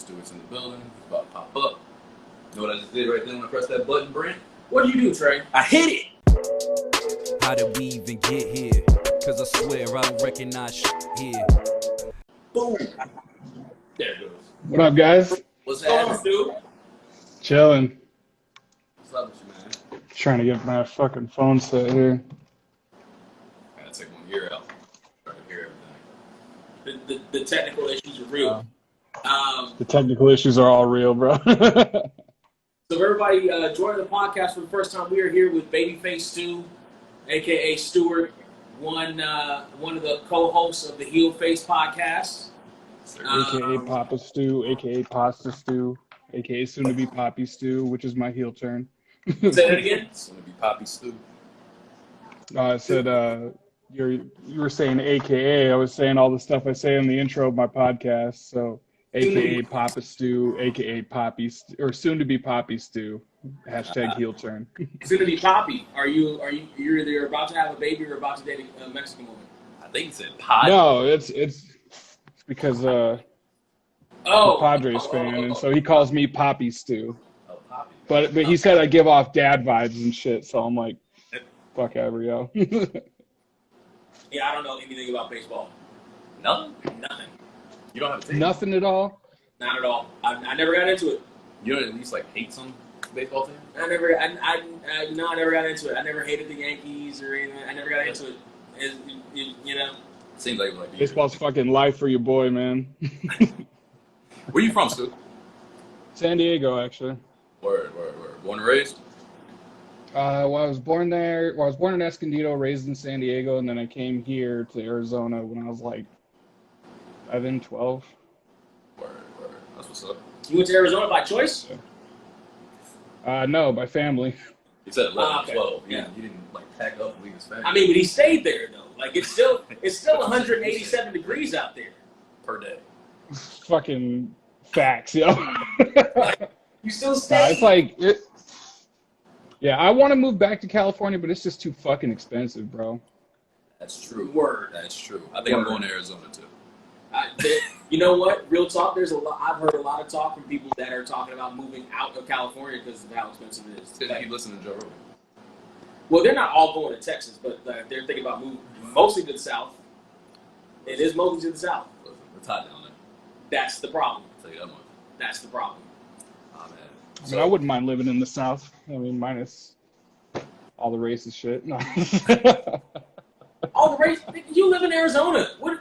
Stuart's in the building. It's about to pop up. You know what I just did right then when I pressed that button, Brent? What do you do, Trey? I hit it! How did we even get here? Cause I swear I don't recognize shit here. Boom! There it goes. What up, guys? What's happening, Stu? Chilling. What's up with you, man? Trying to get my fucking phone set here. I gotta take one ear out. Try to hear everything. The technical issues are real. The technical issues are all real, bro. So everybody joining the podcast for the first time, we are here with Babyface Stu, a.k.a. Stuart, one of the co-hosts of the HeelFace Podcast. A.k.a. Papa Stew, a.k.a. Pasta Stew, a.k.a. soon-to-be Poppy Stew, which is my heel turn. Say that again? Soon to be Poppy Stew. I said you were saying a.k.a. I was saying all the stuff I say in the intro of my podcast, so a.k.a. Papa Stew, a.k.a. Poppy Stew, or soon-to-be Poppy Stew. Hashtag heel turn. Soon to be Poppy. You're either about to have a baby or about to date a Mexican woman? I think he said pod. No, it's because the Padres fan, and so he calls me Poppy Stew. Oh, Poppy. But he said I give off dad vibes and shit, so I'm like, fuck ever, yo. Yeah, I don't know anything about baseball. Nothing? Nothing. You don't have a team? Nothing at all? Not at all. I never got into it. You don't at least like hate some baseball team? I never got into it. I never hated the Yankees or anything. I never got into it. You know. Seems like Baseball's fucking life for your boy, man. Where you from, Stu? San Diego, actually. Word. Born and raised? I was born there. Well, I was born in Escondido, raised in San Diego, and then I came here to Arizona when I was like 11, 12. Word. That's what's up. You went to Arizona by choice? No, by family. He said 11, okay. 12. Yeah. He didn't like pack up and leave his family. I mean, but he stayed there though. Like it's still 187 degrees out there Per day. Fucking facts, yo. You still stay? It's like, yeah, I want to move back to California, but it's just too fucking expensive, bro. That's true. Word. That's true. I think I'm going to Arizona too. You know what? Real talk. There's a lot. I've heard a lot of talk from people that are talking about moving out of California because of how expensive it is. Did you listen to Joe Rogan? Well, they're not all going to Texas, but they're thinking about moving mostly to the south. It is mostly to the south. It's hot down there. That's the problem. I'll tell you that much. That's the problem. Oh, man. I mean, I wouldn't mind living in the South. I mean, minus all the racist shit. No. All the race. You live in Arizona. What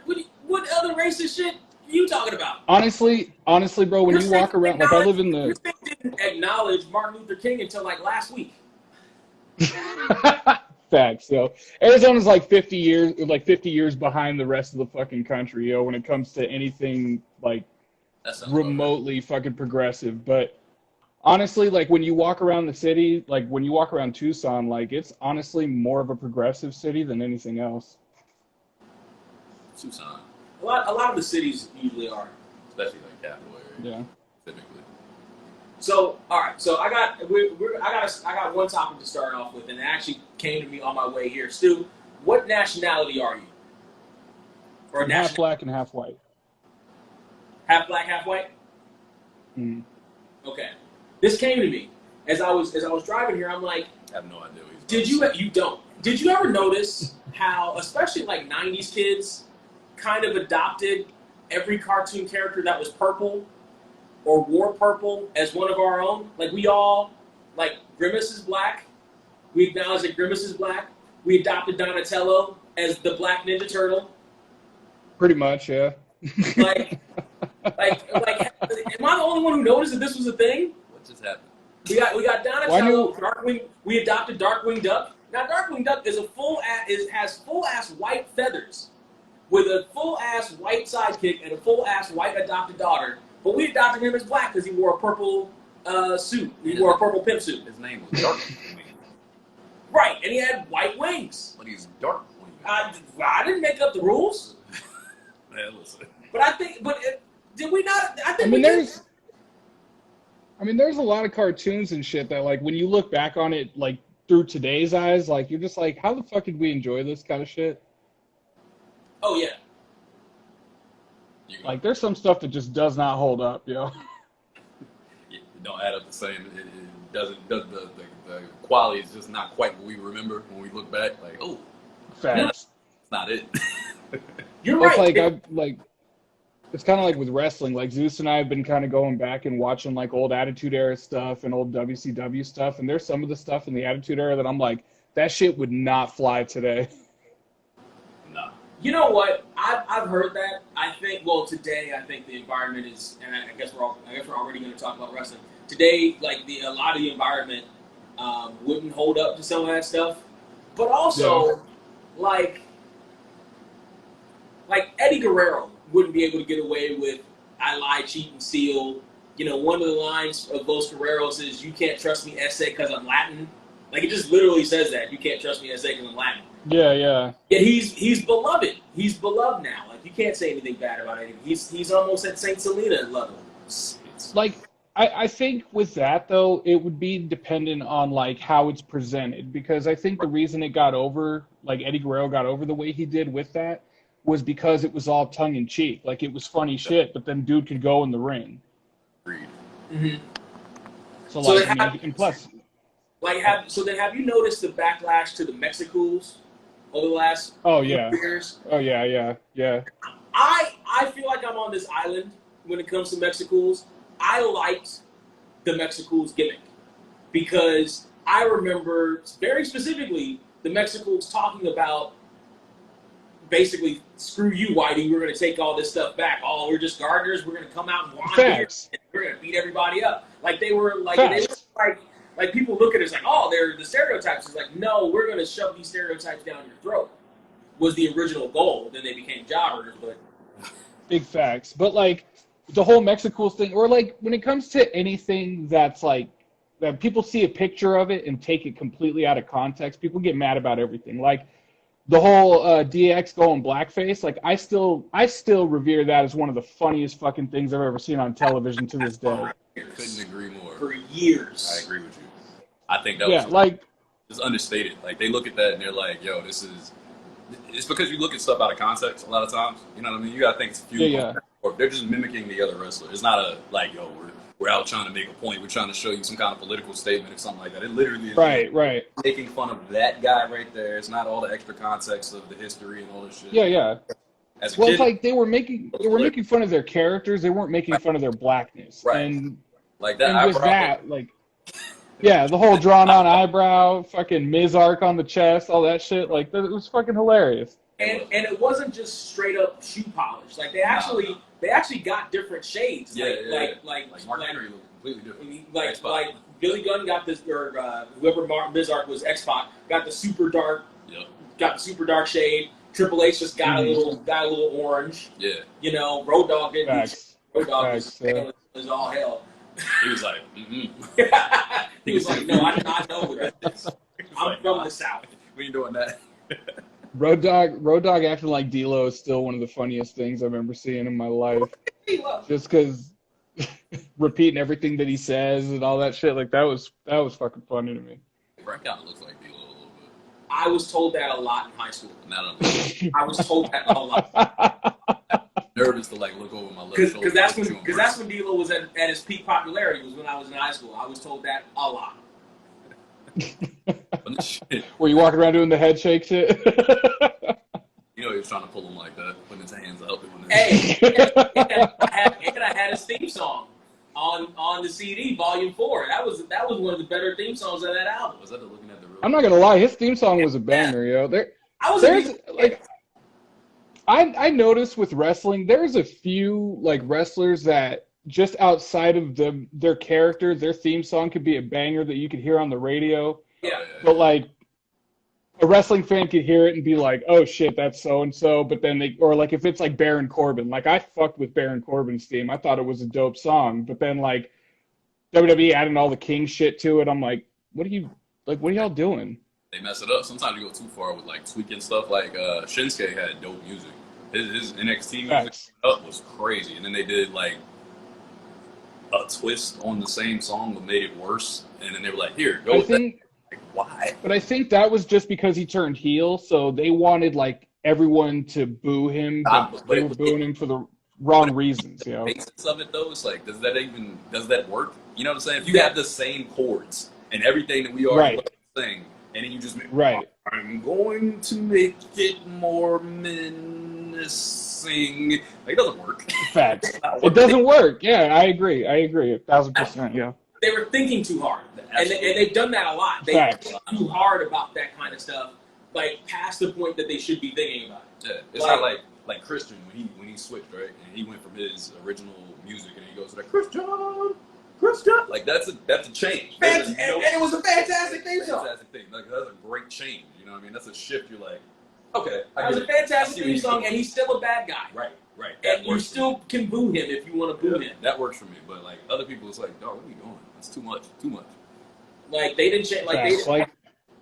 other racist shit are you talking about? Honestly, bro, when you walk around, like I live in the. Your state didn't acknowledge Martin Luther King until like last week. Facts, yo. Arizona's like 50 years behind the rest of the fucking country, yo, when it comes to anything like remotely fucking progressive. But honestly, like when you walk around the city, like when you walk around Tucson, like it's honestly more of a progressive city than anything else. Tucson. A lot of the cities usually are. Especially like capital area. Yeah. Typically. So, all right. So I got one topic to start off with, and it actually came to me on my way here. Stu, what nationality are you? Or half black and half white. Half black, half white? Mm. Okay. This came to me as I was driving here. I'm like, I have no idea what he's Did you ever notice how, especially like 90s kids, kind of adopted every cartoon character that was purple or wore purple as one of our own? Like we all, like Grimace is black. We acknowledge that Grimace is black. We adopted Donatello as the Black Ninja Turtle. Pretty much, yeah. Like, am I the only one who noticed that this was a thing? What just happened? We got Donatello, Darkwing. We adopted Darkwing Duck. Now Darkwing Duck is has full ass white feathers, with a full ass white sidekick and a full ass white adopted daughter. But we adopted him as black because he wore a purple suit. He wore a purple pimp suit. His name was Darkwing. Right, and he had white wings. But he's Darkwing. I didn't make up the rules. Man, listen. But did we not? I think there's a lot of cartoons and shit that, like, when you look back on it, like, through today's eyes, like, you're just like, how the fuck did we enjoy this kind of shit? Oh, yeah. Like, there's some stuff that just does not hold up, yo. It don't add up the same. It doesn't. The quality is just not quite what we remember when we look back. Like, oh, Facts. it's not it. You're It's right. It's kind of like with wrestling. Like, Zeus and I have been kind of going back and watching like old Attitude Era stuff and old WCW stuff, and there's some of the stuff in the Attitude Era that I'm like, that shit would not fly today. Nah. You know what? I've heard that. I think today I think the environment is, and I guess we're already going to talk about wrestling today. Like a lot of the environment wouldn't hold up to some of that stuff, but also like Eddie Guerrero wouldn't be able to get away with "I lie, cheat, and steal." You know, one of the lines of Los Guerreros is "You can't trust me, SA, because I'm Latin." Like, it just literally says that. You can't trust me, SA, because I'm Latin. Yeah. Yet he's beloved. He's beloved now. Like, you can't say anything bad about him. He's almost at Saint Selena level. Like, I think with that, though, it would be dependent on, like, how it's presented. Because I think the reason it got over, like, Eddie Guerrero got over the way he did with that was because it was all tongue-in-cheek. Like, it was funny shit, but then dude could go in the ring. Agreed. Mm-hmm. So like, and plus... have you noticed the backlash to the Mexicools over the last few years? Oh, yeah. I feel like I'm on this island when it comes to Mexicools. I liked the Mexicools gimmick because I remember very specifically the Mexicools talking about basically, screw you, Whitey, we're going to take all this stuff back. Oh, we're just gardeners. We're going to come out and wander here, and we're going to beat everybody up. Like, they were like, like people look at it as like, oh, they're the stereotypes. It's like, no, we're going to shove these stereotypes down your throat. Was the original goal. Then they became jobbers, but big facts. But like the whole Mexicools thing, or like when it comes to anything that's like that people see a picture of it and take it completely out of context, people get mad about everything. Like the whole DX going blackface, like I still revere that as one of the funniest fucking things I've ever seen on television to this day. Couldn't agree more. For years. I agree with you. I think that was it's understated. Like, they look at that and they're like, yo, this is... It's because you look at stuff out of context a lot of times. You know what I mean? You gotta think it's a few or they're just mimicking the other wrestler. It's not a like, yo, we're out trying to make a point. We're trying to show you some kind of political statement or something like that. It literally is right. Making fun of that guy right there. It's not all the extra context of the history and all this shit. Yeah. As a kid, it's like they were making fun of their characters. They weren't making fun of their blackness. Right. And like that. And with that, like, yeah, the whole drawn-on eyebrow, fucking Mizark on the chest, all that shit. Like, it was fucking hilarious. And it wasn't just straight up shoe polish. Like, they actually got different shades. Like Mark Henry looked completely different. Like Billy Gunn got this, or whoever Mizark was, X-Pac, got the super dark, shade. Triple H just got a little orange. Yeah. You know, Road Dogg didn't. Road Dogg was all hell. He was like, He was like, no, I know who that is. I'm from the South. We ain't doing that. Road Dogg acting like D-Lo is still one of the funniest things I've ever seen in my life. Just because repeating everything that he says and all that shit, like that was fucking funny to me. Brent kind of looks like D-Lo a little bit. I was told that a lot in high school. I was told that a lot. Nervous to like look over my left shoulder. Because that's when D-Lo was at his peak popularity, was when I was in high school. I was told that a lot. Were you walking around doing the head shake shit? You know he was trying to pull him like that, putting his hands out. Hey, I had his theme song on the CD, Volume 4. That was one of the better theme songs of that album. Was that the Looking at the Real? I'm not gonna lie, his theme song was a banger, yo. I noticed with wrestling, there's a few like wrestlers that just outside of their character, their theme song could be a banger that you could hear on the radio. Yeah. But like a wrestling fan could hear it and be like, "Oh shit, that's so and so." But then like if it's like Baron Corbin, like I fucked with Baron Corbin's theme. I thought it was a dope song. But then like WWE adding all the King shit to it, I'm like, what are y'all doing? They mess it up. Sometimes you go too far with like tweaking stuff. Like Shinsuke had dope music. His NXT music up was crazy, and then they did like a twist on the same song that made it worse, and then they were like, "Here, go." Why? But I think that was just because he turned heel, so they wanted like everyone to boo him. But they were booing him for the wrong reasons, you know. The basis of it though, it's like, does that work? You know what I'm saying? If you have the same chords and everything that we already sing, and then you just make, I'm going to make it more menacing. Like, it doesn't work. Facts. It doesn't work. Yeah, I agree. 1,000%. Yeah. They were thinking too hard, and they've done that a lot. They think too hard about that kind of stuff, like past the point that they should be thinking about it. Yeah, it's not like Christian when he switched, right, and he went from his original music and he goes to that Christian. Like that's a change. And it was a fantastic thing. Like that's a great change. You know what I mean? That's a shift. You're like, okay. That was a fantastic theme song, and he's still a bad guy. Right. And you still can boo him if you want to boo him. That works for me. But like other people, it's like, dog, what are you doing? That's too much. Like they didn't change.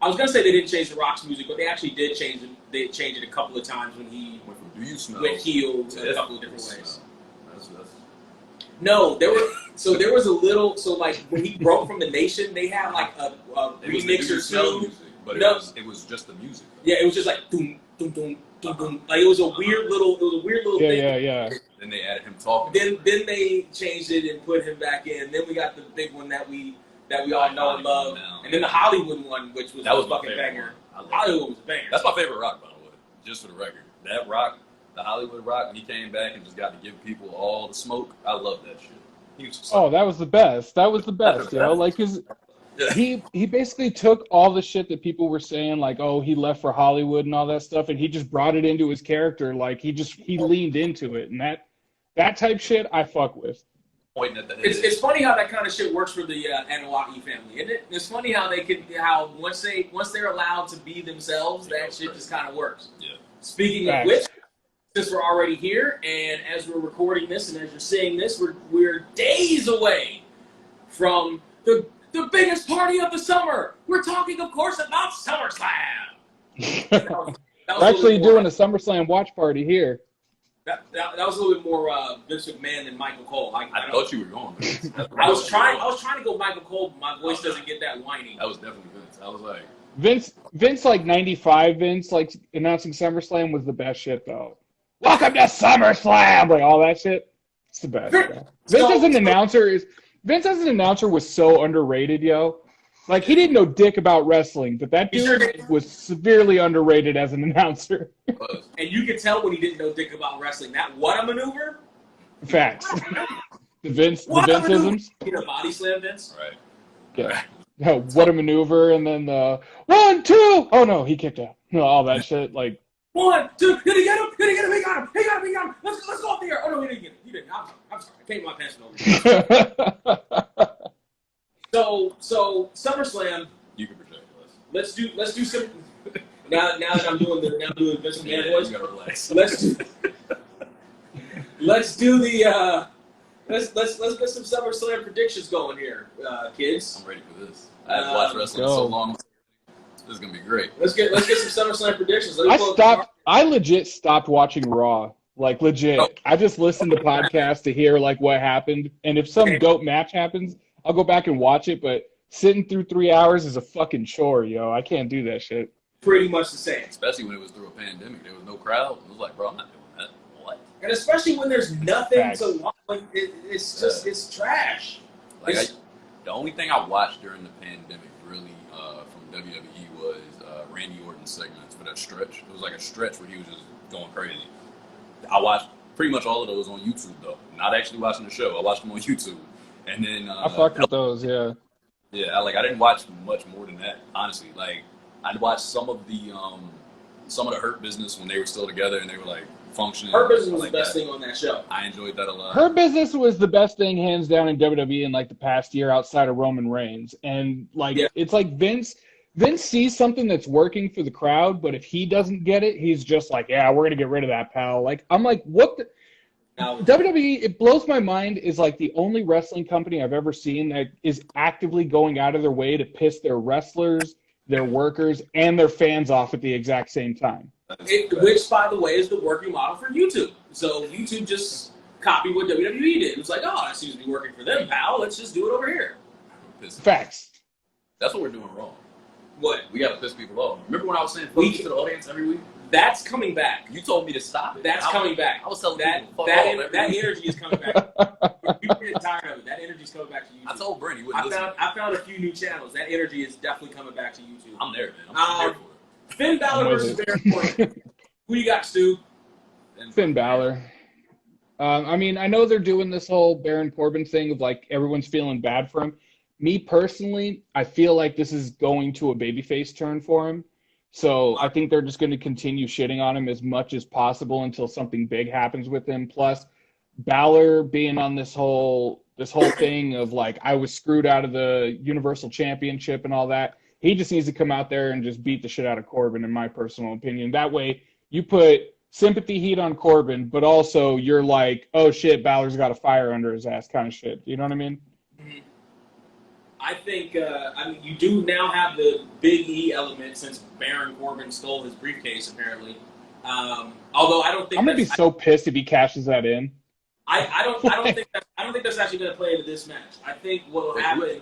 I was gonna say they didn't change the Rock's music, but they actually did change it. They changed it a couple of times when he went heel in a couple of different ways. No, there was a little. So like when he broke from the Nation, they had like a remix or two. Music, but it was just the music. Yeah, it was just like doom doom doom doom doom. Like it was a weird little thing. Yeah. Then they added him talking. Then they changed it and put him back in. Then we got the big one that we all know and love. And then the Hollywood one, which was a fucking banger. Hollywood was a banger. That's my favorite Rock, by the way. Just for the record, that Rock. The Hollywood Rock, when he came back and just got to give people all the smoke, I love that shit. That was the best. You know, like he basically took all the shit that people were saying, like, oh, he left for Hollywood and all that stuff, and he just brought it into his character. Like he leaned into it, and that type shit I fuck with. It's funny how that kind of shit works for the Anawaki family, isn't it? It's funny how once they're allowed to be themselves, that shit just kind of works. Yeah. Speaking of which. Since we're already here, and as we're recording this, and as you're seeing this, we're days away from the biggest party of the summer. We're talking, of course, about Summerslam. We're actually doing a Summerslam watch party here. That was a little bit more Vince McMahon than Michael Cole. I thought you were going. I was trying to go Michael Cole, but my voice doesn't get that whiny. That was definitely Vince. I was like Vince like 95. Vince like announcing SummerSlam was the best shit though. Welcome to SummerSlam! Like all that shit. It's the best. Vince as an announcer was so underrated, yo. Like he didn't know dick about wrestling, but that dude was severely underrated as an announcer. And you could tell when he didn't know dick about wrestling. That what a maneuver? Facts. the Vinceisms. You know, body slam Vince? Right. Yeah. What a maneuver, and then 1, 2. Oh no, he kicked out. All that shit, like. 1, 2, did he get him? He got him. Let's go up there. Oh, no, he didn't get him. He didn't. I'm sorry. I came my pants over. So SummerSlam. You can project us. Let's do some. Now that I'm doing the Vince McMahon voice. You gotta relax. Let's do the. Let's get some SummerSlam predictions going here, kids. I'm ready for this. I haven't watched wrestling in so long. This is gonna be great. Let's get some SummerSlam predictions. I legit stopped watching Raw. Like legit. Oh. I just listened to podcasts to hear like what happened. And if some dope match happens, I'll go back and watch it. But sitting through 3 hours is a fucking chore, yo. I can't do that shit. Pretty much the same. Especially when it was through a pandemic. There was no crowd. It was like, bro, I'm not doing that. What? And especially when there's nothing to watch. Like, it's just it's trash. Like the only thing I watched during the pandemic really from WWE was Randy Orton's segments for that stretch. It was like a stretch where he was just going crazy. I watched pretty much all of those on YouTube though. Not actually watching the show. I watched them on YouTube. And then I fucked with those, yeah. Yeah, I didn't watch much more than that, honestly. Like I'd watched some of the Hurt Business when they were still together and they were like functioning. Hurt Business was the best thing on that show. I enjoyed that a lot. Hurt Business was the best thing hands down in WWE in like the past year outside of Roman Reigns. And like it's like Vince sees something that's working for the crowd, but if he doesn't get it, he's just like, yeah, we're going to get rid of that, pal. Like, I'm like, what the? WWE, it blows my mind, is like the only wrestling company I've ever seen that is actively going out of their way to piss their wrestlers, their workers, and their fans off at the exact same time. Which, by the way, is the working model for YouTube. So YouTube just copied what WWE did. It was like, oh, that seems to be working for them, pal. Let's just do it over here. Facts. That's what we're doing wrong. What? We got to piss people off. Remember when I was saying focus to the audience every week? That's coming back. You told me to stop it. That's coming back. I was telling people that energy is coming back. You're getting tired of it. That energy is coming back to YouTube. I told Brent he wouldn't listen. I found a few new channels. That energy is definitely coming back to YouTube. I'm there, man. I'm there for it. Finn Balor versus Baron Corbin. Who you got, Stu? Finn Balor. I mean, I know they're doing this whole Baron Corbin thing of like everyone's feeling bad for him. Me personally, I feel like this is going to a babyface turn for him. So I think they're just going to continue shitting on him as much as possible until something big happens with him. Plus, Balor being on this whole thing of like, I was screwed out of the Universal Championship and all that. He just needs to come out there and just beat the shit out of Corbin, in my personal opinion. That way, you put sympathy heat on Corbin, but also you're like, oh shit, Balor's got a fire under his ass kind of shit. You know what I mean? Mm-hmm. I think, you do now have the Big E element since Baron Corbin stole his briefcase, apparently. Although I don't think I'm gonna be so pissed if he cashes that in. I don't think that's actually gonna play into this match. I think what will happen.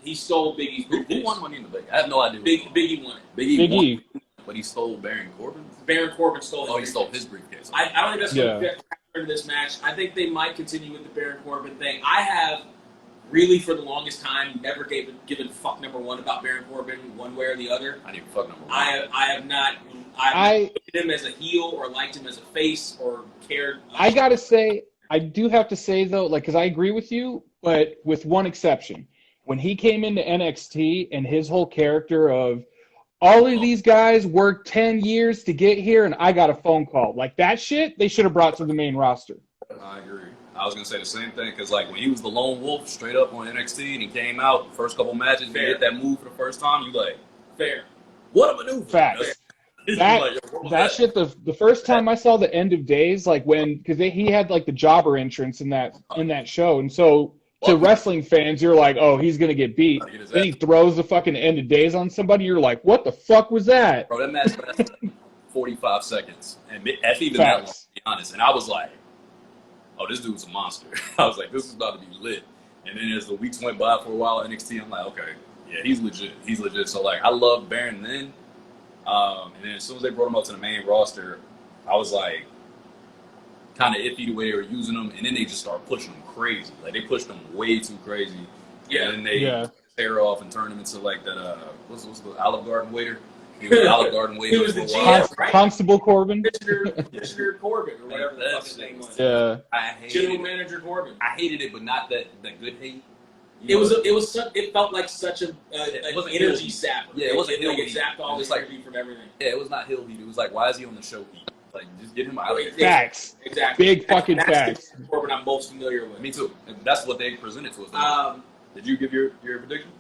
He stole Big E's briefcase. Who won Money in the Bank? I have no idea. Big E won it. Big E won. But he stole Baron Corbin? Baron Corbin stole his he stole his briefcase. I don't think that's going to factor into this match. I think they might continue with the Baron Corbin thing. I have really, for the longest time, never given fuck number one about Baron Corbin one way or the other. I didn't fuck number one. I have not. I looked at him as a heel or liked him as a face or cared. I gotta say, I do have to say though, like, because I agree with you, but with one exception. When he came into NXT and his whole character of all of these guys worked 10 years to get here and I got a phone call. Like that shit, they should have brought to the main roster. I agree. I was going to say the same thing because, like, when he was the lone wolf straight up on NXT and he came out, first couple matches, he hit that move for the first time, you like, fair. What a maneuver. Facts. That shit, the first time I saw the End of Days, like because he had like the jobber entrance in that show. And so to wrestling fans, you're like, oh, he's going to get beat. Then he throws the fucking End of Days on somebody. You're like, what the fuck was that? Bro, that match lasted 45 seconds. And that's even that long, to be honest. And I was like, oh, this dude's a monster. I was like, this is about to be lit. And then as the weeks went by for a while at NXT, I'm like, okay, yeah, he's legit. He's legit. So, like, I loved Baron then. And then as soon as they brought him up to the main roster, I was like, kind of iffy the way they were using him. And then they just started pushing him crazy. Like, they pushed him way too crazy. Yeah. And then they tear off and turn him into, like, that, what's the Olive Garden waiter? He was the Olive Garden waiter. He was the GM, right? Constable Corbin? Commissioner Corbin, or whatever the fuck his name was. Yeah. General Manager Corbin. I hated it, but not that good hate. It felt like such an energy sapper. Yeah, it wasn't like it zapped all this energy from everything. Yeah, it was not heel heat. It was like, why is he on the show heat? Like, just get him out of here. Facts. Exactly. Big fucking facts. That's the Corbin I'm most familiar with. Me too. And that's what they presented to us. Did you give your prediction?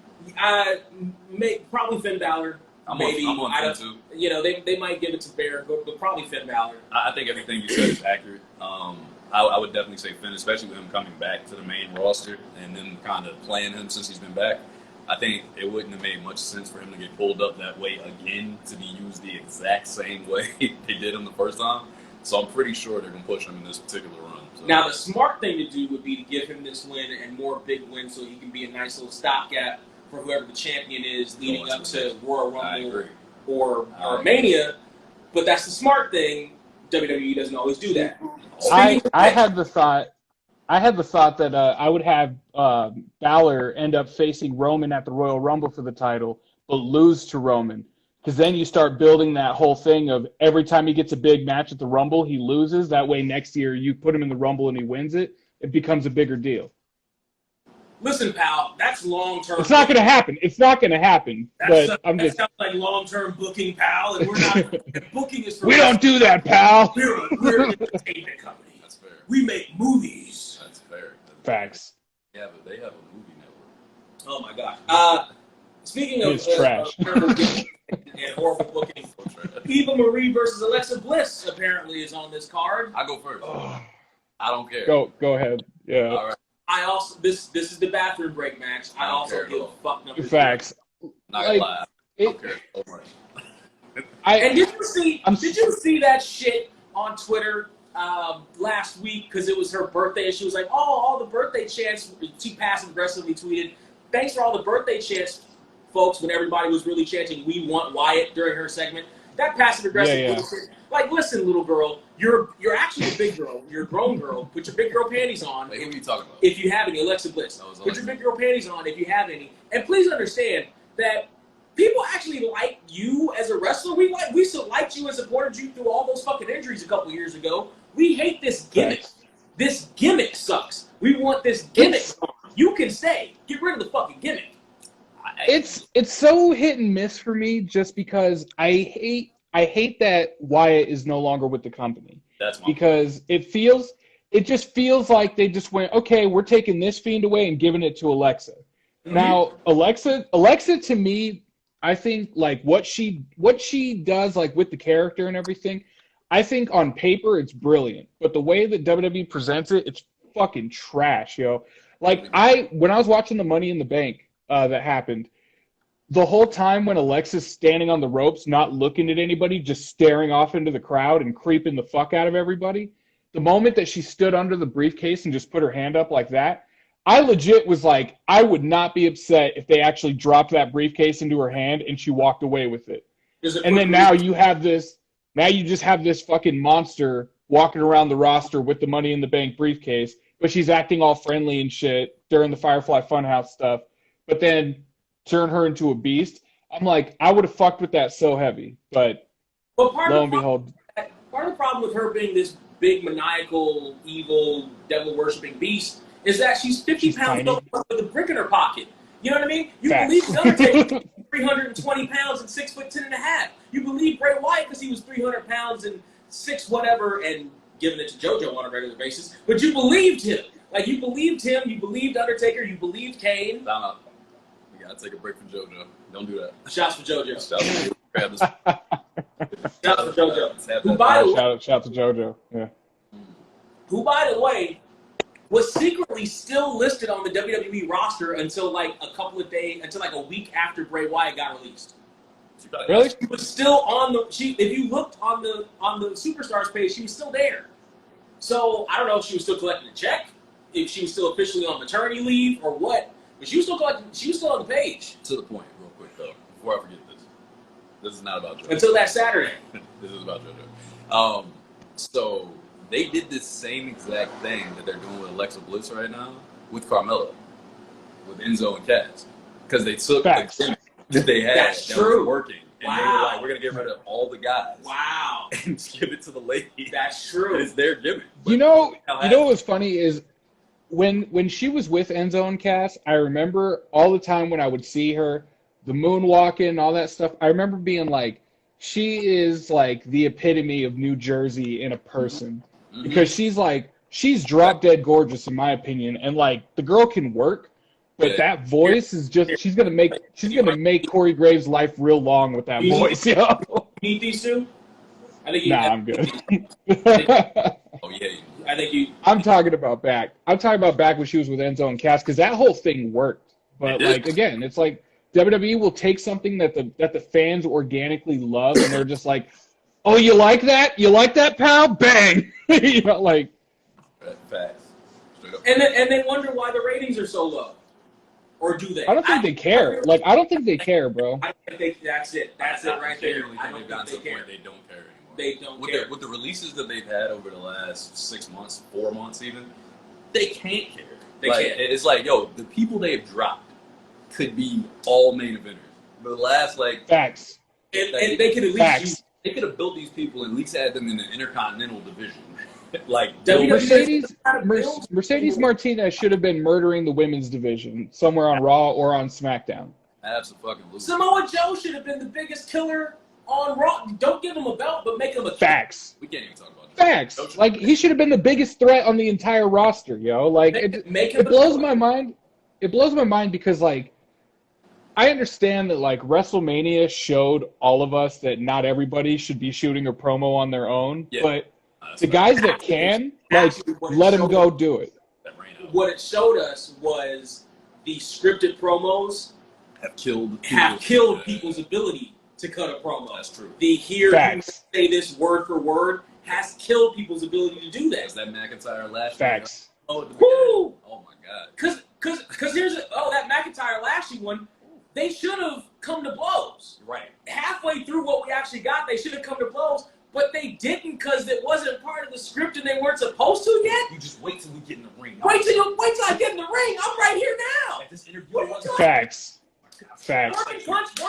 Probably Finn Balor. I'm on Finn too. You know, they might give it to Baron, but probably Finn Balor. I think everything you said is accurate. I would definitely say Finn, especially with him coming back to the main roster and then kind of playing him since he's been back. I think it wouldn't have made much sense for him to get pulled up that way again to be used the exact same way they did him the first time. So I'm pretty sure they're going to push him in this particular run. So. Now, the smart thing to do would be to give him this win and more big wins so he can be a nice little stopgap for whoever the champion is leading up to Royal Rumble or Mania. But that's the smart thing. WWE doesn't always do that. I had the thought that I would have Balor end up facing Roman at the Royal Rumble for the title, but lose to Roman. Because then you start building that whole thing of every time he gets a big match at the Rumble, he loses. That way next year you put him in the Rumble and he wins it. It becomes a bigger deal. Listen, pal, that's long-term. It's not going to happen. It's not going to happen. That sounds like long-term booking, pal, and we're not. Booking is for we don't do that, pal. We're an entertainment company. That's fair. We make movies. That's fair. Facts. Yeah, but they have a movie network. Oh, my gosh. Speaking of trash. And horrible booking, Eva Marie versus Alexa Bliss apparently is on this card. I go first. I don't care. Go ahead. Yeah. All right. I also this is the bathroom break match. I also give a fuck number. Facts. Not gonna lie. I don't care so much. And did you see that shit on Twitter last week? Because it was her birthday and she was like, "Oh, all the birthday chants." She passive aggressively tweeted, "Thanks for all the birthday chants, folks." When everybody was really chanting, "We want Wyatt" during her segment. That passive aggressive bullshit. Like, listen, little girl, you're actually a big girl. You're a grown girl. Put your big girl panties on. Wait, who are you talking about? If you have any, Alexa Bliss. Put your big girl panties on if you have any. And please understand that people actually like you as a wrestler. We still liked you and supported you through all those fucking injuries a couple years ago. We hate this gimmick. Right. This gimmick sucks. We want this gimmick. You can stay. Get rid of the fucking gimmick. It's so hit and miss for me just because I hate that Wyatt is no longer with the company. That's because it just feels like they just went, okay, we're taking this fiend away and giving it to Alexa. Mm-hmm. Now, Alexa to me, I think like what she does like with the character and everything, I think on paper it's brilliant, but the way that WWE presents it, it's fucking trash, yo. Like when I was watching the Money in the Bank that happened, the whole time when Alexa's standing on the ropes, not looking at anybody, just staring off into the crowd and creeping the fuck out of everybody, the moment that she stood under the briefcase and just put her hand up like that, I legit was like, I would not be upset if they actually dropped that briefcase into her hand and she walked away with it. And then now you just have this fucking monster walking around the roster with the Money in the Bank briefcase, but she's acting all friendly and shit during the Firefly Funhouse stuff. But then turn her into a beast. I'm like, I would have fucked with that so heavy. But lo and behold. Part of the problem with her being this big, maniacal, evil, devil-worshipping beast is that she's 50 pounds with a brick in her pocket. You know what I mean? You believe The Undertaker 320 pounds and 6'10.5". You believe Bray Wyatt because he was 300 pounds and 6 whatever and giving it to JoJo on a regular basis. But you believed him. Like, you believed him. You believed Undertaker. You believed Kane. Nah. We gotta take a break from JoJo. Don't do that. Shouts for JoJo. Shouts for JoJo. Who, by the way, shout to JoJo. Yeah. Who, by the way, was secretly still listed on the WWE roster until like a week after Bray Wyatt got released. Really? She was still on the. If you looked on the Superstars page, she was still there. So I don't know if she was still collecting a check, if she was still officially on maternity leave, or what. But she was still collecting. She was still on the page. To the point, real quick though, before I forget this. This is not about JoJo. Until that Saturday. This is about JoJo. So they did this same exact thing that they're doing with Alexa Bliss right now with Carmella, with Enzo and Cass, because they took the gimmick that they had that was working, and they were like, we're gonna get rid of all the guys. Wow. And give it to the lady. That's true. It's their gimmick. You know what was funny is when she was with Enzo and Cass, I remember all the time when I would see her, the moonwalking and all that stuff, I remember being like, she is like the epitome of New Jersey in a person. Mm-hmm. Because she's drop dead gorgeous in my opinion, and like the girl can work, but that voice is just she's gonna make Corey Graves' life real long with that voice, yo. Need these two? I'm good. Oh yeah. I think you. I'm talking about back when she was with Enzo and Cass, because that whole thing worked. But like again, it's like WWE will take something that the fans organically love, and they're just like, "Oh, you like that? You like that, pal? Bang!" You know, like. Facts. And then wonder why the ratings are so low, or do they? I don't think they care. I don't think they care, bro. I think that's it. That's it right there. I don't think they care. They don't care anymore. They don't care. With the releases that they've had over the last 6 months, 4 months even, they can't care. They can't. It's like, yo, the people they have dropped could be all main eventers. But the last facts. And they could at least they could have built these people and at least had them in the Intercontinental division. Mercedes Martinez should have been murdering the women's division somewhere on Raw or on SmackDown. Absolutely. Samoa Joe should have been the biggest killer on Raw. Don't give him a belt, but make him a facts. We can't even talk about facts. Like he should have been the biggest threat on the entire roster, yo. Like it blows my mind. It blows my mind because like I understand that like WrestleMania showed all of us that not everybody should be shooting a promo on their own, but the guys that can, like, let them go do it. What it showed us was the scripted promos have killed people's ability to cut a promo. That's true. The say this word for word has killed people's ability to do that. Is that McIntyre Lashley? Facts. Oh my God. Because here's that McIntyre Lashley one. They should have come to blows. Right. Half halfway through what we actually got. They should have come to blows, but they didn't because it wasn't part of the script and they weren't supposed to yet. You just wait till we get in the ring. Wait till I get in the ring. I'm right here now. Like this interview what are you doing? Facts. Work and punch. Yeah,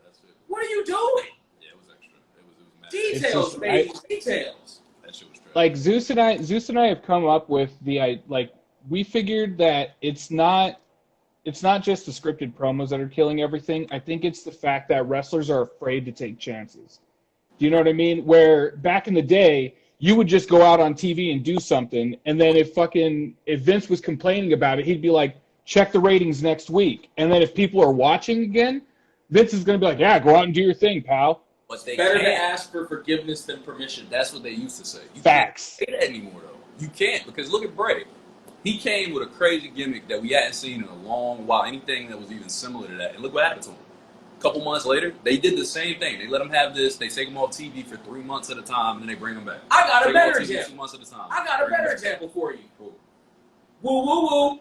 that's it. What are you doing? Yeah, it was extra. It was mad. Details, baby. Details. That shit was trash. Like Zeus and I have come up with we figured that it's not just the scripted promos that are killing everything. I think it's the fact that wrestlers are afraid to take chances. Do you know what I mean? Where back in the day, you would just go out on TV and do something, and then if Vince was complaining about it, he'd be like, check the ratings next week. And then if people are watching again, Vince is going to be like, yeah, go out and do your thing, pal. But they better to ask for forgiveness than permission. That's what they used to say. You Facts. can't say that anymore, though. You can't, because look at Bray. He came with a crazy gimmick that we hadn't seen in a long while, anything that was even similar to that. And look what happened to him. A couple months later, they did the same thing. They let him have this. They take him off TV for 3 months at a time, and then they bring him back. I got a better example. 2 months at a time. I got a better example for you. Cool. Woo, woo, woo.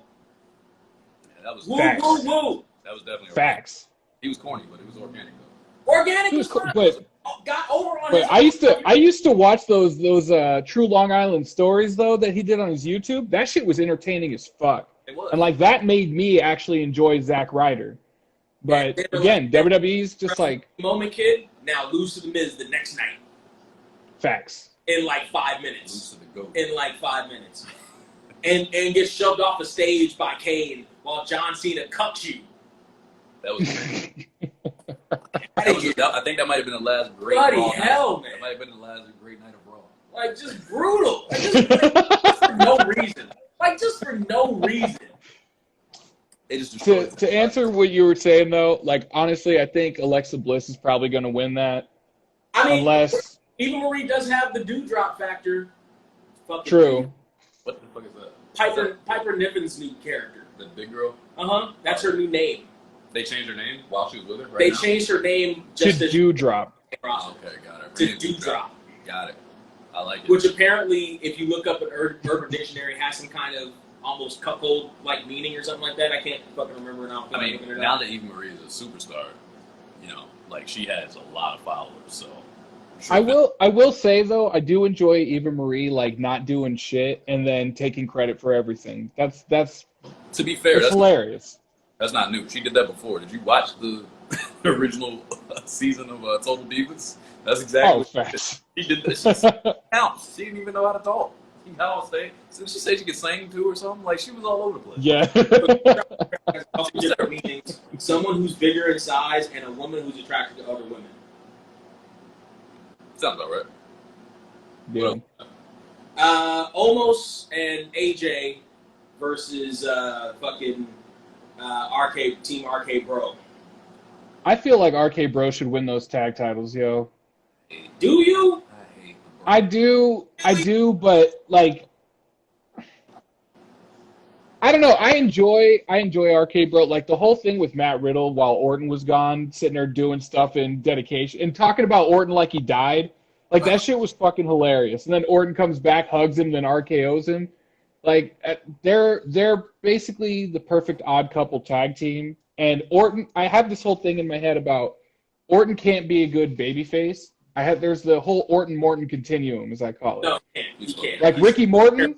That was woo, facts. woo, woo. That was definitely facts. He was corny, but it was organic though. Organic was but got over on but his I used to watch those True Long Island stories though that he did on his YouTube. That shit was entertaining as fuck. It was. And like that made me actually enjoy Zack Ryder. But again, WWE's just like moment kid. Now lose to the Miz the next night. Facts. In like 5 minutes. Lose to the GOAT. In like 5 minutes. And get shoved off the stage by Kane while John Cena cucks you. That was crazy. I think that might have been the last great Bloody Raw hell, night. man. That might have been the last great night of Raw. Like, just brutal. Like, just for no reason. Like, just for no reason. It just to answer what you were saying, though, like, honestly, I think Alexa Bliss is probably going to win that. I mean, unless... Eva Marie does have the dewdrop factor. Fucking true. Thing. What the fuck is that? Piper Nivens' new character. The big girl? Uh-huh. That's her new name. They changed her name while she was with her? Right they now? changed her name just to Dewdrop. Oh, okay, got it. To Dewdrop. Got it. I like it. Which apparently, if you look up an Urban Dictionary, has some kind of almost cuckold-like meaning or something like that. I can't fucking remember now. I mean, now that Eva Marie is a superstar, you know, like she has a lot of followers, so. Sure I will say though, I do enjoy Eva Marie like not doing shit and then taking credit for everything. That's to be fair, that's hilarious. That's not new. She did that before. Did you watch the original season of Total Divas? That's exactly facts. She did that. She didn't even know how to talk. Did she say she could sing too or something? Like she was all over the place. Yeah. Someone who's bigger in size and a woman who's attracted to other women. Sounds about right. Yeah. Omos and AJ versus Team RK Bro. I feel like RK Bro should win those tag titles, yo. Do you? I do, but like, I don't know. I enjoy RK Bro. Like the whole thing with Matt Riddle while Orton was gone, sitting there doing stuff in dedication and talking about Orton like he died. Like that shit was fucking hilarious. And then Orton comes back, hugs him, then RKO's him. Like they're basically the perfect odd couple tag team. And Orton, I have this whole thing in my head about Orton can't be a good babyface. There's the whole Orton Morton continuum, as I call it. No, he can't. Like Ricky Morton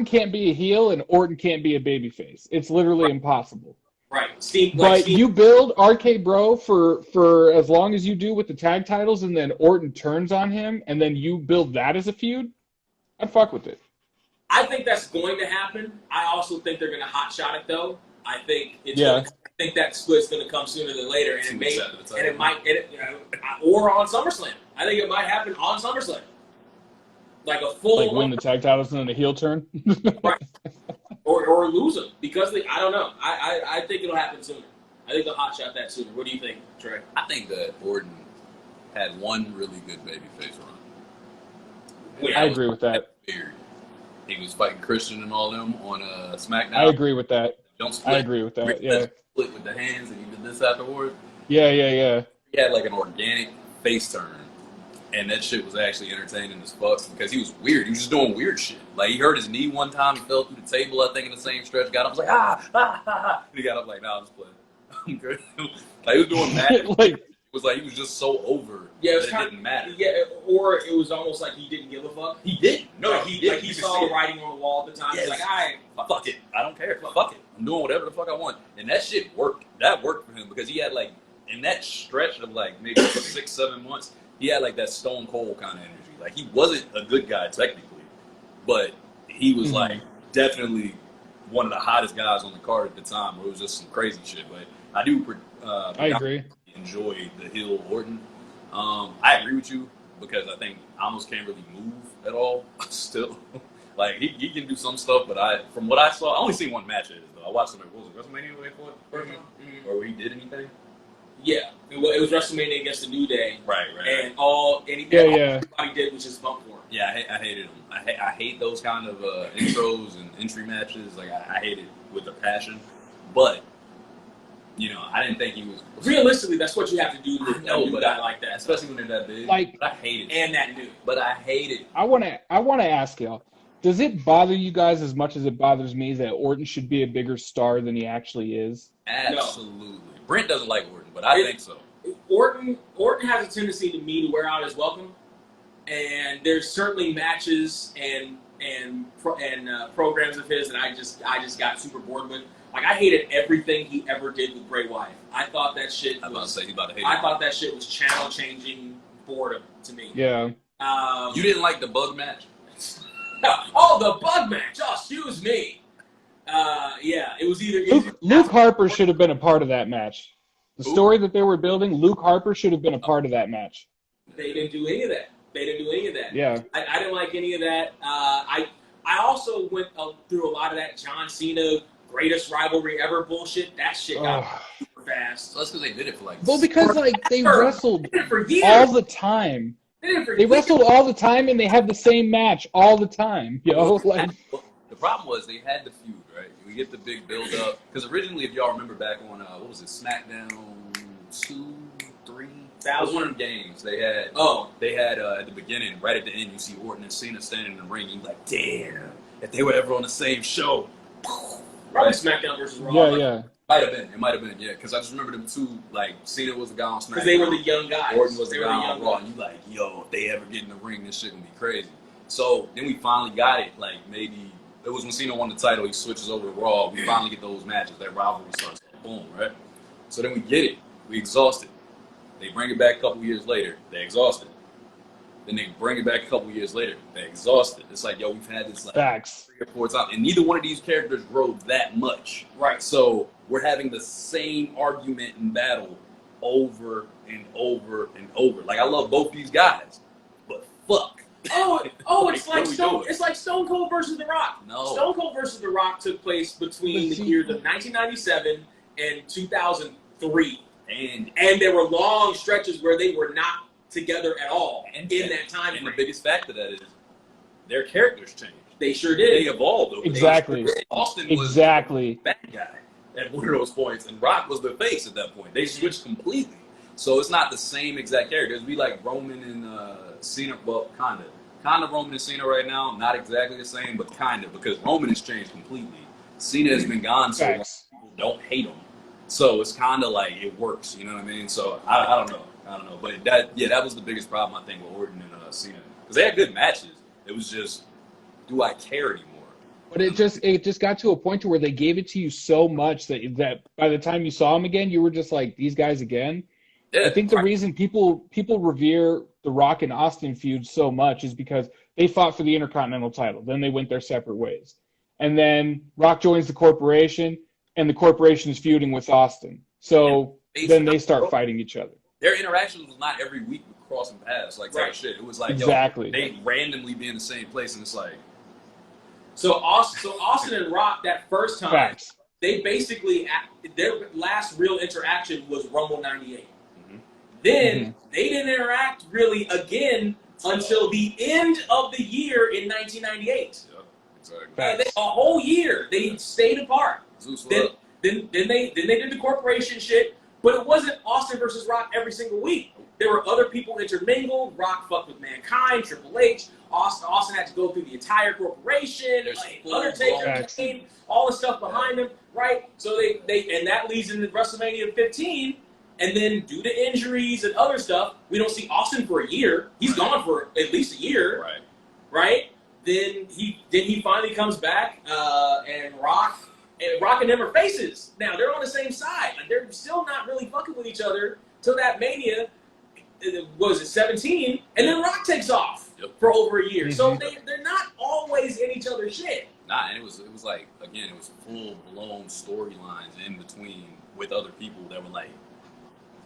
can't be a heel and Orton can't be a babyface. It's literally impossible. Right. You build RK Bro for as long as you do with the tag titles, and then Orton turns on him, and then you build that as a feud, I'd fuck with it. I think that's going to happen. I also think they're going to hotshot it, though. I think I think that split's going to come sooner than later, and it might, or on SummerSlam. I think it might happen on SummerSlam, like a full win the tag titles and then a heel turn, right? Or lose them because I don't know. I think it'll happen sooner. I think they'll hotshot that sooner. What do you think, Trey? I think that Orton had one really good babyface run. I agree with that. Weird. He was fighting Christian and all them on SmackDown. I agree with that. Don't split. I agree with that. Yeah. Split with the hands, and he did this afterwards. Yeah. He had like an organic face turn, and that shit was actually entertaining as fuck because he was weird. He was just doing weird shit. Like he hurt his knee one time, he fell through the table. I think in the same stretch, got up, was like and he got up like, nah, I'm just playing. I'm good. Like, he was doing mad. Like, it was like he was just so over. Yeah, it didn't matter. Yeah, or it was almost like he didn't give a fuck. He didn't. No, like he saw the writing on the wall at the time. Yes. He's like, all right, fuck it. I don't care. Fuck it. I'm doing whatever the fuck I want. And that shit worked. That worked for him because he had, like, in that stretch of, like, maybe 6-7 months, he had, like, that Stone Cold kind of energy. Like, he wasn't a good guy technically, but he was, like, definitely one of the hottest guys on the card at the time where it was just some crazy shit. But I do I agree. Enjoy the heel Orton. I agree with you because I think Amos can't really move at all still. Like, he can do some stuff, but from what I saw, I only seen one match of his, though. I watched something, what was it, WrestleMania where they fought? Or where he did anything? Yeah, it was WrestleMania against the New Day. Right. And all everybody did was just bump for him. Yeah, I hated him. I hate those kind of intros and entry matches. Like, I hate it with a passion. But, you know, I didn't think he was... Realistically, that's what you have to do to know a guy like that. Especially when they're that big. Like, but I hate it. And that new. But I hate it. I want to ask y'all, does it bother you guys as much as it bothers me that Orton should be a bigger star than he actually is? Absolutely. No. Brent doesn't like Orton, but I think so. Orton has a tendency to me to wear out his welcome, and there's certainly matches and programs of his that I just got super bored with. Like, I hated everything he ever did with Bray Wyatt. I thought that shit thought that shit was channel changing boredom to me. Yeah. You didn't like the bug match? Oh, the bug match. Oh, excuse me. Yeah, it was either... Luke Harper should have been a part of that match. The story that they were building, Luke Harper should have been a part of that match. They didn't do any of that. Yeah. I didn't like any of that. I also went through a lot of that John Cena greatest rivalry ever bullshit. That shit got super fast. So that's because they did it for, like... Well, because, like, they wrestled all the time. They wrestled all the time, and they had the same match all the time. Yo, like... The problem was they had the feud, right? We get the big build-up. Because originally, if y'all remember back on, what was it, SmackDown 2, 3? That was one of the games. They had at the beginning, right at the end, you see Orton and Cena standing in the ring. And you're like, damn, if they were ever on the same show. Probably SmackDown versus Raw. Yeah. It might have been, yeah. Because I just remember them two, like, Cena was the guy on SmackDown. Because they were the young guys. Orton was the guy on Raw. And you like, yo, if they ever get in the ring, this shit gonna be crazy. So then we finally got it, like, maybe... It was when Cena won the title, he switches over to Raw. We finally get those matches. That rivalry starts. Boom, right? So then we get it. We exhaust it. They bring it back a couple years later. They exhaust it. Then they bring it back a couple years later. They exhaust it. It's like, yo, we've had this like 3 or 4 times. And neither one of these characters grow that much. Right. So we're having the same argument and battle over and over and over. Like, I love both these guys. But fuck. It's like Stone Cold versus The Rock. No. Stone Cold versus The Rock took place between the years of 1997 and 2003. And there were long stretches where they were not together at all in that time frame. And the biggest factor that is their characters changed. They sure did. They evolved over Exactly. Austin was the bad guy at one of those points, and Rock was the face at that point. They switched completely. So it's not the same exact character. It'd be like Roman and Cena, well, kind of Roman and Cena right now. Not exactly the same, but kind of, because Roman has changed completely. Cena has been gone so long, people don't hate him. So it's kind of like it works, you know what I mean? So I don't know. But that was the biggest problem, I think, with Orton and Cena. Because they had good matches. It was just, do I care anymore? But it just got to a point to where they gave it to you so much that by the time you saw them again, you were just like, these guys again? Yeah, I think the reason people revere the Rock and Austin feud so much is because they fought for the Intercontinental title. Then they went their separate ways. And then Rock joins the corporation, and the corporation is feuding with Austin. So then they start fighting each other. Their interactions was not every week with crossing paths, like that shit. It was like, they randomly be in the same place, and it's like... So Austin and Rock, that first time, they basically, their last real interaction was Rumble 98. Then they didn't interact really again until the end of the year in 1998. Yeah, exactly. A whole year they stayed apart. Zeus then they did the corporation shit, but it wasn't Austin versus Rock every single week. there were other people intermingled. Rock fucked with Mankind, Triple H. Austin had to go through the entire corporation. Like, Undertaker, Kane, all the stuff behind him, right? So they and that leads into WrestleMania 15. And then due to injuries and other stuff, we don't see Austin for a year. He's gone for at least a year. Right? Then he finally comes back, and Rock and him are faces. Now they're on the same side. Like, they're still not really fucking with each other till that Mania. What was it, 17? And then Rock takes off for over a year. So they're not always in each other's shit. Nah, and it was like, again, it was full blown storylines in between with other people that were like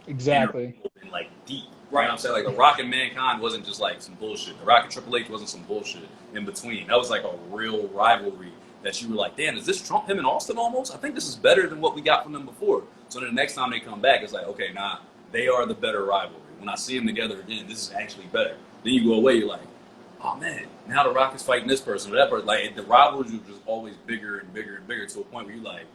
exactly and like deep. Right. You know what I'm saying? Like, The Rock and Mankind wasn't just like some bullshit. The Rock and Triple H wasn't some bullshit in between. That was like a real rivalry that you were like, damn, is this Trump, him and Austin almost? I think this is better than what we got from them before. So then the next time they come back, it's like, okay, nah, they are the better rivalry. When I see them together again, this is actually better. Then you go away, you're like, oh man, now The Rock is fighting this person or that person. Like, the rivalries were just always bigger and bigger and bigger to a point where you're like,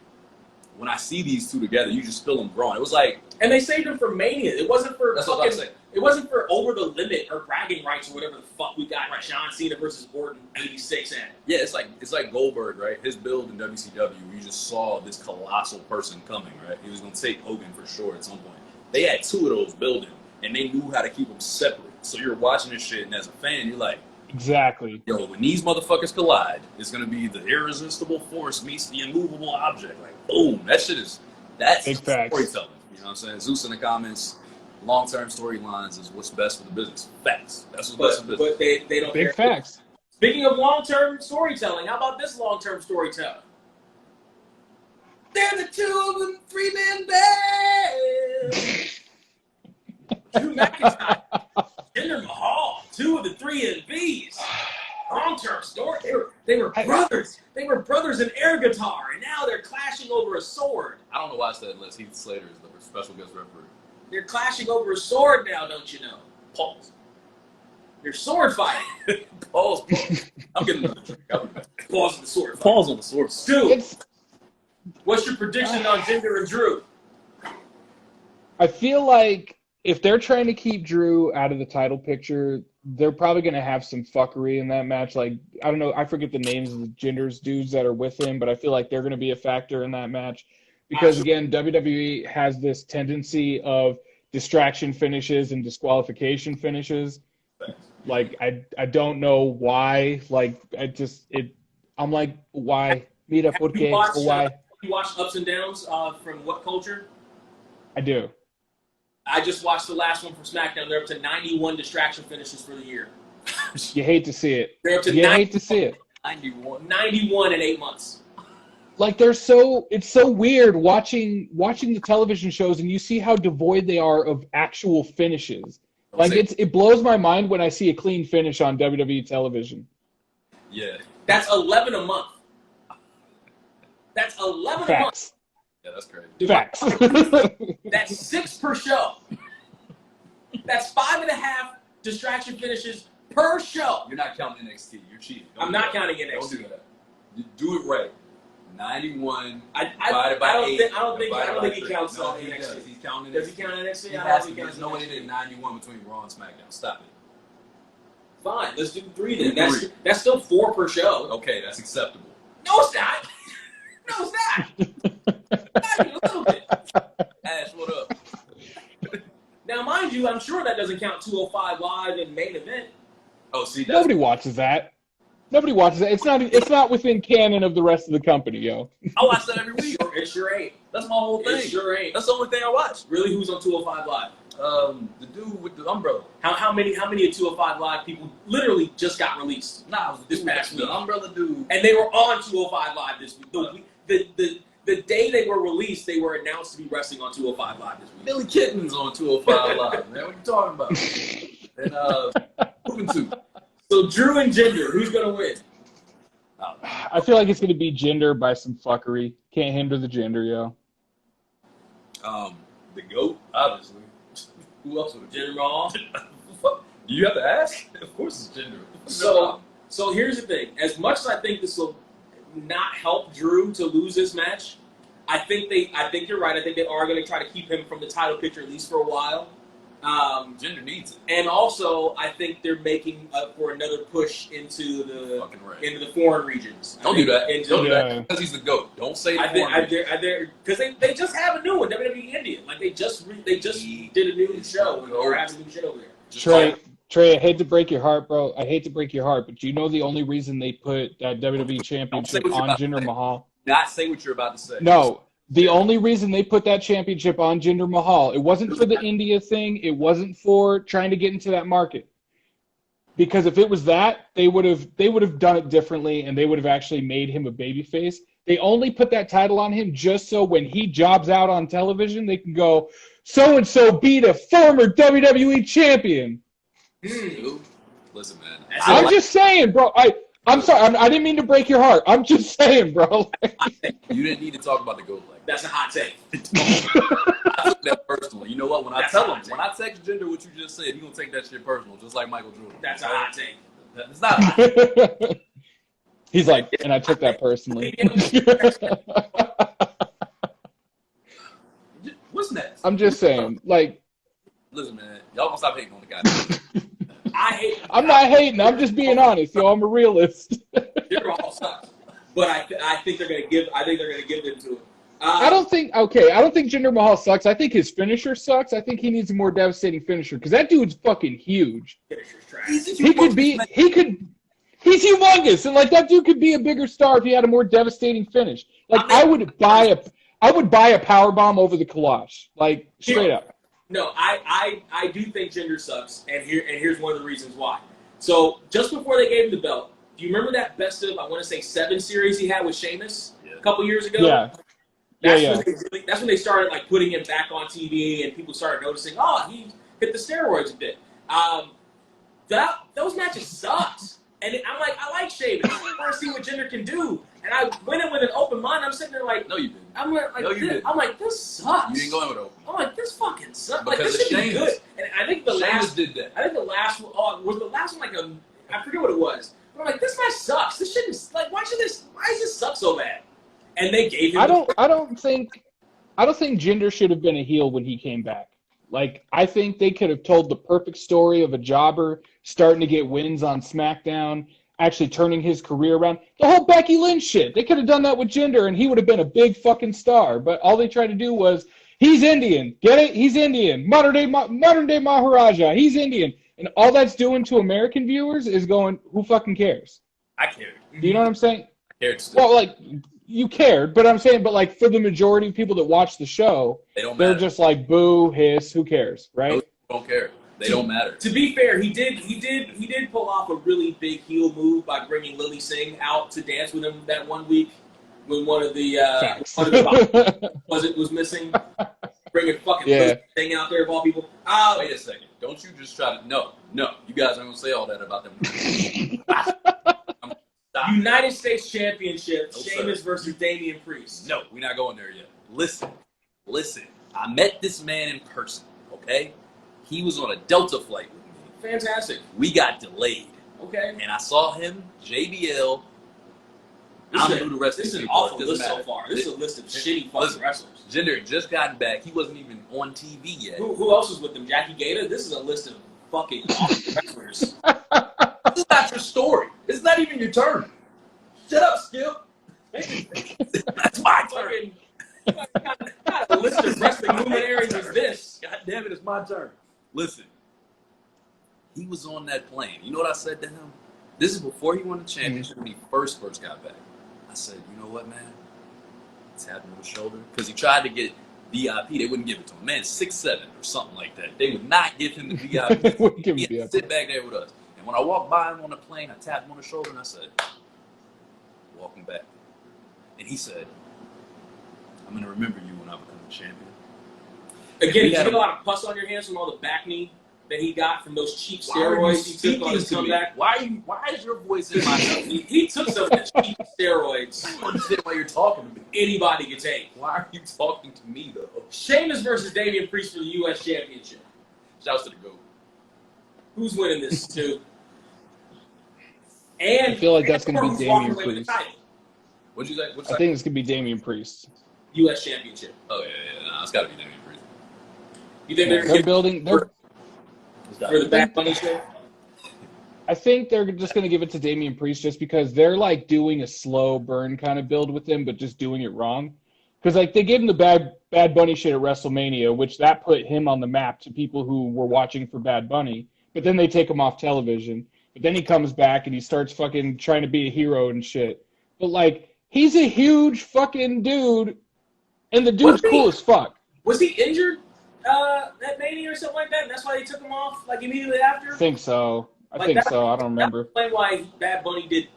when I see these two together, you just feel them growing. It was like, and they saved them for Mania. It wasn't for that's what I'm saying. It wasn't for over the limit or bragging rights or whatever the fuck we got John Cena versus Orton 86 at. Yeah, it's like Goldberg, right? His build in WCW, you just saw this colossal person coming, right? He was going to take Hogan for sure at some point. They had two of those building, and they knew how to keep them separate. So you're watching this shit, and as a fan, you're like, exactly. Yo, when these motherfuckers collide, it's going to be the irresistible force meets the immovable object. Like, boom. That's big storytelling. You know what I'm saying? Zeus in the comments, long-term storylines is what's best for the business. Facts. That's what's best for business. But they don't big care. Facts. Speaking of long-term storytelling, how about this long-term storytelling? They're the two of them three-man band. Drew McIntyre, Jinder Mahal, two of the three MVs. Long-term story. They were brothers. They were brothers in air guitar, and now they're clashing over a sword. I don't know why I said unless Heath Slater is the special guest referee. They're clashing over a sword now, don't you know? Pause. They're sword fighting. Pause. I'm getting another drink. Pause on the sword fight. Pause on the sword. Stu, what's your prediction on Jinder and Drew? I feel like if they're trying to keep Drew out of the title picture, they're probably going to have some fuckery in that match. Like, I don't know, I forget the names of the Jinder's dudes that are with him, but I feel like they're going to be a factor in that match. Because, again, WWE has this tendency of distraction finishes and disqualification finishes. Like, I don't know why. Like, I'm like, why? Mira, por qué? Why? You watch Ups and Downs from what culture? I do. I just watched the last one from SmackDown. They're up to 91 distraction finishes for the year. You hate to see it. They're up to hate to see it. 91 in 8 months. Like, it's so weird watching the television shows, and you see how devoid they are of actual finishes. Like, it blows my mind when I see a clean finish on WWE television. Yeah. That's 11 a month. That's 11 a month. Yeah, that's crazy. Facts. That's 6 per show. That's 5.5 distraction finishes per show. You're not counting NXT. You're cheating. I'm not counting NXT. Don't do that. You do it right. 91 I divided by 8. I don't think he counts no, NXT. Does. He's counting NXT. Does he count NXT? There's no way they did 91 between Raw and SmackDown. Stop it. Fine, let's do 3 then. That's still 4 per show. Okay, that's acceptable. No, it's not. No, it's not. Not even a little bit. Ash, what up? Now, mind you, I'm sure that doesn't count 205 Live and main event. Oh, see, nobody watches that. Nobody watches that. It's not within canon of the rest of the company, yo. I watch that every week. It sure ain't. That's my whole thing. It sure ain't. That's the only thing I watch. Really, who's on 205 Live? The dude with the umbrella. How many of 205 Live people literally just got released? Nah, it was this past week. The umbrella dude. And they were on 205 Live this week. The day they were released, they were announced to be wrestling on 205 Live this week. Billy Kitten's on 205 Live, man. What you talking about? And moving to. So Drew and Jinder, who's gonna win? I feel like it's gonna be Jinder by some fuckery. Can't hinder the Jinder, yo. The GOAT, obviously. Who else would have Jinder Mahal? Do you have to ask? Of course it's Jinder. So here's the thing. As much as I think this will not help Drew to lose this match, I think you're right. I think they are going to try to keep him from the title picture at least for a while. Gender needs it. And also, I think they're making up for another push into the foreign regions. Don't do that. Don't do that because he's the GOAT. Don't say the foreign regions. Because they just have a new one, WWE India. Like they just did a new show or have a new shit over there. Trey, I hate to break your heart, bro. I hate to break your heart, but do you know the only reason they put that WWE Championship on Jinder Mahal? Not say what you're about to say. No. The only reason they put that championship on Jinder Mahal, it wasn't for the India thing. It wasn't for trying to get into that market. Because if it was that, they would have done it differently, and they would have actually made him a babyface. They only put that title on him just so when he jobs out on television, they can go, so-and-so beat a former WWE champion. Listen, man. I'm just saying, bro. I'm sorry. I didn't mean to break your heart. I'm just saying, bro. You didn't need to talk about the GOAT like that. That's a hot take. I took that personally. You know what? When I text Jinder what you just said, he's going to take that shit personal, just like Michael Jordan. That's a hot take. It's not a hot take. He's like, and I took that personally. What's next? I'm just saying, like. Listen, man. Y'all going to stop hating on the guy. I'm not hating. I'm just being honest, yo. I'm a realist. They're all sucks, but I think they're gonna give. I think they're gonna give it to him. I don't think Jinder Mahal sucks. I think his finisher sucks. I think he needs a more devastating finisher because that dude's fucking huge. Finisher's trash. He's humongous, and like that dude could be a bigger star if he had a more devastating finish. Like I would buy a power bomb over the Kalash, like straight up. No, I do think Jinder sucks, and here's one of the reasons why. So just before they gave him the belt, do you remember that best of, I want to say, 7 series he had with Sheamus a couple years ago? Yeah. That's when they started like putting him back on TV, and people started noticing, oh, he hit the steroids a bit. Those matches sucked. And I'm like, I like Sheamus. I want to see what Jinder can do. And I went in with an open mind. I'm sitting there like, no, you didn't. I'm like, this sucks. You didn't go in with open. I'm like, this fucking sucks. Because like, this should be Sheamus. good. And I think the last did that. I think the last was the last one like I forget what it was. But I'm like, this match sucks. This shouldn't like. Why does this suck so bad? And they gave him. I don't think Jinder should have been a heel when he came back. Like, I think they could have told the perfect story of a jobber starting to get wins on SmackDown, actually turning his career around. The whole Becky Lynch shit. They could have done that with Jinder, and he would have been a big fucking star. But all they tried to do was, he's Indian. Get it? He's Indian. Modern day Maharaja. He's Indian. And all that's doing to American viewers is going, who fucking cares? I cared. Do you know what I'm saying? I cared still. Well, like, you cared, but I'm saying, but like for the majority of people that watch the show, they're just like, boo, hiss, who cares, right? Those don't care. They don't matter. To be fair, he did pull off a really big heel move by bringing Lily Singh out to dance with him that one week when one of the was missing. Bringing fucking Lily Singh out there of all people. Wait a second. Don't you just try to no. You guys aren't gonna say all that about them. United States Championship, Sheamus versus Damian Priest. No, we're not going there yet. Listen. I met this man in person, okay? He was on a Delta flight with me. Fantastic. We got delayed. Okay. And I saw him, JBL. I don't know the rest of This the is an people. awful list so far. This is a list of shitty fucking wrestlers. Jinder had just gotten back. He wasn't even on TV yet. Who else was with them? Jackie Gator? This is a list of fucking awful wrestlers. This is not your story. It's not even your turn. Shut up, Skip. That's my turn. What kind of list of wrestling luminaries is this? God damn it, it's my turn. Listen, he was on that plane. You know what I said to him? This is before he won the championship when he first got back. I said, you know what, man? Tap him on the shoulder. Because he tried to get VIP. They wouldn't give it to him. Man, 6'7" or something like that. They would not give him the VIP. He had to sit back there with us. And when I walked by him on the plane, I tapped him on the shoulder and I said, welcome back. And he said, I'm going to remember you when I become the champion. Again, did you get a lot of pus on your hands from all the back knee that he got from those cheap steroids he took on his comeback? Why is your voice in my mouth? He took some of the cheap steroids. I don't understand why you're talking to me. Anybody can take. Why are you talking to me, though? Sheamus versus Damian Priest for the U.S. Championship. Shouts to the GOAT. Who's winning this, too? And I feel like that's going to be Damian Priest. What'd you say? I think it's going to be Damian Priest. U.S. Championship. Oh, yeah. No, it's got to be Damian Priest. You think they're building? For the Bad Bunny show? I think they're just going to give it to Damian Priest just because they're like doing a slow burn kind of build with him, but just doing it wrong. Because like they gave him the Bad Bunny shit at WrestleMania, which that put him on the map to people who were watching for Bad Bunny. But then they take him off television. But then he comes back and he starts fucking trying to be a hero and shit. But like he's a huge fucking dude, and the dude's cool as fuck. Was he injured at Mania or something like that? And that's why they took him off like immediately after. I think so. I think so. I don't remember. That's why Bad Bunny did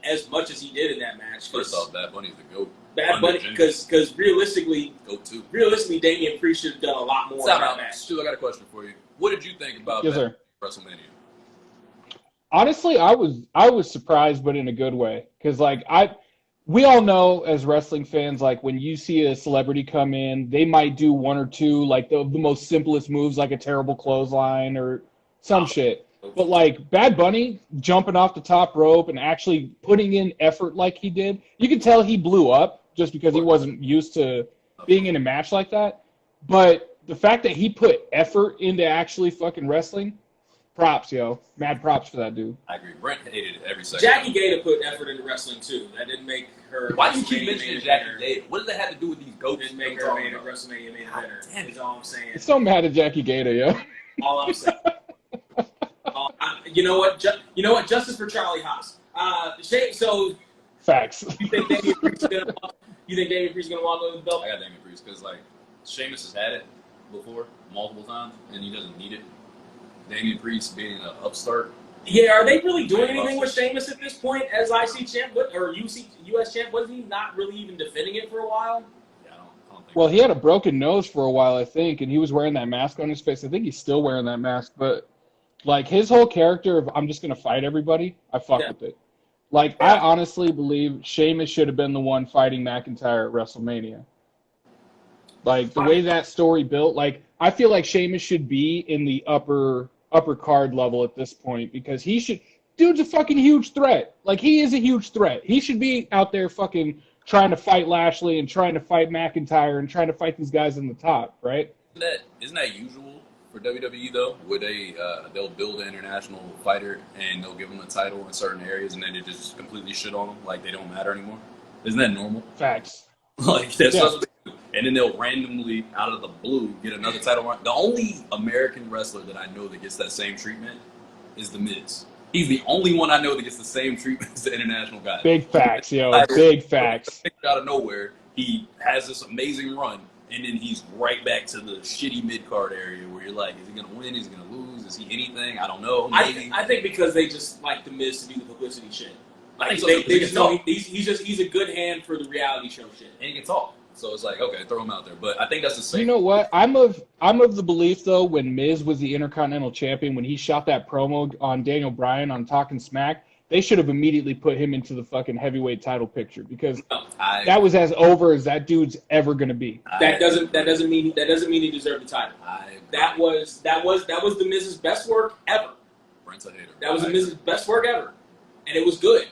as much as he did in that match. First off, Bad Bunny's the GOAT. Bad Bunny, because realistically, Damian Priest should have done a lot more in that match. Stu, I got a question for you. What did you think about WrestleMania? Honestly, I was surprised, but in a good way, because like we all know as wrestling fans, like when you see a celebrity come in, they might do one or two like the most simplest moves, like a terrible clothesline or some shit. But like Bad Bunny jumping off the top rope and actually putting in effort like he did, you could tell he blew up just because he wasn't used to being in a match like that. But the fact that he put effort into actually fucking wrestling, props, yo. Mad props for that dude. I agree. Brent hated it every second. Jackie Gator put effort into wrestling too. That didn't make her. Why do you keep mentioning Jackie Gator? What does that have to do with these goats? Didn't make her main WrestleMania main eventer. That's all I'm saying. I'm so mad at Jackie Gator, yo. All I'm saying. You know what? Justice for Charlie Haas. So. Facts. You think Damian Priest is gonna walk away with the belt? I got Damian Priest because like Sheamus has had it before multiple times and he doesn't need it. Damian Priest being an upstart. Yeah, are they really doing anything with Sheamus at this point as IC champ or US champ? Wasn't he not really even defending it for a while? Yeah, I don't think. Well, he had a broken nose for a while, I think, and he was wearing that mask on his face. I think he's still wearing that mask, but like his whole character of I'm just gonna fight everybody, I fuck with it. Like I honestly believe Sheamus should have been the one fighting McIntyre at WrestleMania. Like the way that story built, like I feel like Sheamus should be in the upper card level at this point because dude's a fucking huge threat. Like he is a huge threat. He should be out there fucking trying to fight Lashley and trying to fight McIntyre and trying to fight these guys in the top, right? Isn't that usual for WWE though? Where they'll build an international fighter and they'll give them a title in certain areas and then they just completely shit on them like they don't matter anymore. Isn't that normal? Facts. Like that's what they do. And then they'll randomly out of the blue get another title run. The only American wrestler that I know that gets that same treatment is The Miz. He's the only one I know that gets the same treatment as the international guy. Big facts, yo. Big facts. Out of nowhere, he has this amazing run, and then he's right back to the shitty mid-card area where you're like, is he going to win? Is he going to lose? Is he anything? I don't know. I think because they just like The Miz to do the publicity shit. Like they just know he's a good hand for the reality show shit. And he can talk. So it's like, okay, throw him out there. But I think that's the same. You know what? I'm of the belief, though, when Miz was the Intercontinental Champion, when he shot that promo on Daniel Bryan on Talking Smack, they should have immediately put him into the fucking heavyweight title picture because that was as over as that dude's ever going to be. That doesn't mean he deserved the title. That was the Miz's best work ever. Brent's a hater. That was the Miz's best work ever, and it was good.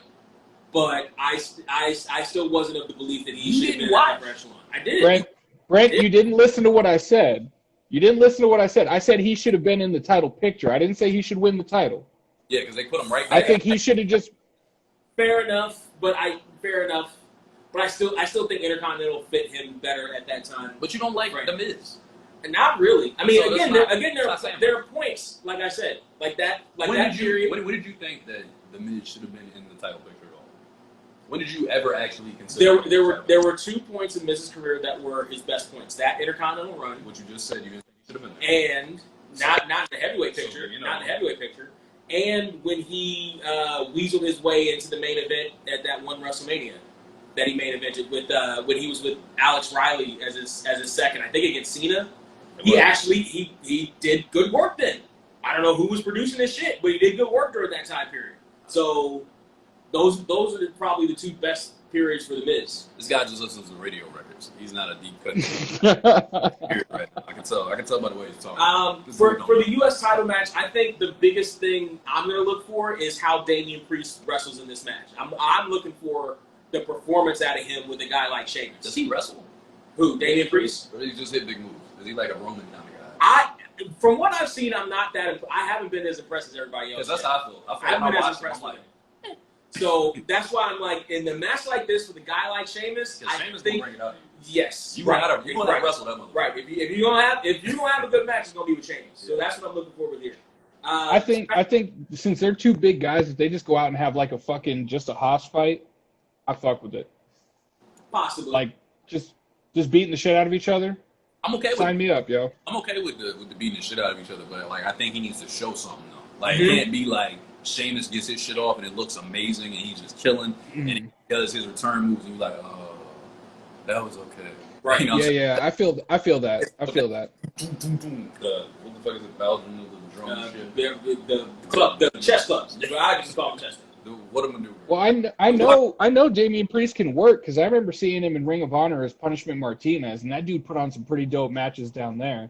But I still wasn't of the belief that he should have been at upper echelon. I did. Brent, you didn't listen to what I said. I said he should have been in the title picture. I didn't say he should win the title. Yeah, because they put him right back. I think he should have just. Fair enough. But I still think Intercontinental fit him better at that time. But you don't like The Miz. And not really. I mean, so there are points, like I said, like that. Like when did you think that The Miz should have been in the title picture at all? When did you ever actually consider? There were 2 points in Miz's career that were his best points. That Intercontinental run, which you just said you didn't think he should have been there, and not in the heavyweight picture, not in the heavyweight picture, and when he weaseled his way into the main event at that one WrestleMania that he main evented with when he was with Alex Riley as his second, I think against Cena. He did good work then. I don't know who was producing this shit, but he did good work during that time period. So those are probably the 2 best periods for The Miz. This guy just listens to radio records. He's not a deep cut. I can tell by the way he's talking. For the U.S. title match, I think the biggest thing I'm going to look for is how Damian Priest wrestles in this match. I'm looking for the performance out of him with a guy like Sheamus. Does he wrestle? Who, Damian Priest? Or does he just hit big moves? Is he like a Roman kind of guy? From what I've seen, I'm not that. I haven't been as impressed as everybody else. Because that's how I feel. I haven't been as impressed with him. So that's why I'm like, in the match like this with a guy like Sheamus, I Sheamus think bring it out. yes, you gotta wrestle that motherfucker. Right. If you don't have a good match, it's gonna be with Sheamus. So that's what I'm looking forward here. I think since they're two big guys, if they just go out and have like a fucking just a hoss fight, I fuck with it. Possibly. Like just beating the shit out of each other. I'm okay with Sign me up, yo. I'm okay with the beating the shit out of each other, but like I think he needs to show something though. Like it can't be like Sheamus gets his shit off and it looks amazing and he's just killing and he does his return moves and you're like, oh, that was okay. Right. You know Yeah. I feel that. I feel that. what the fuck is it? Belgium, the drum shit. The chest clubs. I just call them chest clubs. What am I doing? Well, I know Damian Priest can work because I remember seeing him in Ring of Honor as Punishment Martinez, and that dude put on some pretty dope matches down there.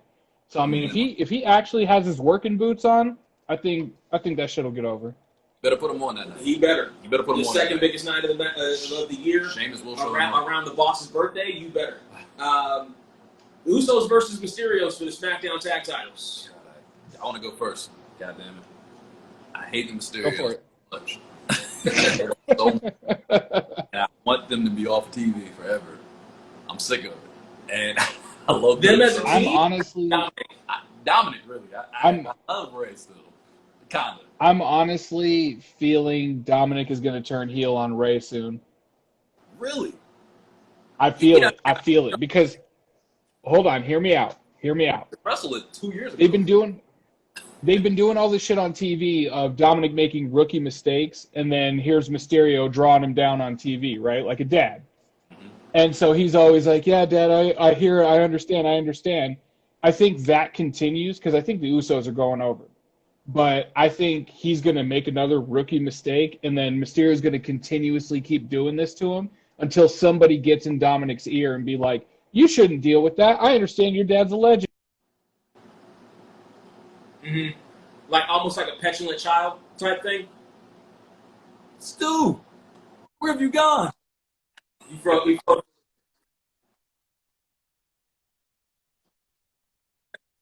So I mean, if he actually has his working boots on, I think that shit'll get over. Better put him on that night. He better. You better put him on. The second biggest night of the year. Sheamus will show around the boss's birthday. You better. Usos versus Mysterios for the SmackDown Tag Titles. I want to go first. God damn it. I hate the Mysterios. Go for it. Much. And I want them to be off TV forever. I'm sick of it. And I love them as a team. I'm honestly Dominic, really. I love Ray still. Kinda. I'm honestly feeling Dominic is going to turn heel on Ray soon. Really? I feel it. I feel it because hold on, hear me out. Wrestle it 2 years ago. They've been doing all this shit on TV of Dominic making rookie mistakes, and then here's Mysterio drawing him down on TV, right? Like a dad. And so he's always like, yeah, Dad, I hear, I understand. I think that continues because I think the Usos are going over. But I think he's going to make another rookie mistake, and then Mysterio's going to continuously keep doing this to him until somebody gets in Dominic's ear and be like, you shouldn't deal with that. I understand your dad's a legend. Mm-hmm. Like almost like a petulant child type thing. Stu, where have you gone? You from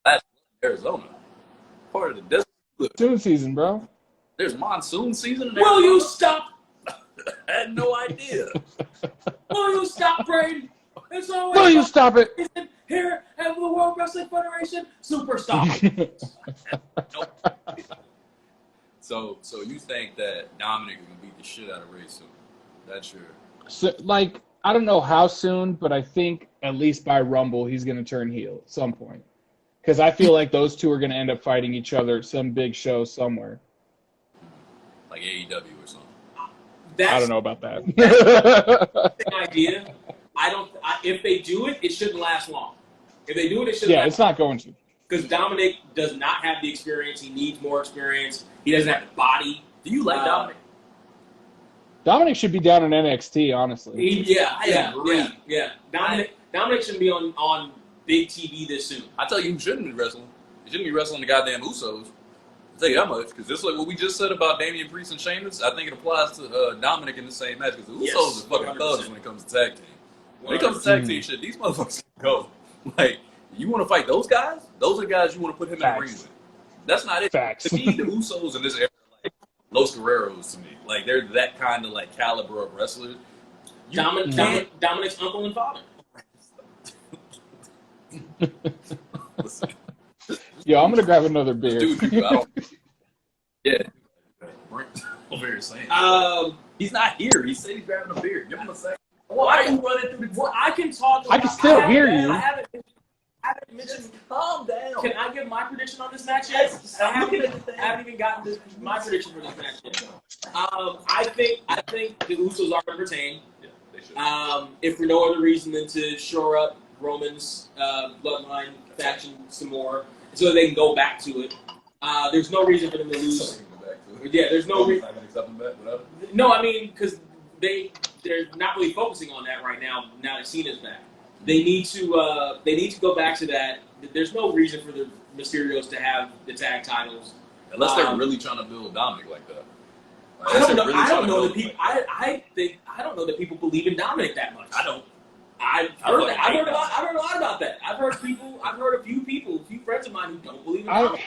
That's Arizona. Part of the desert. Monsoon season, bro. There's monsoon season in Will Arizona? you stop? I had no idea. Will you stop, Brady? It's always Will you stop it? Here at the World Wrestling Federation, super stop. So you think that Dominic is gonna beat the shit out of Ray soon? That's your. So, like, I don't know how soon, but I think at least by Rumble he's going to turn heel at some point. Because I feel like those two are going to end up fighting each other at some big show somewhere. Like AEW or something. I don't know about that. That's the idea. If they do it, it shouldn't last long. If they do it, it shouldn't. Yeah, it's not going to. Because Dominic does not have the experience. He needs more experience. He doesn't have the body. Do you like Dominic? Dominic should be down in NXT, honestly. Yeah. Dominic shouldn't be on big TV this soon. I tell you who shouldn't be wrestling. He shouldn't be wrestling the goddamn Usos. I'll tell you that much. Because just like what we just said about Damian Priest and Sheamus, I think it applies to Dominic in the same match. Because the Usos are fucking thugs when it comes to tag team. When it comes to tag team shit, these motherfuckers can go. Like, you want to fight those guys? Those are the guys you want to put him in the ring with. That's not it. Facts. To me, the Usos in this era are like Los Guerreros to me. Like, they're that kind of, like, caliber of wrestlers. Dominic's uncle and father. Listen. Yo, I'm going to grab another beer. Dude, I don't... Yeah. Brent over here saying he's not here. He said he's grabbing a beer. Give him a second. Why are you running through the... Well, I can talk. I can still hear you. I haven't mentioned. Calm down. Can I give my prediction on this match yet? I haven't even gotten my prediction for this match yet. I think the Usos are going to retain. Yeah, they should. If for no other reason than to shore up Roman's bloodline faction some more, so they can go back to it. There's no reason for them to lose. Yeah, there's no reason. No, I mean because they're not really focusing on that right now. Now that Cena's back. They need to go back to that. There's no reason for the Mysterios to have the tag titles unless they're really trying to build Dominic like that. I don't know. I don't know that people. I don't know that people believe in Dominic that much. I don't. I've heard a lot about that. I've heard a few friends of mine who don't believe in dominance.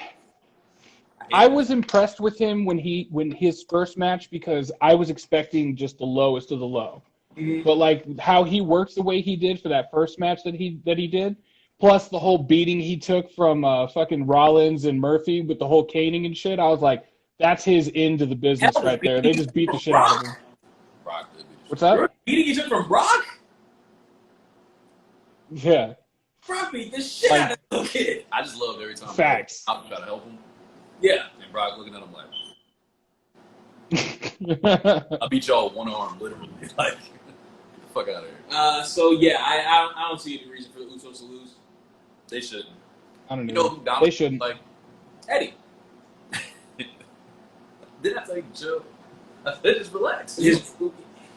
I was impressed with him when his first match because I was expecting just the lowest of the low. Mm-hmm. But like how he works the way he did for that first match that he did, plus the whole beating he took from fucking Rollins and Murphy with the whole caning and shit, I was like, that's his end to the business right there. They just beat the shit out of him. What's that? Beating he took from Brock? Yeah. Brock beat the shit out of the kid. I just loved every time. Facts. I'm trying to help him. Yeah. And Brock looking at him like, I beat y'all with one arm, literally. Like, get the fuck out of here. So yeah, I don't see any reason for the Usos to lose. They shouldn't. I don't know. You know who dominated? They shouldn't. Like Eddie. Didn't I tell you, Joe? I said just relax.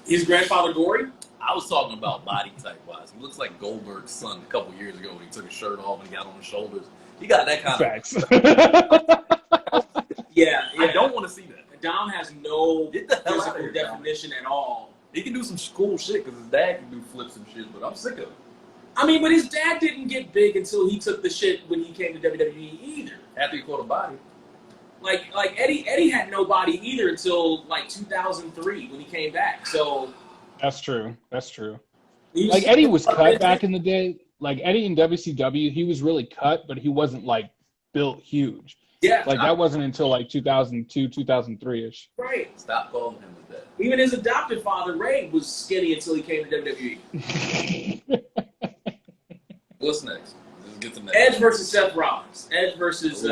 His grandfather Gory? I was talking about body type wise. He looks like Goldberg's son a couple years ago when he took his shirt off and he got on his shoulders. He got that kind Facts. of. Yeah. I don't want to see that. Dom has no physical here, definition at all. He can do some cool shit because his dad can do flips and shit, but I'm sick of it. I mean, but his dad didn't get big until he took the shit when he came to WWE either. After he caught a body. Like Eddie had no body either until like 2003 when he came back. So That's true. Like Eddie was cut back in the day. Like Eddie in WCW, he was really cut, but he wasn't like built huge. Yeah. Like that wasn't until like 2002, 2003-ish. Right. Stop calling him with that. Even his adopted father, Ray, was skinny until he came to WWE. What's next? Let's get to next. Edge versus Seth Rollins. Edge versus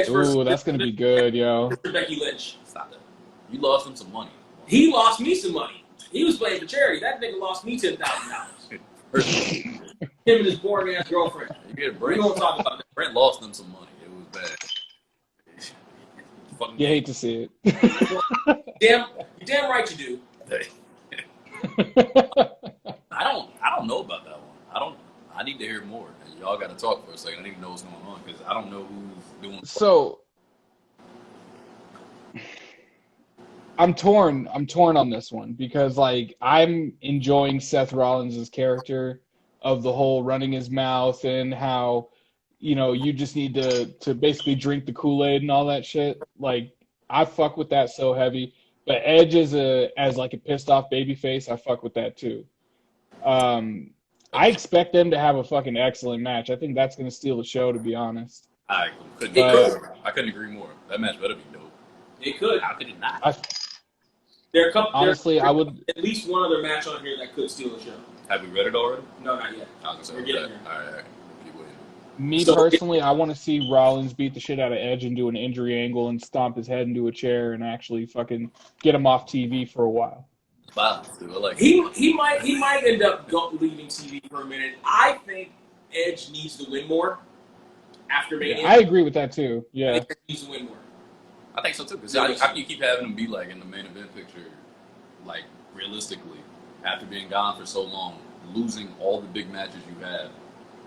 Ooh, that's gonna be good, yo. Becky Lynch. Stop that. You lost him some money. He lost me some money. He was playing for charity. That nigga lost me $10,000. Him and his boring ass girlfriend. We don't talk about that. Brent lost them some money. It was bad. You hate to see it. You're damn right you do. I don't know about that one. I need to hear more. Y'all got to talk for a second. I need to know what's going on because I don't know who's doing. So I'm torn on this one because like I'm enjoying Seth Rollins' character of the whole running his mouth and how, you know, you just need to basically drink the Kool-Aid and all that shit. Like I fuck with that so heavy. But Edge as like a pissed off babyface, I fuck with that too. I expect them to have a fucking excellent match. I think that's gonna steal the show, to be honest. I couldn't agree more. That match better be dope. It could. How could it not? There are a couple. Honestly, I would at least one other match on here that could steal the show. Have we read it already? No, not yet. We're getting there. All right. Keep waiting. Me personally, I want to see Rollins beat the shit out of Edge and do an injury angle and stomp his head into a chair and actually fucking get him off TV for a while. Violence, dude. I like he might end up leaving TV for a minute. I think Edge needs to win more after Mania. Yeah, I agree with that too. Yeah, I think he needs to win more. I think so too. Because how can you keep having him be like in the main event picture, like realistically, after being gone for so long, losing all the big matches you have,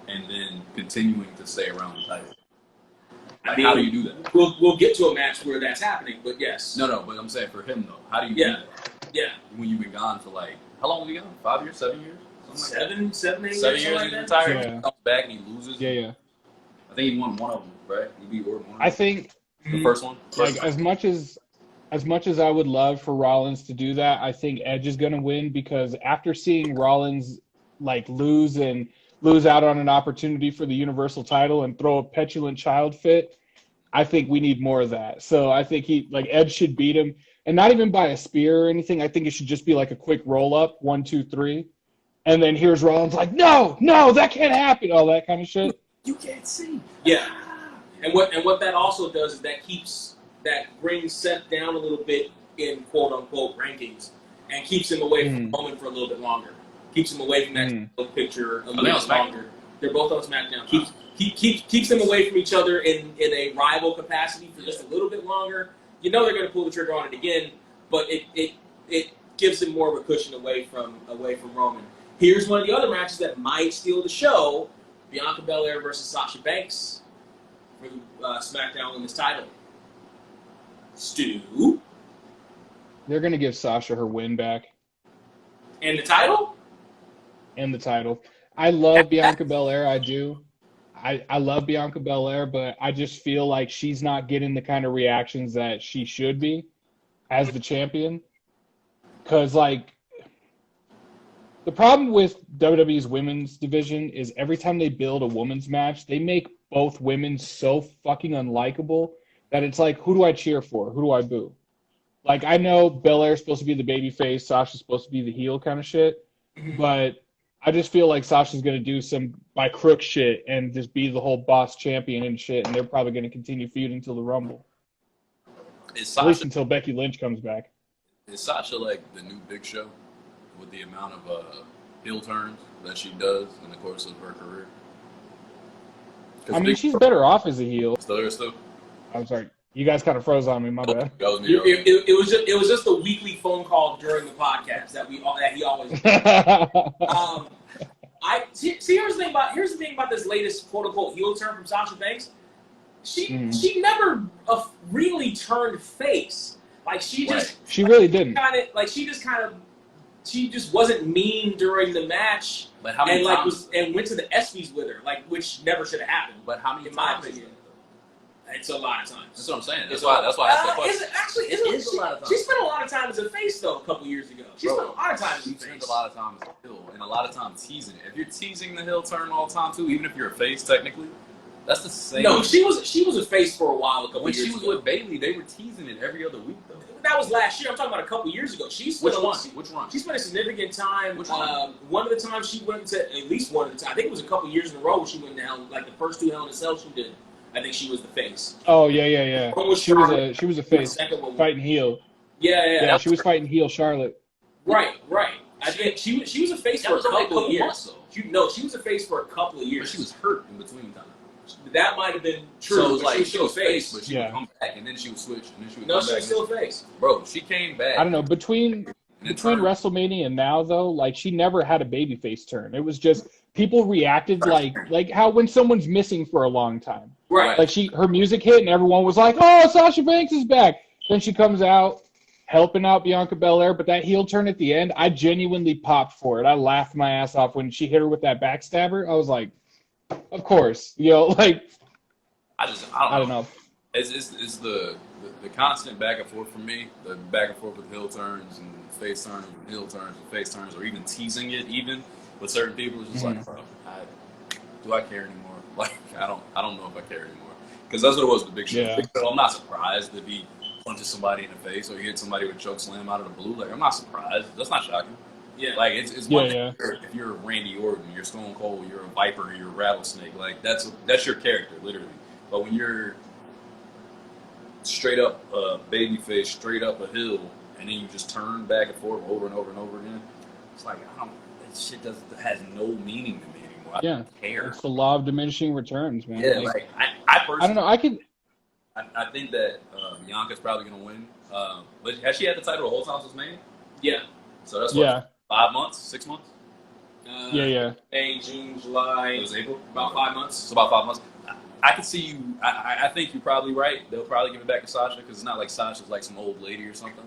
and then continuing to stay around the title? Like, how do you do that? We'll get to a match where that's happening, but yes. No, but I'm saying for him though, how do you do that? Yeah. When you've been gone for like, how long have you gone? 5 years, 7 years? Seven, 8 years. 7 years he's retired. Yeah. He comes back and he loses. Yeah. I think he won one of them, right? He beat Orton. I think the first one. Like as much as I would love for Rollins to do that, I think Edge is gonna win because after seeing Rollins like lose out on an opportunity for the Universal title and throw a petulant child fit, I think we need more of that. So I think Edge should beat him. And not even by a spear or anything. I think it should just be like a quick roll up, 1, 2, 3. And then here's Rollins like, no, that can't happen. All that kind of shit. You can't see. Yeah. And what that also does is that brings Seth down a little bit in quote unquote rankings and keeps him away from Roman for a little bit longer. Keeps him away from that picture a little bit longer. They're both on SmackDown. Keeps them away from each other in a rival capacity for just a little bit longer. You know they're going to pull the trigger on it again, but it gives him more of a cushion away from Roman. Here's one of the other matches that might steal the show: Bianca Belair versus Sasha Banks for the SmackDown Women's title. Stu? They're going to give Sasha her win back. And the title? And the title. I love Bianca Belair. I do. I love Bianca Belair, but I just feel like she's not getting the kind of reactions that she should be as the champion. Because, like, the problem with WWE's women's division is every time they build a women's match, they make both women so fucking unlikable that it's like, who do I cheer for? Who do I boo? Like, I know Belair's supposed to be the baby face, Sasha's supposed to be the heel kind of shit, but I just feel like Sasha's going to do some by crook shit and just be the whole boss champion and shit, and they're probably going to continue feuding until the Rumble. At least until Becky Lynch comes back. Is Sasha like the new Big Show with the amount of heel turns that she does in the course of her career? I mean, she's better off as a heel. Still? I'm sorry. You guys kind of froze on me. My bad. It was just a weekly phone call during the podcast that he always did. Here's the thing about this latest quote unquote heel turn from Sasha Banks. She never really turned face. Like she really didn't. She just wasn't mean during the match. But how many times? And went to the ESPYs with her, which never should have happened. But how many times? It's a lot of times. That's what I'm saying. That's why I asked that question. It's a lot of times. She spent a lot of time as a face, though, a couple years ago. She spent a lot of time as a face. She spent a lot of time as a heel, and a lot of time teasing it. If you're teasing the heel turn all the time, too, even if you're a face, technically, that's the same. No, she was a face for a while, a couple years ago. When she was with Bayley, they were teasing it every other week, though. That was last year. I'm talking about a couple years ago. Which one? She spent a significant time. Which one? One of the times she went to, at least one of the times, I think it was a couple years in a row, she went down, like the first 2 Hell in a Cell she did. I think she was the face. Oh yeah. She was a face fighting heel. Yeah. She was fighting heel Charlotte. Right. I think she was a face for a couple of years. She was a face for a couple of years. But she was hurt in between times. That might have been true. So it was like she was face, but she would come back and then she would switch and then she would come back. No, she was still a face. Bro, she came back. I don't know, between WrestleMania and now though, like she never had a babyface turn. It was just people reacted like how when someone's missing for a long time. Right. Like her music hit and everyone was like, "Oh, Sasha Banks is back." Then she comes out helping out Bianca Belair, but that heel turn at the end, I genuinely popped for it. I laughed my ass off when she hit her with that backstabber. I was like, "Of course." Like I don't know. It's the constant back and forth for me. The back and forth with heel turns and face turns and heel turns and face turns, or even teasing it even with certain people. It's just like, bro, do I care anymore? Like, I don't know if I care anymore. Because that's what it was with Big Show. Yeah. So I'm not surprised if he punches somebody in the face or he hits somebody with a choke slam out of the blue. Like, I'm not surprised. That's not shocking. Yeah. Like, it's one thing if you're Randy Orton, you're Stone Cold, you're a Viper, you're a Rattlesnake. Like, that's your character, literally. But when you're straight up babyface, straight up a hill, and then you just turn back and forth over and over and over again, it's like, that shit has no meaning to me anymore. I don't care. It's the law of diminishing returns, man. Yeah, like I personally, I don't know. I think that Bianca's probably going to win. But has she had the title the whole time since Mania? Yeah. So that's what, 5 months, 6 months? Yeah. May, June, July. It was April? About 5 months. It's about 5 months. I can see you. I think you're probably right. They'll probably give it back to Sasha because it's not like Sasha's like some old lady or something.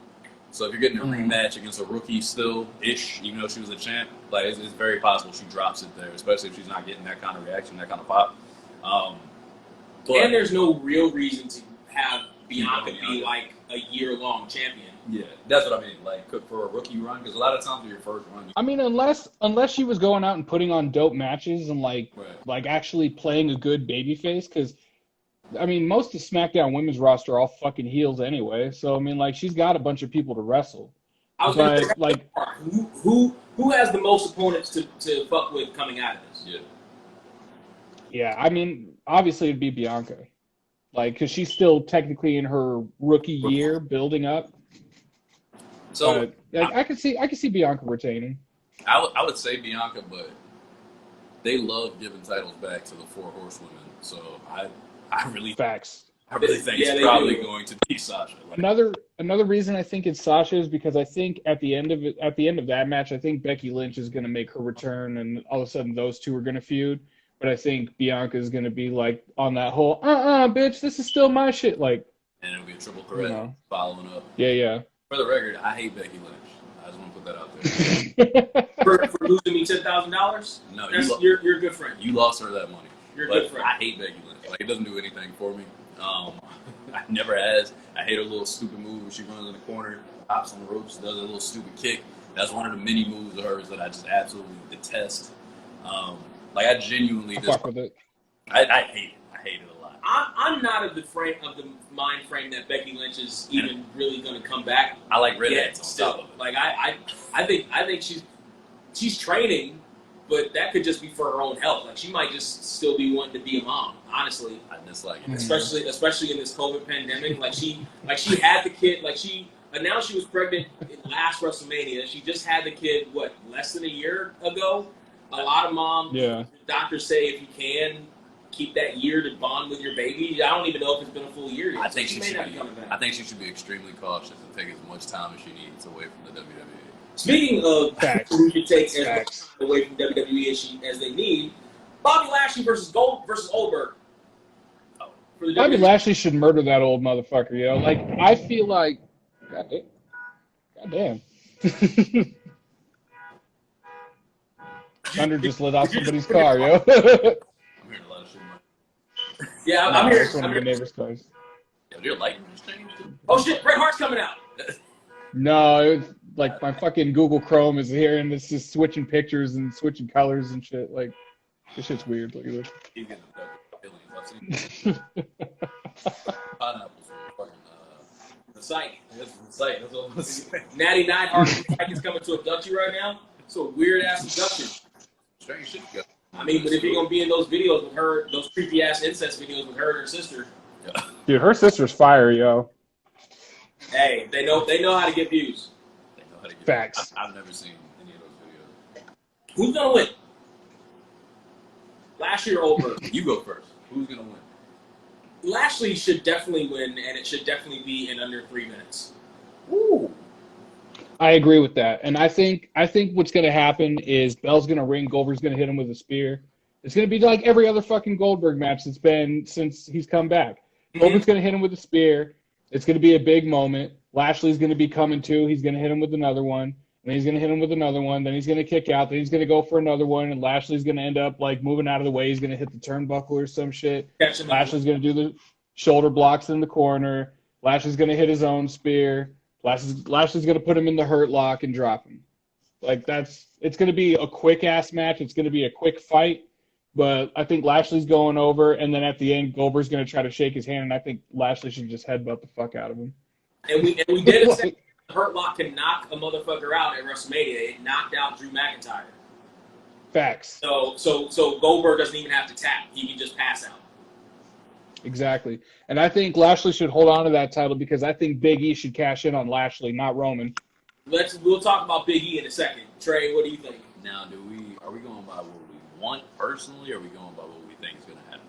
So if you're getting a rematch against a rookie still-ish, even though she was a champ, like it's very possible she drops it there, especially if she's not getting that kind of reaction, that kind of pop. And there's no real reason to have Bianca be like a year-long champion. Yeah, that's what I mean. Like for a rookie run, because a lot of times for your first run. I mean, unless she was going out and putting on dope matches and like actually playing a good babyface, because I mean, most of SmackDown women's roster are all fucking heels anyway. So I mean, like she's got a bunch of people to wrestle. I was gonna say, like, who has the most opponents to fuck with coming out of this? Yeah. Yeah, I mean, obviously it'd be Bianca, like, because she's still technically in her rookie year, building up. So I could see Bianca retaining. I would say Bianca, but they love giving titles back to the 4 horsewomen. So I really think it's probably going to be Sasha. Like, another reason I think it's Sasha is because I think at the end of that match, I think Becky Lynch is going to make her return, and all of a sudden those two are going to feud. But I think Bianca is going to be like on that whole bitch, this is still my shit, like. And it'll be a triple threat following up. Yeah. For the record, I hate Becky Lynch. I just want to put that out there. for losing me $10,000? No, you're a good friend. You lost her that money. You're a good friend. I hate Becky Lynch. Like, it doesn't do anything for me. It never has. I hate her little stupid move when she runs in the corner, hops on the ropes, does a little stupid kick. That's one of the many moves of hers that I just absolutely detest. I genuinely just fuck with it. I hate it. I hate it a lot. I'm not of the mind frame that Becky Lynch is even really going to come back. I like redheads still. Like I think she's training, but that could just be for her own health. Like she might just still be wanting to be a mom. Honestly, I dislike it. Especially in this COVID pandemic. Like she had the kid. Like she announced she was pregnant in last WrestleMania. She just had the kid less than a year ago. A lot of moms, doctors say if you can keep that year to bond with your baby. I don't even know if it's been a full year yet. I think she should be extremely cautious and take as much time as she needs away from the WWE. Speaking of who should take as much time away from WWE as they need, Bobby Lashley versus Goldberg. Bobby Lashley should murder that old motherfucker, yo. Like, I feel like, goddamn. Thunder just lit off somebody's car, yo. I'm hearing a lot of shit. Yeah, I'm here. It's one of the neighbor's cars. Yo, your lighting just changed? Oh shit, Bret Hart's coming out. No, it was like my fucking Google Chrome is here and it's just switching pictures and switching colors and shit. Like, this shit's weird. Look at this. He's getting pineapples from fucking the site. That's the site. That's what I'm saying. Natty Neidhart is coming to abduct you right now. It's a weird ass abduction. Strange shit. I mean, but if you're gonna be in those videos with her, those creepy ass incest videos with her and her sister. Dude, her sister's fire, yo. Hey, they know how to get views. They know how to get Facts. I've never seen any of those videos. Who's gonna win? Lashley or Goldberg? You go first. Who's gonna win? Lashley should definitely win, and it should definitely be in under 3 minutes. Ooh. I agree with that, and I think what's gonna happen is Bell's gonna ring, Goldberg's gonna hit him with a spear. It's gonna be like every other fucking Goldberg match that's been since he's come back. Mm-hmm. Goldberg's gonna hit him with a spear. It's gonna be a big moment. Lashley's gonna be coming too. He's gonna hit him with another one, and then he's gonna hit him with another one. Then he's gonna kick out. Then he's gonna go for another one, and Lashley's gonna end up like moving out of the way. He's gonna hit the turnbuckle or some shit. Lashley's gonna do the shoulder blocks in the corner. Lashley's gonna hit his own spear. Lashley's gonna put him in the hurt lock and drop him. Like it's gonna be a quick ass match. It's gonna be a quick fight. But I think Lashley's going over, and then at the end, Goldberg's going to try to shake his hand, and I think Lashley should just headbutt the fuck out of him. And we did say the Hurt Lock can knock a motherfucker out at WrestleMania. It knocked out Drew McIntyre. Facts. So Goldberg doesn't even have to tap. He can just pass out. Exactly. And I think Lashley should hold on to that title because I think Big E should cash in on Lashley, not Roman. We'll talk about Big E in a second. Trey, what do you think? Now, are we going by what we want personally, or are we going by what we think is going to happen?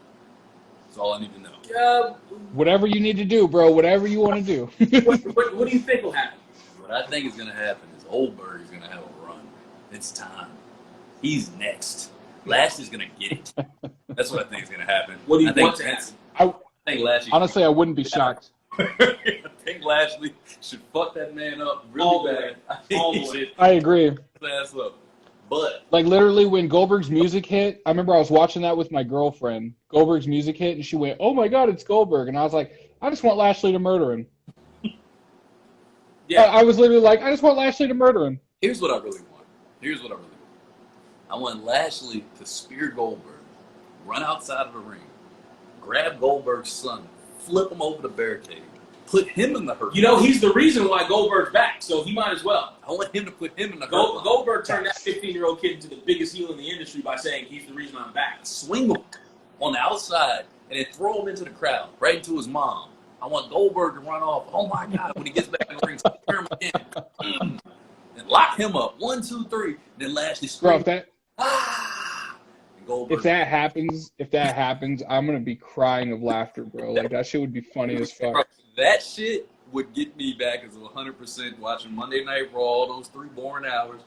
That's all I need to know. Whatever you need to do, bro. Whatever you want to do. What do you think will happen? What I think is going to happen is Goldberg is going to have a run. It's time. He's next. Lashley's going to get it. That's what I think is going to happen. What do you want to happen? I think Lashley. Honestly, I wouldn't be shocked. I think Lashley should fuck that man up really bad. I agree. Ass up. But like literally when Goldberg's music hit, I remember I was watching that with my girlfriend. Goldberg's music hit and she went, "Oh my god, it's Goldberg." And I was like, "I just want Lashley to murder him." Yeah. I was literally like, "I just want Lashley to murder him." Here's what I really want. I want Lashley to spear Goldberg, run outside of the ring, grab Goldberg's son, flip him over the barricade, put him in the hurt. You know, he's the reason why Goldberg's back, so he might as well. I want him to put him in the hurt. Goldberg turned that 15-year-old kid into the biggest heel in the industry by saying he's the reason I'm back. Swing him on the outside and then throw him into the crowd, right into his mom. I want Goldberg to run off. Oh my God! When he gets back in the ring, spear him again, and lock him up. 1, 2, 3. Then Lashley screams. Bro, if that happens, I'm gonna be crying of laughter, bro. Like that shit would be funny as fuck. Bro, that shit would get me back as 100% watching Monday Night Raw, those 3 boring hours,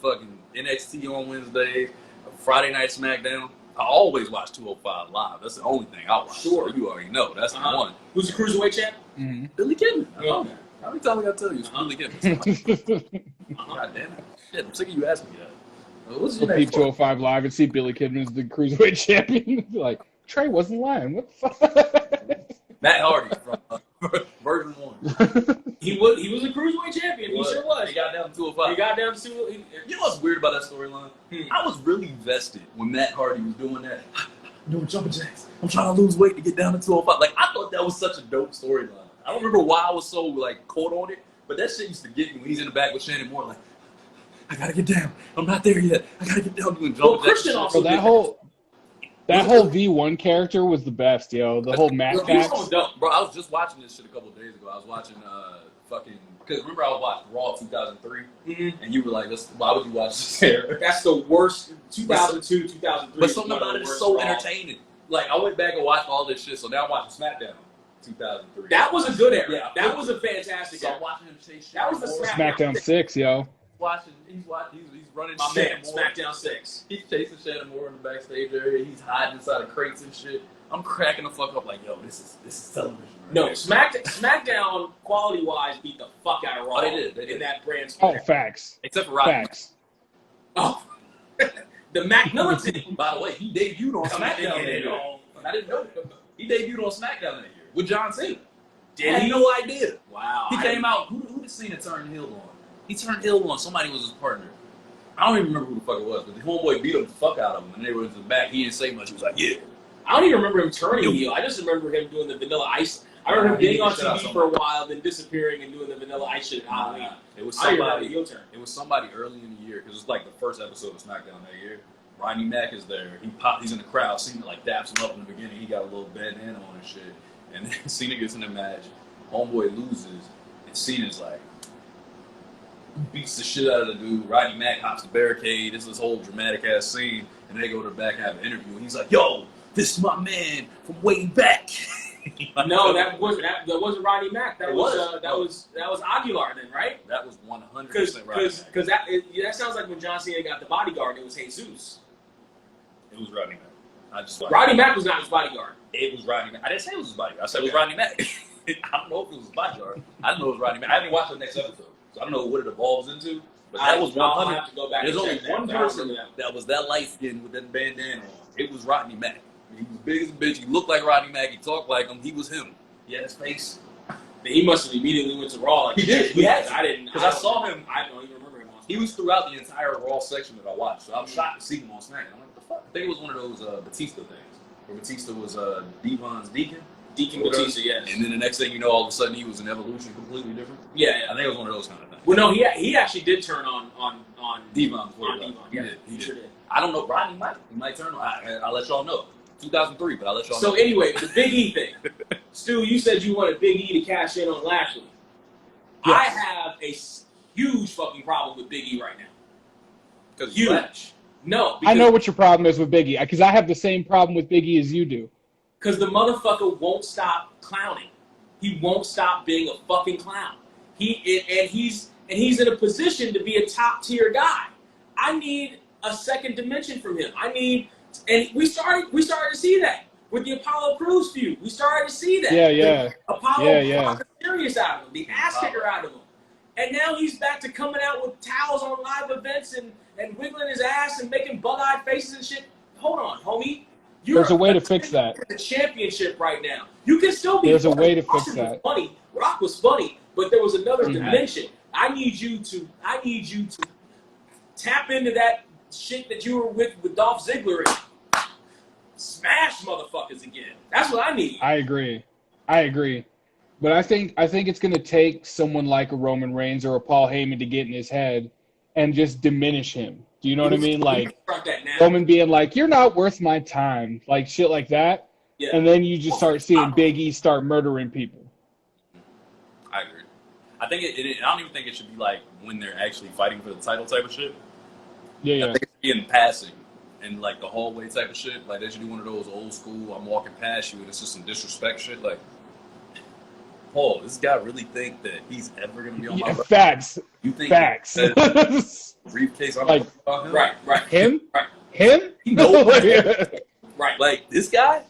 fucking NXT on Wednesdays, Friday Night SmackDown. I always watch 205 live. That's the only thing I watch. Sure, you already know. That's the one. Who's the cruiserweight champ? Mm-hmm. Billy Kidman. Oh. How many times I gotta tell you it's Billy Kidman? God damn it! Shit, I'm sick of you asking me that. We'll peep 205 Live and see Billy Kidman as the Cruiserweight champion. Like, Trey wasn't lying. What the fuck? Matt Hardy from version 1. He was a Cruiserweight champion. He sure was. He got down to 205. He got down to 205. You know what's weird about that storyline? I was really vested when Matt Hardy was doing that. I'm doing jumping jacks. I'm trying to lose weight to get down to 205. Like, I thought that was such a dope storyline. I don't remember why I was so, like, caught on it, but that shit used to get me when he's in the back with Shannon Moore, like, I gotta get down. I'm not there yet. I gotta get down doing jumping jacks. Christian also that whole V1 character was the best, yo. The whole Matt Fax. Bro, I was just watching this shit a couple of days ago. I was watching because remember I was watching Raw 2003, and you were like, why would you watch this here? That's the worst 2002, 2003. But something about it is so entertaining. Like, I went back and watched all this shit, so now I'm watching SmackDown 2003. That was a good era. Yeah, that was a fantastic era. I'm watching him chase shit. That was the SmackDown 6, yo. He's running my man, SmackDown 6. He's chasing Shannon Moore in the backstage area. He's hiding inside of crates and shit. I'm cracking the fuck up like, yo, this is television. Right? No, SmackDown quality-wise beat the fuck out of Raw. Oh, they did. In that brand split. Oh, facts. Except for Roddy. Facts. Oh, the Mac Miller team. By the way, he debuted on SmackDown that year. I didn't know that. He debuted on SmackDown that year with John Cena. Did I had he? no idea. Wow. He came out. Who did Cena turn heel on? He turned heel on. Somebody was his partner. I don't even remember who the fuck it was, but the homeboy beat him the fuck out of him. And they were in the back. He didn't say much. He was like, yeah. I don't even remember him turning heel. I just remember him doing the Vanilla Ice. I remember him getting on TV for a while, then disappearing and doing the Vanilla Ice shit. It was somebody heel turn. It was somebody early in the year because it was like the first episode of SmackDown that year. Rodney Mack is there. He's in the crowd. Cena like daps him up in the beginning. He got a little bandana on and shit. And then Cena gets in the match. Homeboy loses, and Cena's like beats the shit out of the dude. Rodney Mack hops the barricade. This whole dramatic ass scene, and they go to the back have an interview. And he's like, "Yo, this is my man from way back." No, that wasn't Rodney Mack. That was Aguilar then, right? That was 100% right. Because that sounds like when John Cena got the bodyguard, it was Jesus. It was Rodney Mack. Rodney Mack was not his bodyguard. It was Rodney Mack. I didn't say it was his bodyguard. I said it was Rodney Mack. I don't know if it was his bodyguard. I didn't know it was Rodney Mack. I haven't watched the next episode, so I don't know what it evolves into. But that was 100. Have to go back. There's only one person that was that light skinned with that bandana on. It was Rodney Mack. He was big as a bitch. He looked like Rodney Mack. He talked like him. He was him. He had his face. He must have immediately went to Raw. Like, he did. I didn't. Because I saw him. I don't even remember him. He was throughout the entire Raw section that I watched. So I'm shocked to see him on SmackDown. I'm like, what the fuck? I think it was one of those Batista things. Where Batista was Devon's deacon. Deacon Batista, yes. And then the next thing you know, all of a sudden he was an evolution completely different. Yeah. I think it was one of those kind of things. Well, no, he actually did turn on Devon. He sure did. I don't know. Rodney might turn on. I'll let y'all know. 2003, but I'll let y'all know. So anyway, the Big E thing. Stu, you said you wanted Big E to cash in on Lashley. Yes. I have a huge fucking problem with Big E right now. Because huge. No. I know what your problem is with Big E, because I have the same problem with Big E as you do. Because the motherfucker won't stop clowning. He won't stop being a fucking clown. He's in a position to be a top tier guy. I need a second dimension from him. And we started to see that with the Apollo Crews feud. We started to see that. Yeah. Apollo fucking serious out of him, the ass kicker out of him. And now he's back to coming out with towels on live events and wiggling his ass and making bug-eyed faces and shit. Hold on, homie. There's a way to fix that. The championship right now. You can still be. There's a way to fix that. Funny. Rock was funny, but there was another dimension. I need you to tap into that shit that you were with Dolph Ziggler and smash motherfuckers again. That's what I need. I agree. But I think it's going to take someone like a Roman Reigns or a Paul Heyman to get in his head and just diminish him. Do you know what I mean? Like Roman being like, "You're not worth my time," like shit like that. Yeah. And then you just start seeing Big E start murdering people. I agree. I think I don't even think it should be like when they're actually fighting for the title type of shit. Yeah. I think it should be in passing and like the hallway type of shit. Like they should do one of those old school, I'm walking past you and it's just some disrespect shit. Like, Paul, this guy really think that he's ever gonna be on my facts. You think facts? Briefcase, I'm like about him? Right. Him? Right. Him? No. Right. Like this guy,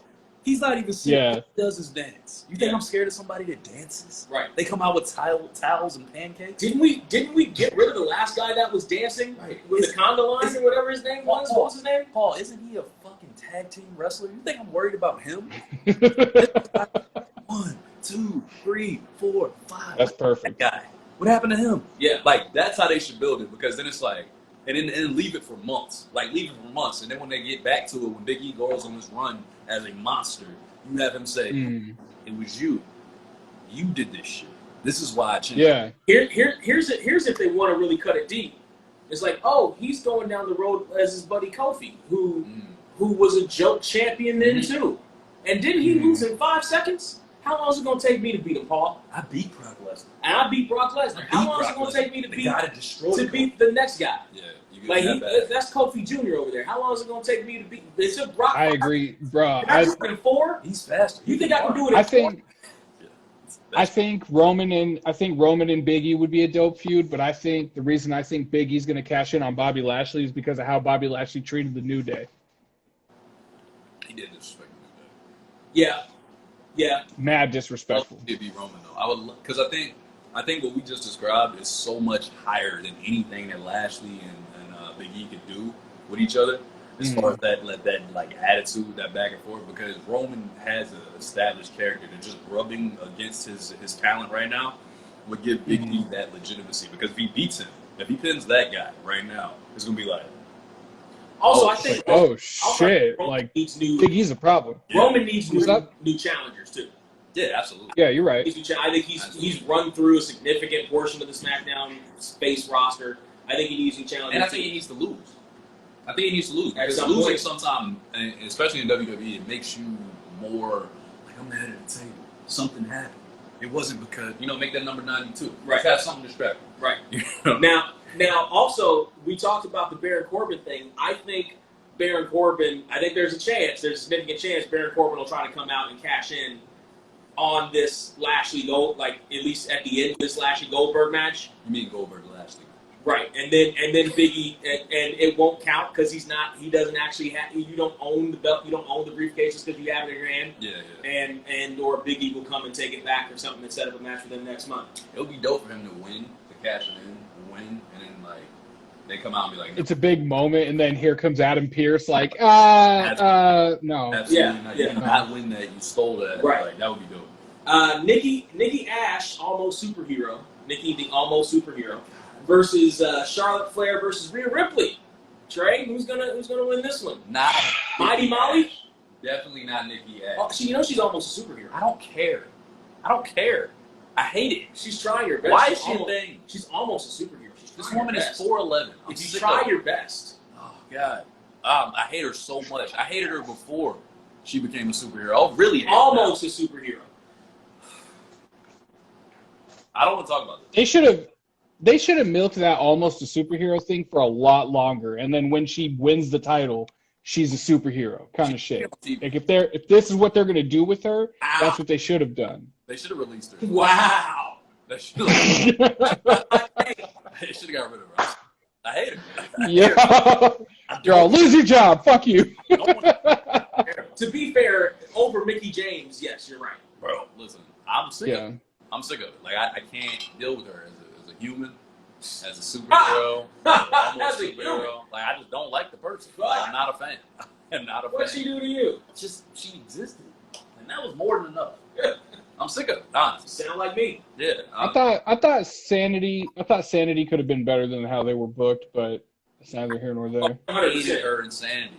He's not even seen Yeah. what he does is dance. You think I'm scared of somebody that dances? Right. They come out with towels and pancakes. Didn't we get rid of the last guy that was dancing with the conga line or whatever his name was? What was his name? Paul, isn't he a fucking tag team wrestler? You think I'm worried about him? 1, 2, 3, 4, 5. That's perfect. That guy. What happened to him? Yeah. Like, that's how they should build it, because then it's like, and then leave it for months. Like, leave it for months. And then when they get back to it, when Big E goes on this run as a monster, you have him say, it was you. You did this shit. This is why I changed. Yeah. Here's if they want to really cut it deep. It's like, oh, he's going down the road as his buddy Kofi, who was a joke champion then too. And didn't he lose in 5 seconds? How long is it going to take me to beat him, Paul? I beat Brock Lesnar. And I beat Brock Lesnar. How long is it going to take me to beat the next guy? Yeah, you like that's Kofi Jr. over there. How long is it going to take me to beat? It took Brock. I agree, bro. I do it in 4. He's faster. You think I can do it in 4? I think Roman and Big E would be a dope feud, but I think the reason I think Big E's going to cash in on Bobby Lashley is because of how Bobby Lashley treated the New Day. He did disrespect the New Day. Yeah. Yeah. Mad disrespectful. It'd be Roman though. I would, because I think what we just described is so much higher than anything that Lashley and Big E could do with each other, as far as that like attitude, that back and forth. Because Roman has an established character that just rubbing against his talent right now would give Big E that legitimacy. Because if he beats him, if he pins that guy right now, it's gonna be like. Also, I think. Shit! Like Big E's a problem. Roman needs new challengers too. Yeah, absolutely. Yeah, you're right. I think he's run through a significant portion of the SmackDown space roster. I think he needs new challengers. And I think he needs to lose. Because losing sometimes, especially in WWE, it makes you more like, I'm mad at the table. Something happened. It wasn't because, make that number 92. Right. Let's have something disrespectful. Right. Now, also, we talked about the Baron Corbin thing. I think there's a significant chance Baron Corbin will try to come out and cash in on this Lashley at least at the end of this Lashley Goldberg match. You mean Goldberg Lashley? Right, and then Big E, and it won't count because he doesn't actually have. You don't own the belt. You don't own the briefcases because you have it in your hand. Yeah. Or Big E will come and take it back or something and set up a match for them next month. It would be dope for him to win, to cash it in, win, and then they come out and be like, no. It's a big moment, and then here comes Adam Pearce, like, no. Absolutely not. You did not win that. You stole that. Right. Like, that would be dope. Nikki Ash, almost superhero. Nikki, the almost superhero, versus Charlotte Flair versus Rhea Ripley. Trey, who's gonna win this one? Not Mighty Molly. Definitely not Nikki Ash. Oh, she's almost a superhero. I don't care. I hate it. She's trying her best. Why is she a thing? She's almost a superhero. This woman is 4'11". If you try your best. Oh, God. I hate her so much. I hated her before she became a superhero. Oh, really? Almost a superhero. I don't want to talk about this. They should have milked that almost a superhero thing for a lot longer, and then when she wins the title, she's a superhero kind of shit. Like if this is what they're gonna do with her, that's what they should have done. They should have released her. Wow. They should have got rid of her. I hate her. Yeah. Girl, lose your job. Fuck you. To be fair, over Mickie James, yes, you're right. Bro, listen, I'm sick of it. I'm sick of it. Like, I can't deal with her as a human, as a superhero, almost superhero. Like, I just don't like the person. Like, I'm not a fan. I'm not a fan. What'd she do to you? Just, she existed. And that was more than enough. I'm sick of it, honestly. Sound like me. Yeah. I thought Sanity could have been better than how they were booked, but it's neither here nor there. I hated her insanity.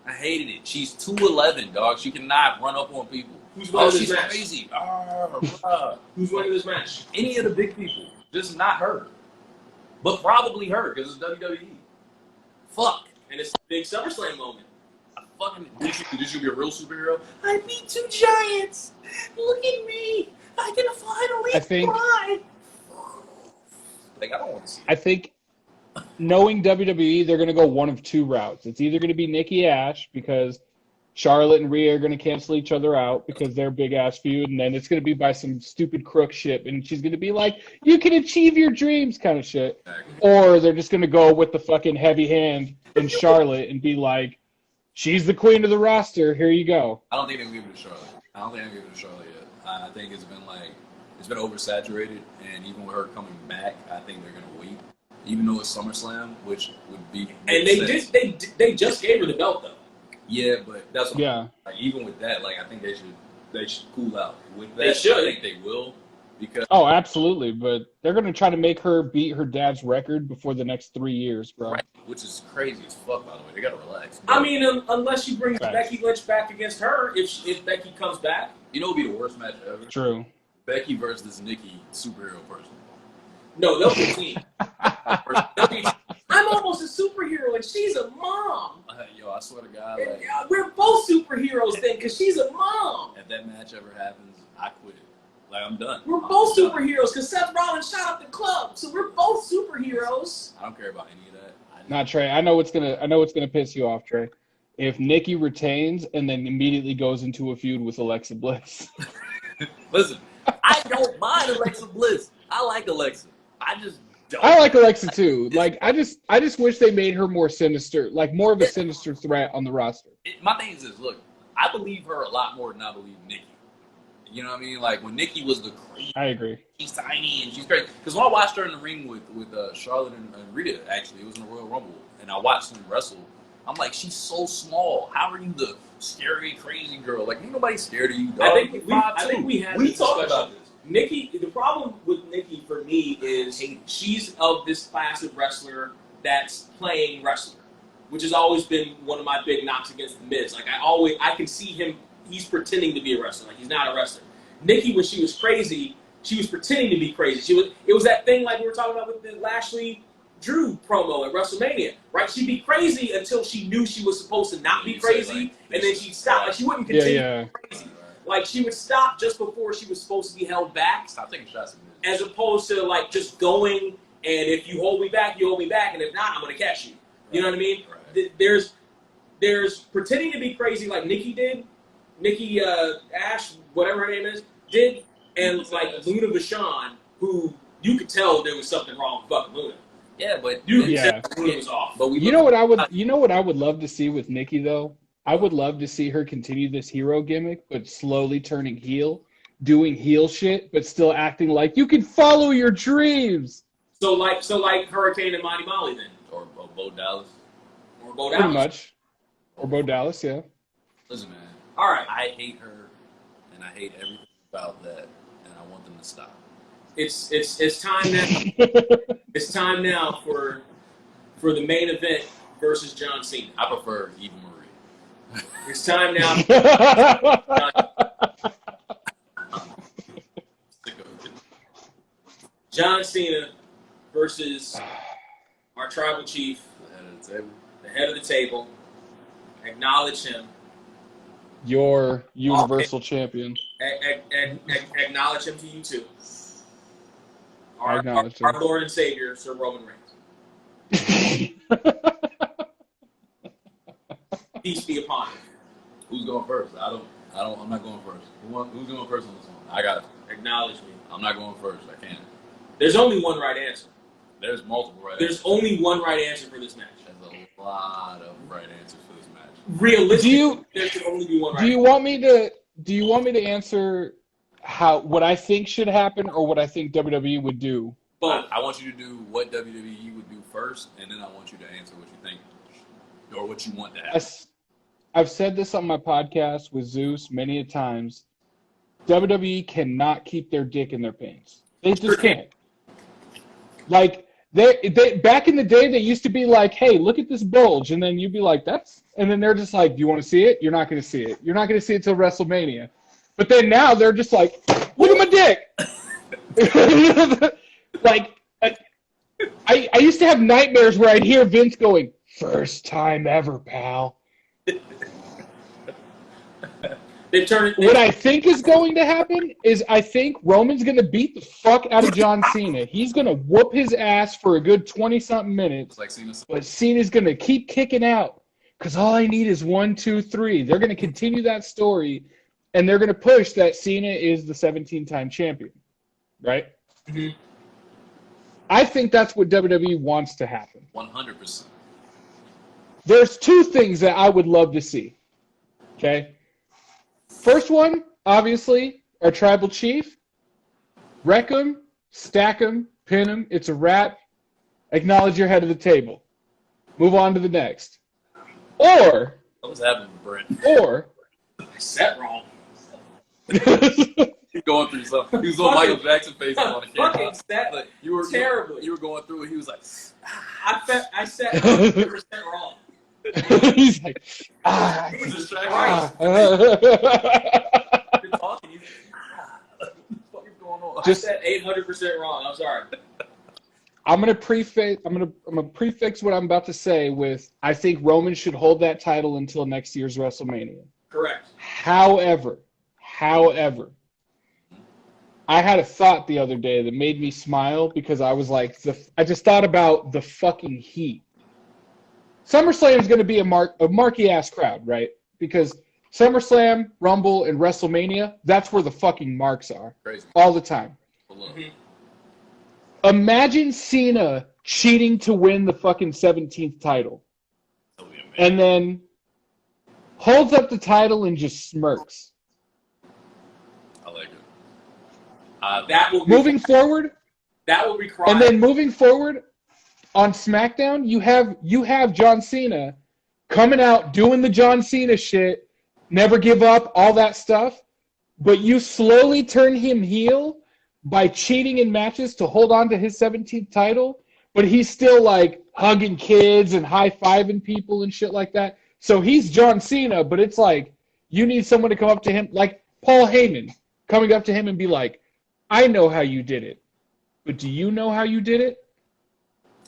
I hated it. She's 2'11", dog. She cannot run up on people. Who's winning this match? Crazy. Who's winning this match? Any of the big people. Just not her. But probably her, because it's WWE. Fuck. And it's a big SummerSlam moment. Did you be a real superhero? I beat 2 giants. Look at me. I can finally fly. Like, I don't want to see it. I think, knowing WWE, they're going to go one of 2 routes. It's either going to be Nikki Ash, because Charlotte and Rhea are going to cancel each other out because they're big-ass feud, and then it's going to be by some stupid crook shit, and she's going to be like, you can achieve your dreams kind of shit. Or they're just going to go with the fucking heavy hand in Charlotte and be like, she's the queen of the roster. Here you go. I don't think they'll give it to Charlotte. Yet. I think it's been oversaturated, and even with her coming back, I think they're gonna wait. Even though it's SummerSlam, which would be and they just gave her the belt though. Yeah, but that's what like, even with that, like I think they should cool out with that. They should. I think they will because absolutely, but they're gonna try to make her beat her dad's record before the next 3 years, bro. Right, which is crazy as fuck. By the way, they gotta relax. I mean, unless she brings Becky Lynch back against her, if Becky comes back, you know, it'd be the worst match ever. True. Becky versus this Nikki superhero person. No, they'll be team. I'm almost a superhero and she's a mom. Yo, I swear to God. Like, we're both superheroes then because she's a mom. If that match ever happens, I quit. Like, I'm done. We're both superheroes because Seth Rollins shot up the club. So we're both superheroes. I don't care about any of that. Not Trey. I know what's gonna piss you off, Trey. If Nikki retains and then immediately goes into a feud with Alexa Bliss. Listen, I don't mind Alexa Bliss. I like Alexa. I just don't. I like Alexa too. Like I just wish they made her more sinister, like more of a sinister threat on the roster. My thing is this: look, I believe her a lot more than I believe Nikki. You know what I mean? Like when Nikki was the crazy. I agree. She's tiny and she's great. Because when I watched her in the ring with Charlotte and Rhea, actually, it was in the Royal Rumble, and I watched them wrestle. I'm like, she's so small. How are you the scary, crazy girl? Like, ain't nobody scared of you, dog. I think we had we talked about this. Nikki, the problem with Nikki for me is she's of this class of wrestler that's playing wrestler, which has always been one of my big knocks against The Miz. Like I can see him, he's pretending to be a wrestler, like he's not a wrestler. Nikki, when she was crazy, she was pretending to be crazy. It was that thing like we were talking about with the Lashley Drew promo at WrestleMania, right? She'd be crazy until she knew she was supposed to not be crazy, and then she'd stop. Like she wouldn't continue to be crazy. Like she would stop just before she was supposed to be held back. Stop taking shots at me. As opposed to like just going, and if you hold me back, you hold me back, and if not, I'm gonna catch you. You know what I mean? Right. There's pretending to be crazy like Nikki did, Nikki Ash, whatever her name is, did, and like Luna Vachon, who you could tell there was something wrong with fucking Luna. Yeah, but Luna was off. But you know what I would love to see with Nikki though? I would love to see her continue this hero gimmick, but slowly turning heel, doing heel shit, but still acting like you can follow your dreams. So like Hurricane and Monty Molly then, or Bo Dallas, pretty much, or Bo Dallas, yeah. Listen, man. All right, I hate her, and I hate everything about that, and I want them to stop. It's time now. It's time now for the main event versus John Cena. I prefer Eva Marie. It's time now. John Cena versus our tribal chief, the head of the table. Acknowledge him. Your Universal Champion. Acknowledge him to you too. Our Lord and Savior, Sir Roman Reigns. Peace be upon him. Who's going first? I'm not going first. Who's going first on this one? I got it. Acknowledge me. I'm not going first. I can't. There's only one right answer. There's multiple right answers. There's only one right answer for this match. There's a lot of right answers for this match. Realistically, there should only be one right answer. Do you want me to answer what I think should happen or what I think WWE would do? Both. I want you to do what WWE would do first, and then I want you to answer what you think or what you want to happen. I've said this on my podcast with Zeus many a times. WWE cannot keep their dick in their pants. They just can't. Like they back in the day, they used to be like, "Hey, look at this bulge," and then you'd be like, "That's," and then they're just like, "Do you want to see it? You're not going to see it. You're not going to see it till WrestleMania." But then now they're just like, "Look at my dick." Like, I used to have nightmares where I'd hear Vince going, "First time ever, pal." What I think is going to happen is I think Roman's going to beat the fuck out of John Cena. He's going to whoop his ass for a good 20-something minutes. Like Cena. But Cena's going to keep kicking out because all I need is 1, 2, 3. They're going to continue that story, and they're going to push that Cena is the 17-time champion. Right? Mm-hmm. I think that's what WWE wants to happen. 100%. there's two things that I would love to see. Okay? First one, obviously, our tribal chief. Wreck him, stack him, pin him. It's a wrap. Acknowledge your head of the table. Move on to the next. Or... What was happening with Brent? Or... I said wrong. He's going through something. He was on Michael Jackson face on the camera. Like, you were terrible. You were going through it. He was like, I said 100% wrong. He's like, He was distracted. You're talking. He's what is going on? I said 800% wrong. I'm sorry. I'm gonna prefix what I'm about to say with I think Roman should hold that title until next year's WrestleMania. Correct. However, I had a thought the other day that made me smile because I was like, I just thought about the fucking heat. SummerSlam is going to be a marquee-ass crowd, right? Because SummerSlam, Rumble, and WrestleMania, that's where the fucking marks are. Crazy. All the time. Mm-hmm. Imagine Cena cheating to win the fucking 17th title. And then holds up the title and just smirks. I like it. That will be moving forward. That will be crying. And then moving forward on SmackDown, you have John Cena coming out doing the John Cena shit, never give up, all that stuff. But you slowly turn him heel by cheating in matches to hold on to his 17th title. But he's still like hugging kids and high-fiving people and shit like that. So he's John Cena, but it's like you need someone to come up to him, like Paul Heyman coming up to him and be like, I know how you did it, but do you know how you did it?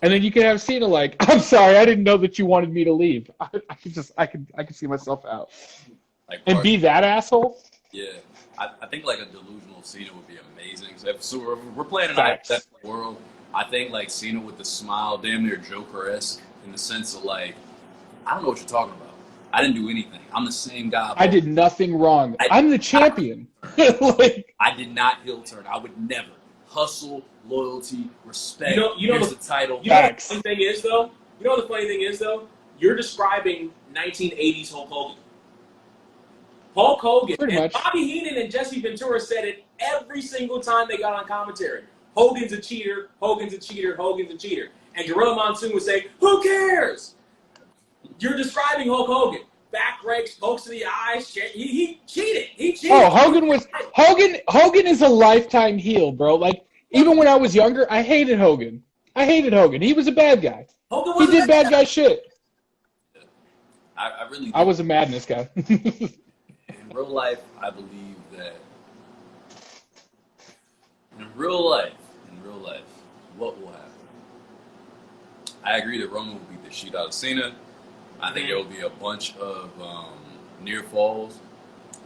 And then you can have Cena like, I'm sorry, I didn't know that you wanted me to leave. I could see myself out. Like and be that asshole? Yeah. I think like a delusional Cena would be amazing. So we're playing in a hypothetical world. I think like Cena with the smile, damn near Joker-esque, in the sense of like, I don't know what you're talking about. I didn't do anything. I'm the same guy. I did nothing wrong. I'm the champion. Like, I did not heel turn. I would never. Hustle, loyalty, respect. Here's the title. You know what the funny thing is, though? You're describing 1980s Hulk Hogan. Hulk Hogan. Pretty and much. Bobby Heenan and Jesse Ventura said it every single time they got on commentary. Hogan's a cheater. Hogan's a cheater. Hogan's a cheater. And Gorilla Monsoon would say, who cares? You're describing Hulk Hogan. Back breaks, pokes to the eyes. He cheated. He cheated. Oh, Hogan is a lifetime heel, bro. Like, even when I was younger, I hated Hogan. He was a bad guy. He did bad guy shit. I really do. I was a madness guy. In real life, I believe that in real life, what will happen? I agree that Roman will beat the shit out of Cena. I think there will be a bunch of near falls.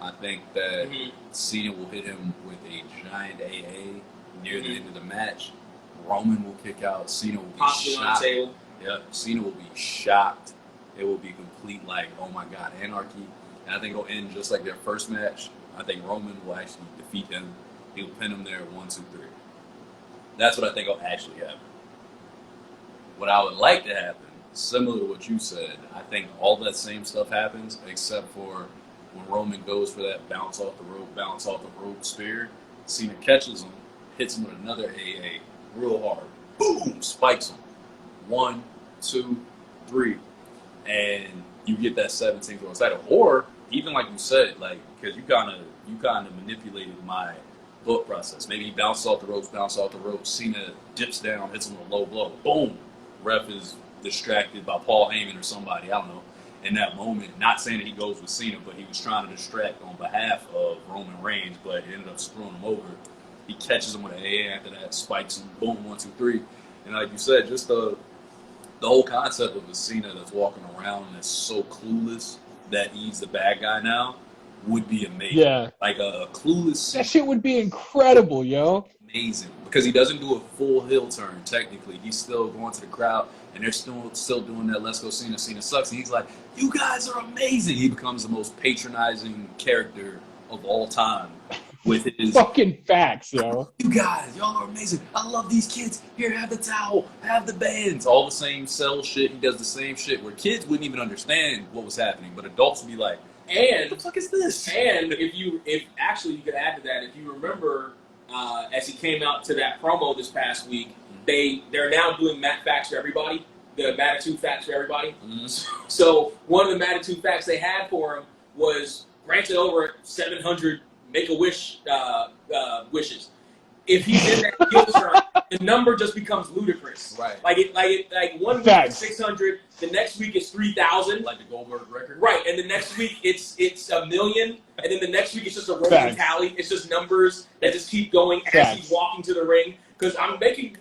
I think that Cena will hit him with a giant AA near the end of the match. Roman will kick out. Cena will be shocked. Yeah, Cena will be shocked. It will be complete like, oh my God, anarchy. And I think it'll end just like their first match. I think Roman will actually defeat him. He'll pin him there 1, 2, 3. That's what I think will actually happen. What I would like to happen, similar to what you said, I think all that same stuff happens except for when Roman goes for that bounce off the rope spear. Cena catches him, hits him with another AA real hard. Boom! Spikes him. 1, 2, 3. And you get that 17th world title. Or, even like you said, like, because you kind of manipulated my thought process. Maybe he bounces off the ropes, Cena dips down, hits him with a low blow. Boom! Ref is distracted by Paul Heyman or somebody, I don't know, in that moment. Not saying that he goes with Cena, but he was trying to distract on behalf of Roman Reigns, but it ended up screwing him over. He catches him with an AA after that, spikes him, boom, 1, 2, 3. And like you said, just the whole concept of a Cena that's walking around that's so clueless that he's the bad guy now would be amazing. Yeah. Like a clueless... That shit would be incredible, yo. Amazing. Because he doesn't do a full heel turn, technically. He's still going to the crowd, and they're still doing that let's go Cena, Cena sucks. And he's like, you guys are amazing. He becomes the most patronizing character of all time. with his fucking facts, yo. You guys, y'all are amazing. I love these kids. Here, have the towel, have the bands. All the same cell shit. He does the same shit where kids wouldn't even understand what was happening, but adults would be like, and what the fuck is this? And if actually you could add to that, if you remember, as he came out to that promo this past week, they're now doing Matt Facts for everybody, the Matitude Facts for everybody. Mm-hmm. So one of the Matitude Facts they had for him was granted over 700 Make-A-Wish wishes. If he's in that heel turn, the number just becomes ludicrous. Right. Like 1 week is 600, the next week is 3,000. Like the Goldberg record. Right, and the next week it's 1 million, and then the next week it's just a rolling tally. It's just numbers that just keep going as he's walking to the ring. Because I'm making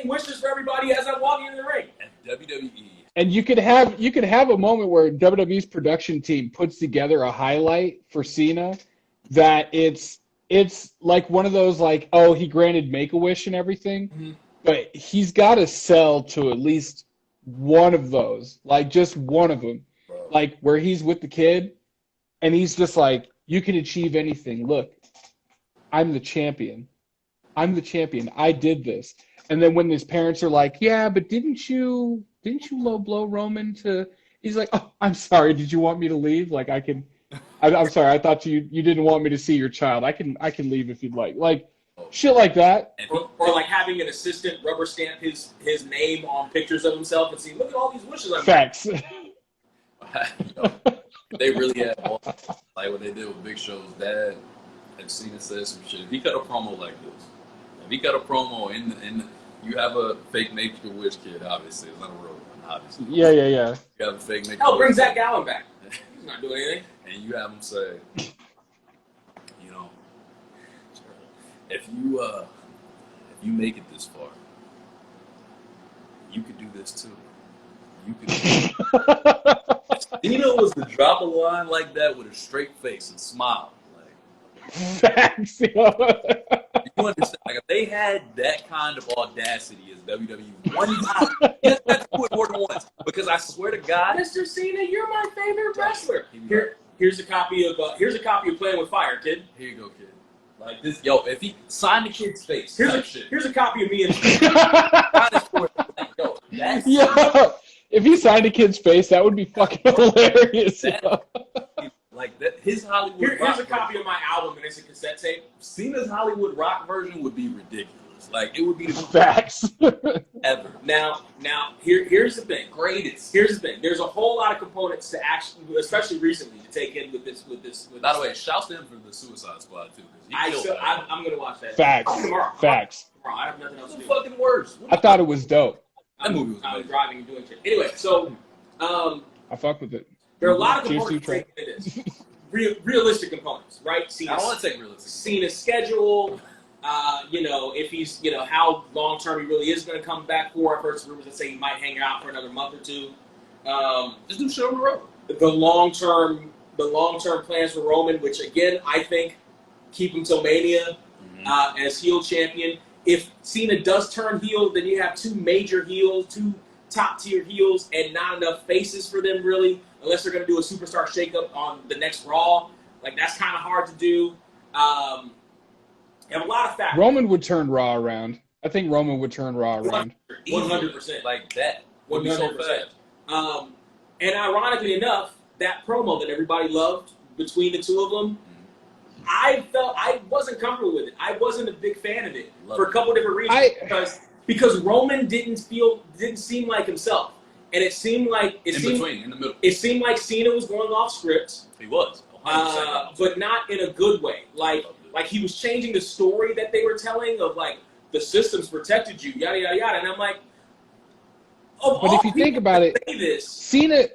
wishes for everybody as I'm walking in the ring. And WWE. And you could have a moment where WWE's production team puts together a highlight for Cena that it's like one of those like, oh, he granted Make-A-Wish and everything, mm-hmm. but he's got to sell to at least one of those, like just one of them, like where he's with the kid and he's just like, you can achieve anything. Look, I'm the champion. I did this. And then when his parents are like, yeah, but didn't you low blow Roman to? He's like, oh, I'm sorry. Did you want me to leave? Like I'm sorry. I thought you didn't want me to see your child. I can leave if you'd like. Like shit like that. Or like having an assistant rubber stamp his name on pictures of himself and see, look at all these wishes I'm Facts. They really had like what they did with Big Show's dad. And Cena said some shit. If he cut a promo like this, if he cut a promo in you have a fake Make-A-Wish kid, obviously. It's not a real one, obviously. Yeah. You have a fake Make-A-Wish. Hell, bring Zach Gallen back. He's not doing anything. And you have him say, you know, if you make it this far, you could do this too. You could. Cena was to drop a line like that with a straight face and smile. Facts. You understand? Like if they had that kind of audacity as WWE one time, you have to do it more than once. Because I swear to God, Mr. Cena, you're my favorite wrestler. Here's a copy of Playing with Fire, kid. Here you go, kid. Like this, yo. If he signed the kid's face, here's a copy of me and if he signed a kid's face, that would be fucking hilarious. Like that, his Hollywood. Here's a copy of my album, and it's a cassette tape. Cena's Hollywood rock version would be ridiculous. Like it would be the facts ever. Now, here's the thing. Greatest. Here's the thing. There's a whole lot of components to actually, especially recently, to take in with this. By the way, shouts to him for the Suicide Squad too. I'm gonna watch that. Facts. Tomorrow. Facts. Tomorrow. I have nothing else to do. Fucking worst. I thought it was dope. That movie was. I was driving and doing shit. Anyway, so I fuck with it. There are a lot of components to this. Realistic components, right? I don't want to take realistic. Cena's schedule, if he's, how long term he really is going to come back for. I've heard some rumors that say he might hang out for another month or two. Just do shit on the road. The long term plans for Roman, which again I think keep him till Mania as heel champion. If Cena does turn heel, then you have two major heels, two top tier heels, and not enough faces for them really, unless they're going to do a superstar shakeup on the next Raw. Like that's kind of hard to do. You have a lot of factors. Roman would turn Raw around. I think Roman would turn Raw around. 100%. Like that. 100%. And ironically enough, that promo that everybody loved between the two of them, I felt I wasn't comfortable with it. I wasn't a big fan of it for a couple different reasons. Because Roman didn't seem like himself, and it seemed like in the middle. It seemed like Cena was going off script. He was, but not in a good way. Like he was changing the story that they were telling of like the systems protected you, yada yada yada, and I'm like, but if you think about it, Cena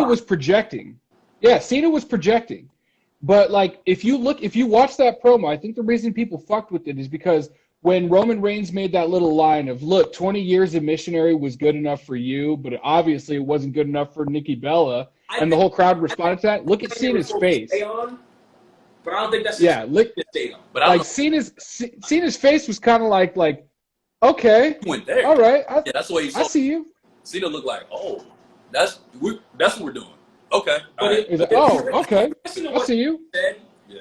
was projecting. Yeah, Cena was projecting. But like if you watch that promo, I think the reason people fucked with it is because when Roman Reigns made that little line of, look, 20 years of missionary was good enough for you, but obviously it wasn't good enough for Nikki Bella, and the whole crowd responded to that. Look at Cena's face. But I don't think that's to stay on. But like Cena's face was kind of like, okay, he went there. All right, that's the way he saw. I see you. Cena looked like, oh, that's what we're doing. Okay. Okay. I see you.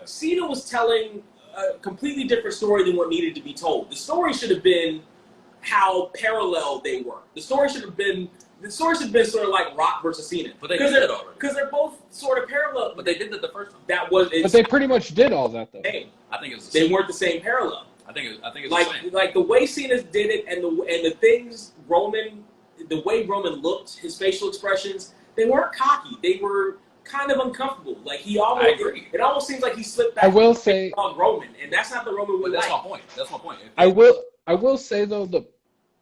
Cena was telling a completely different story than what needed to be told. The story should have been how parallel they were. The story should have been sort of like Rock versus Cena. But they did it already. Because they're both sort of parallel. But they did it the first time. But they pretty much did all that, though. Hey, I think it was they weren't the same parallel. I think it's like the same. Like the way Cena did it and the things the way Roman looked, his facial expressions, they weren't cocky. They were kind of uncomfortable. Like he almost, it almost seems like he slipped back. I will say on Roman, and that's not the Roman we like. That's my point. I will say though, the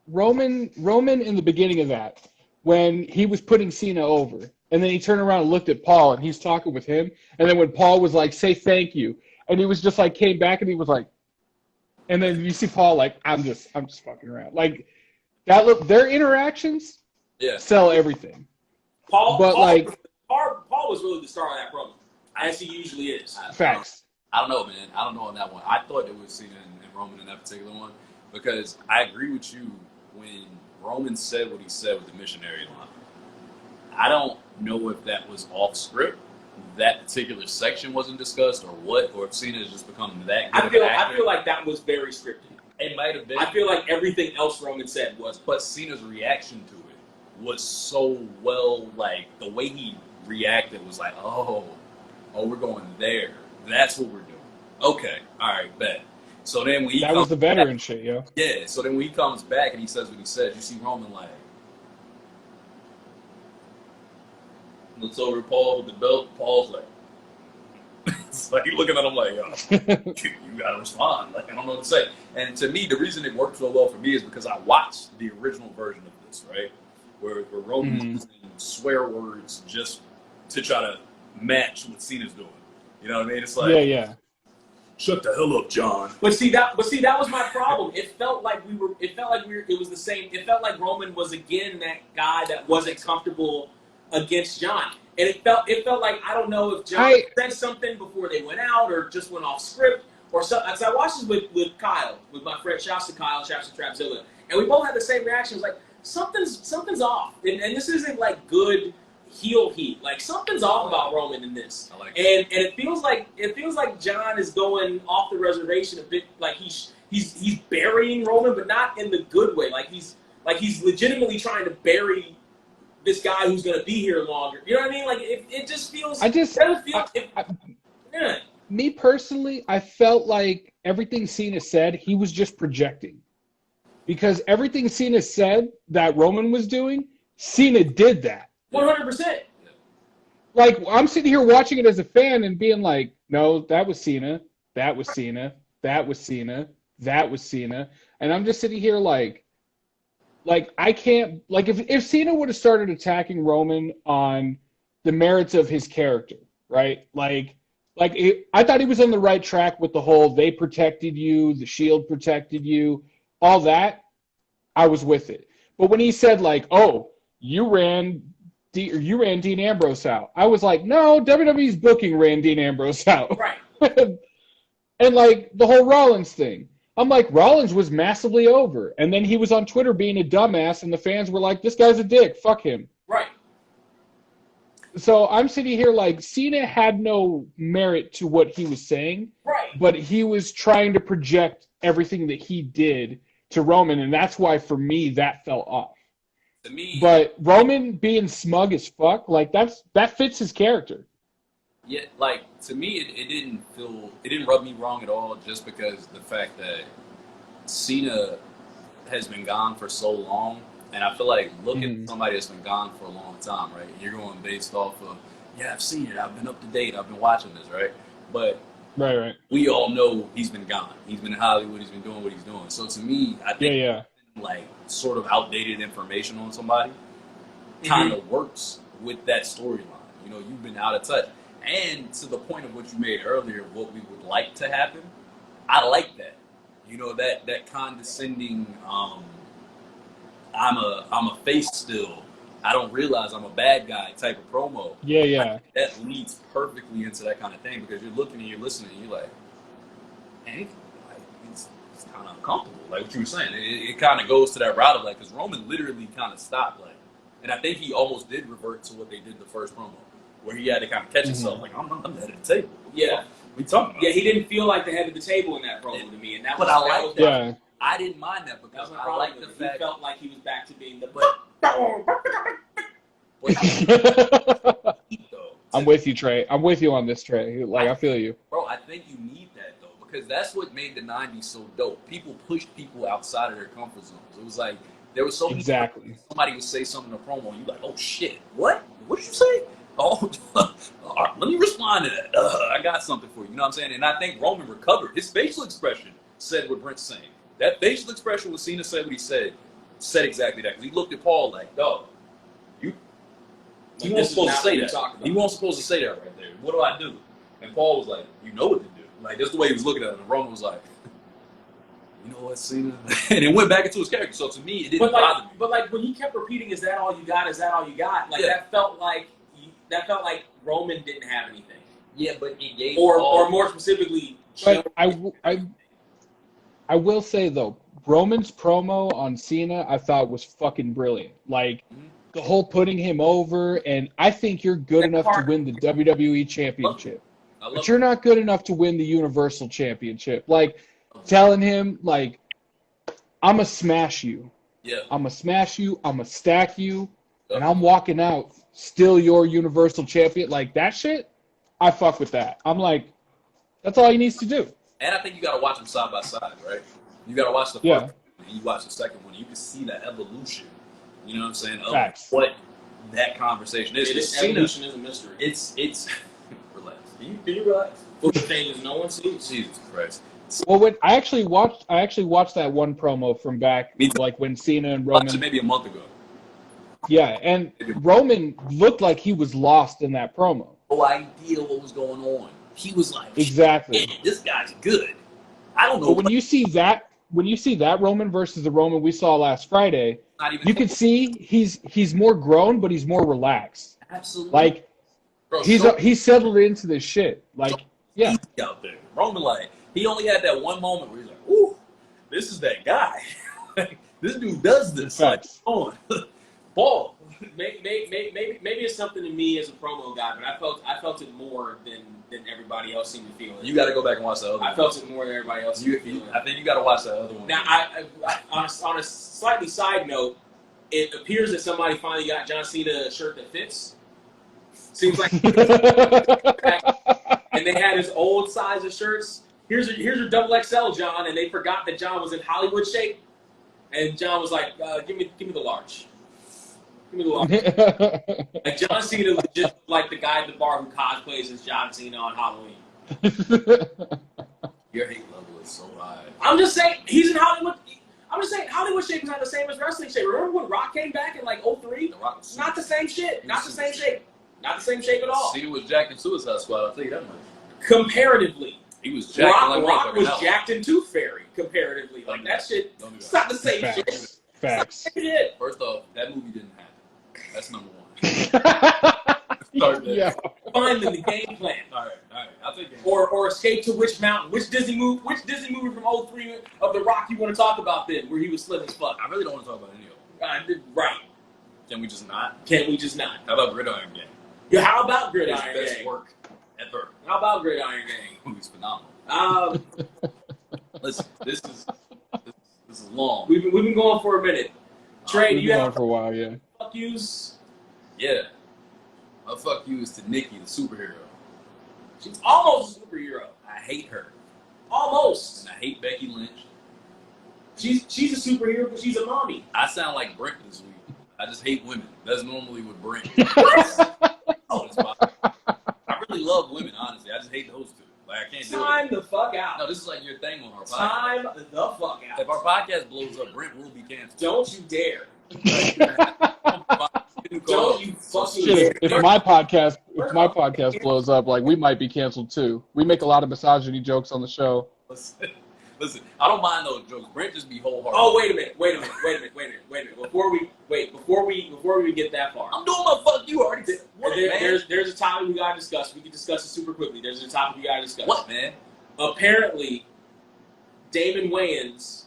Roman in the beginning of that, when he was putting Cena over, and then he turned around and looked at Paul, and he's talking with him, and then when Paul was like, "Say thank you," and he was just like came back and he was like, and then you see Paul like, "I'm just fucking around." Like that. Their interactions sell everything. Paul was really the star of that promo, as he usually is. Facts. I don't know, man. I don't know on that one. I thought it was Cena and Roman in that particular one because I agree with you when Roman said what he said with the missionary line. I don't know if that was off script, that particular section wasn't discussed, or what, or if Cena has just become that good of an actor. I feel like that was very scripted. It might have been. I feel like everything else Roman said was. But Cena's reaction to it was so well, like, the way he reacted was like, oh, we're going there. That's what we're doing. Okay, all right, bet. So then when he that was the veteran shit, yo. Yeah, so then when he comes back and he says what he says, you see Roman like, looks over at Paul with the belt. Paul's like, it's like he's looking at him like, yo, you gotta respond. Like, I don't know what to say. And to me, the reason it worked so well for me is because I watched the original version of this, right? Where Roman's using swear words just to try to match what Cena's doing. You know what I mean? It's like, yeah. Shut the hell up, John. But see that was my problem. It felt like it was the same. It felt like Roman was again that guy that wasn't comfortable against John. And it felt like, I don't know if John said something before they went out or just went off script or something. Because I watched this with Kyle, with my friend, shouts to Kyle, shouts to Trapzilla. And we both had the same reaction. It was like, something's off. And this isn't like good heel heat. Like something's off about Roman in this. I like it. And it feels like John is going off the reservation a bit, like he's burying Roman, but not in the good way. Like he's legitimately trying to bury this guy who's going to be here longer. You know what I mean? Like it just feels. Me personally, I felt like everything Cena said, he was just projecting, because everything Cena said that Roman was doing, Cena did that. 100%. Like, I'm sitting here watching it as a fan and being like, no, that was Cena, that was Cena, that was Cena, that was Cena. And I'm just sitting here like I can't, like, if Cena would have started attacking Roman on the merits of his character, right? I thought he was on the right track with the whole, they protected you, the Shield protected you, all that, I was with it. But when he said, like, oh, you ran Dean Ambrose out, I was like, no, WWE's booking ran Dean Ambrose out. Right. And like the whole Rollins thing, I'm like, Rollins was massively over. And then he was on Twitter being a dumbass, and the fans were like, this guy's a dick, fuck him. Right. So I'm sitting here like, Cena had no merit to what he was saying. Right. But he was trying to project everything that he did to Roman, and that's why, for me, that fell off. To me, but Roman being smug as fuck, like that fits his character. Yeah, like to me, it didn't rub me wrong at all, just because the fact that Cena has been gone for so long, and I feel like looking at somebody that's been gone for a long time, right? You're going based off of, yeah, I've seen it, I've been up to date, I've been watching this, right? But right, we all know he's been gone. He's been in Hollywood. He's been doing what he's doing. So to me, I think like sort of outdated information on somebody kind of works with that storyline. You know, you've been out of touch. And to the point of what you made earlier, what we would like to happen, I like that. You know, that condescending, I'm a face still, I don't realize I'm a bad guy type of promo. Yeah. That leads perfectly into that kind of thing, because you're looking and you're listening and you're like, hey, it's kind of uncomfortable. Like what you were saying, it kind of goes to that route of like, because Roman literally kind of stopped, like, and I think he almost did revert to what they did the first promo, where he had to kind of catch himself, like, I'm the head of the table. Yeah. We talking about? Yeah, he didn't feel like the head of the table in that promo to me, and that but was. I like that. Yeah. I didn't mind that because I like the fact he felt like he was back to being the. I'm with you, Trey. I'm with you on this, Trey. Like, I feel you. Bro, I think you need that, though, because that's what made the 90s so dope. People pushed people outside of their comfort zones. It was like, there was so many times somebody would say something in a promo, and you're like, oh, shit, what? What did you say? Oh, all right, let me respond to that. I got something for you. You know what I'm saying? And I think Roman recovered. His facial expression said what Brent's saying. That facial expression when Cena said what he said exactly that. Because he looked at Paul like, dog, he wasn't supposed to say that. He wasn't supposed to say that right there. What do I do? And Paul was like, you know what to do. Like, that's the way he was looking at him. And Roman was like, you know what, Cena? And it went back into his character. So to me, it didn't bother me. But like when he kept repeating, "Is that all you got? Is that all you got?" Like that felt like Roman didn't have anything. Yeah, but he gave or more specifically. But I will say though, Roman's promo on Cena I thought was fucking brilliant. Like the whole putting him over, and I think you're good enough to win the WWE Championship, but you're not good enough to win the Universal Championship. Like telling him like, "I'ma smash you. Yeah. I'ma smash you. I'ma stack you, and I'm walking out still your Universal Champion." Like that shit, I fuck with that. I'm like, that's all he needs to do. And I think you got to watch them side by side, right? You got to watch the first one, and you watch the second one. You can see that evolution. You know what I'm saying? Of what that conversation is. Evolution is a mystery. It's relax. Can you relax? The thing is, no one sees. Jesus Christ. Well, when I actually watched that one promo from back, like when Cena and Roman. Watched it maybe a month ago. Yeah, and Roman looked like he was lost in that promo. No idea what was going on. He was like, exactly. This guy's good. I don't know. But when you see that Roman versus the Roman we saw last Friday, you can see he's more grown, but he's more relaxed. Absolutely. Like bro, he's settled into this shit. Like yeah. Out there. Roman, like he only had that one moment where he's like, "Ooh, this is that guy. This dude does this." Like, on ball. Maybe it's something to me as a promo guy, but I felt it more than everybody else seemed to feel it. You got to go back and watch the other one. I felt it more than everybody else seemed to feel it. I think you got to watch that other one. Now, on a slightly side note, it appears that somebody finally got John Cena a shirt that fits. Seems like, and they had his old size of shirts. Here's your double XL, John, and they forgot that John was in Hollywood shape, and John was like, "Give me the large." Give me the large. Like John Cena was just like the guy at the bar who cosplays as John Cena on Halloween. Your hate level is so high. I'm just saying he's in Hollywood. I'm just saying Hollywood shape is not the same as wrestling shape. Remember when Rock came back in like 2003? Not the same shit. Not the same shape. Not the same shape at all. Cena was jacked in Suicide Squad. I'll tell you that much. Comparatively, he was jacked. Rock was jacked in Tooth Fairy. Comparatively, like that shit. It's not the same shit. Facts. First off, that movie didn't happen. That's number one. Yeah. Find in the game plan. All right. I'll take it. Or Escape to Which Mountain? Which Disney movie from 2003 of The Rock you want to talk about then, where he was slim as fuck? I really don't want to talk about any of them. Right. Can we just not? How about Gridiron Gang? Yeah, how about Gridiron Gang? Best work ever. How about Gridiron Gang? The movie's phenomenal. Listen, this is long. We've been going for a minute. Trey, do you have for a while? Yeah. Fuck yous? Yeah. My fuck yous to Nikki, the superhero. She's almost a superhero. I hate her. Almost. And I hate Becky Lynch. She's a superhero, but she's a mommy. I sound like Brent this week. I just hate women. That's normally what Brent. Oh, that's fine. I really love women, honestly. I just hate those two. Like, I can't do it. Time the fuck out. No, this is like your thing on our podcast. Time the fuck out. If our podcast blows up, Brent will be canceled. Don't you dare. Don't you fucking dare. If my podcast blows up, like we might be canceled too. We make a lot of misogyny jokes on the show. Listen, I don't mind those jokes. Brent just be wholehearted. Oh, wait a minute. Before we get that far. I'm doing my fuck you already did. There's a topic we gotta discuss. We can discuss it super quickly. There's a topic we gotta discuss. What, man? Apparently, Damon Wayans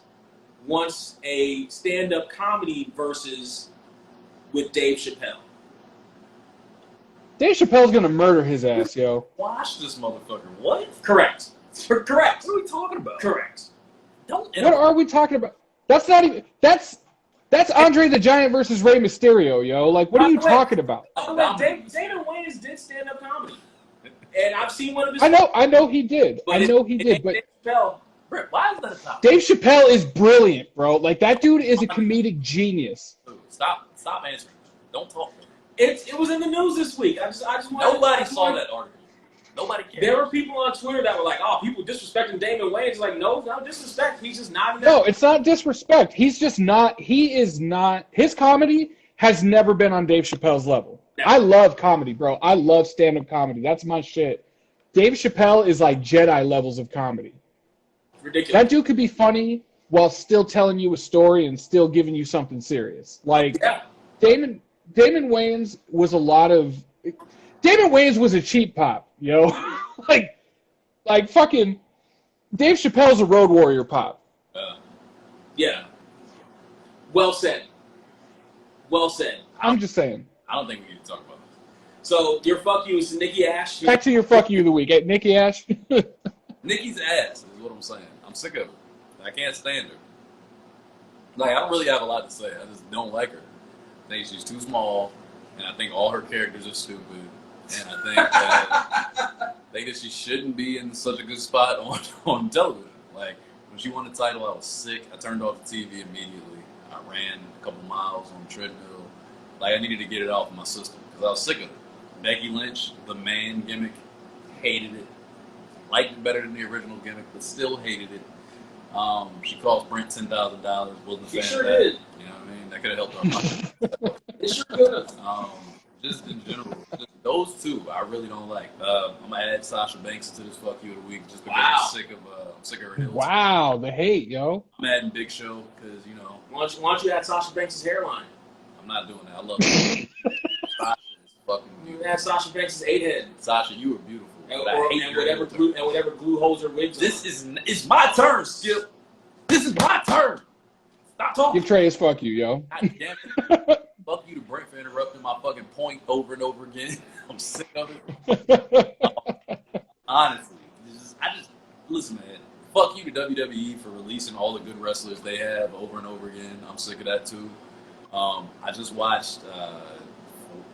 wants a stand-up comedy versus with Dave Chappelle. Dave Chappelle's gonna murder his ass, yo. Watch this motherfucker. What? Correct. Correct. What are we talking about? Correct. What are we talking about? That's not even. That's Andre the Giant versus Rey Mysterio, yo. Like, what are you talking about? Damon Wayans did stand-up comedy, and I've seen one of his. I know he did. But Dave Chappelle. Why is that a topic? Dave Chappelle is brilliant, bro. Like, that dude is a comedic genius. Stop answering. Don't talk. It was in the news this week. I just Nobody saw that article. Nobody cared. There were people on Twitter that were like, "Oh, people disrespecting Damon Wayans." Like, no disrespect. He's just not. No, it's not disrespect. He's just not. He is not. His comedy has never been on Dave Chappelle's level. No. I love comedy, bro. I love stand-up comedy. That's my shit. Dave Chappelle is like Jedi levels of comedy. Ridiculous. That dude could be funny while still telling you a story and still giving you something serious. Like, Damon Wayans was a lot of. Damon Wayans was a cheap pop, yo. like fucking Dave Chappelle's a road warrior pop. Yeah. Well said. I'm just saying. I don't think we need to talk about this. So your fuck you is Nikki Ash. Back to your fuck you of the week. Hey, Nikki Ash. Nikki's ass is what I'm saying. I'm sick of her. I can't stand her. Like, I don't really have a lot to say. I just don't like her. I think she's too small, and I think all her characters are stupid. And I think that she shouldn't be in such a good spot on television. Like, when she won the title, I was sick. I turned off the TV immediately. I ran a couple miles on the treadmill. Like, I needed to get it off of my system because I was sick of it. Becky Lynch, the man gimmick, hated it. Liked it better than the original gimmick, but still hated it. She cost Brent $10,000. Wasn't a fan sure of that. did. You know what I mean? That could have helped our It sure could have. Just in general, those two I really don't like. I'm gonna add Sasha Banks to this fuck you of the week just because I'm sick of her heels. Wow, the hate, yo. I'm adding Big Show because Why don't you add Sasha Banks' hairline? I'm not doing that. I love her. Sasha is fucking beautiful. You add Sasha Banks' 8-head. Sasha, you are beautiful. And whatever glue holds her wigs. It's my turn, Skip. This is my turn. Stop talking. Give Trey his fuck you, yo. God damn it. Fuck you to Brent for interrupting my fucking point over and over again. I'm sick of it. Honestly. Listen, man. Fuck you to WWE for releasing all the good wrestlers they have over and over again. I'm sick of that too. I just watched,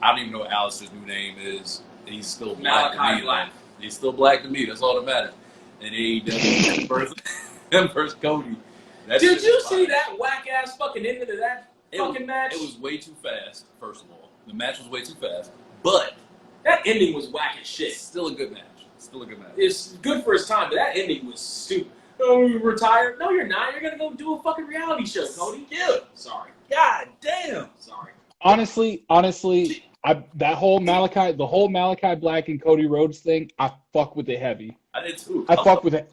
I don't even know what Alistair's new name is. He's still black to me. Black. He's still black to me. That's all that matters. And AEW versus Cody. Did you see that whack-ass fucking ending of that fucking match? It was way too fast, first of all. The match was way too fast. But that ending was whack as shit. Still a good match. It's good for his time, but that ending was stupid. Oh, you retired? No, you're not. You're going to go do a fucking reality show, Cody. Yeah. Sorry. God damn. Sorry. Honestly, the whole Malachi Black and Cody Rhodes thing, I fuck with it heavy. I did too. I fuck with it.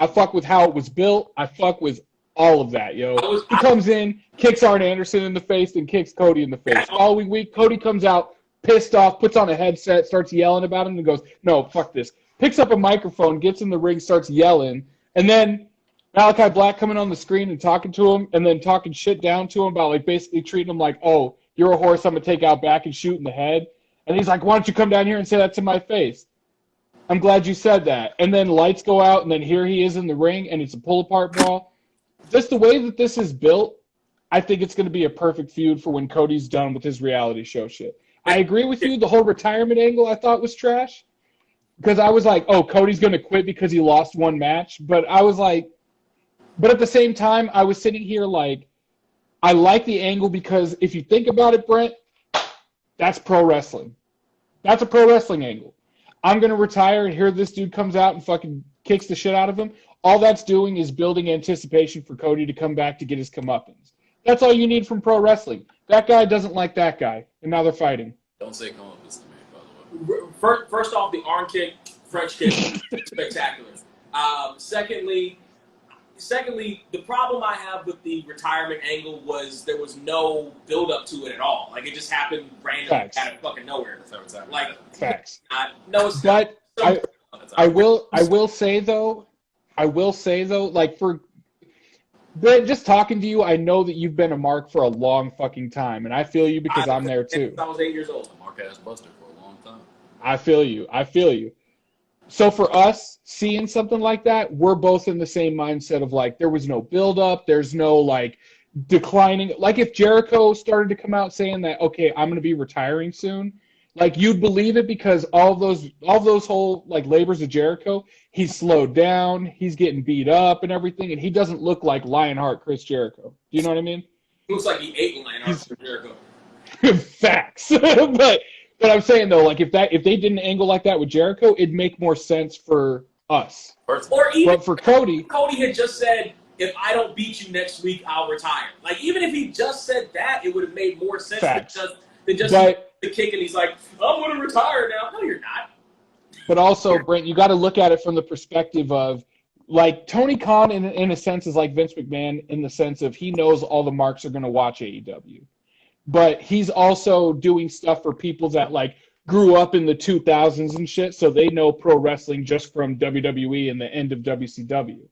I fuck with how it was built. I fuck with all of that, yo. He comes in, kicks Arn Anderson in the face, and kicks Cody in the face. Following week, Cody comes out pissed off, puts on a headset, starts yelling about him, and goes, "No, fuck this." Picks up a microphone, gets in the ring, starts yelling, and then Malachi Black coming on the screen and talking to him, and then talking shit down to him about like basically treating him like, "Oh, you're a horse I'm gonna take out back and shoot in the head." And he's like, "Why don't you come down here and say that to my face?" I'm glad you said that. And then lights go out, and then here he is in the ring, and it's a pull-apart brawl. Just the way that this is built, I think it's going to be a perfect feud for when Cody's done with his reality show shit. I agree with you. The whole retirement angle I thought was trash. Because I was like, oh, Cody's going to quit because he lost one match. But I was like, but at the same time, I was sitting here like, I like the angle because if you think about it, Brent, that's pro wrestling. That's a pro wrestling angle. I'm going to retire and here this dude comes out and fucking kicks the shit out of him. All that's doing is building anticipation for Cody to come back to get his comeuppance. That's all you need from pro wrestling. That guy doesn't like that guy, and now they're fighting. Don't say comeuppance to me, by the way. First off, the arm kick, French kick, spectacular. Secondly, the problem I have with the retirement angle was there was no build-up to it at all. Like, it just happened randomly out of fucking nowhere. Like, facts. No, it's not. But I will say though, like for Brent, just talking to you, I know that you've been a mark for a long fucking time, and I feel you because I'm there too. I was 8 years old. Mark ass Buster for a long time. I feel you. So for us, seeing something like that, we're both in the same mindset of like, there was no build-up, there's no like declining. Like if Jericho started to come out saying that, okay, I'm going to be retiring soon, like you'd believe it because all those whole like labors of Jericho, he's slowed down, he's getting beat up and everything, and he doesn't look like Lionheart Chris Jericho. Do you know what I mean? He looks like he ate Lionheart Chris Jericho. Facts. But I'm saying though, like if they did an angle like that with Jericho, it'd make more sense for us. Or even but for Cody had just said, if I don't beat you next week, I'll retire. Like even if he just said that, it would have made more sense than just the kick and he's like, I'm going to retire now. No, you're not. But also, Brent, you got to look at it from the perspective of like Tony Khan in a sense is like Vince McMahon in the sense of he knows all the marks are going to watch AEW. But he's also doing stuff for people that like grew up in the 2000s and shit, so they know pro wrestling just from WWE and the end of WCW.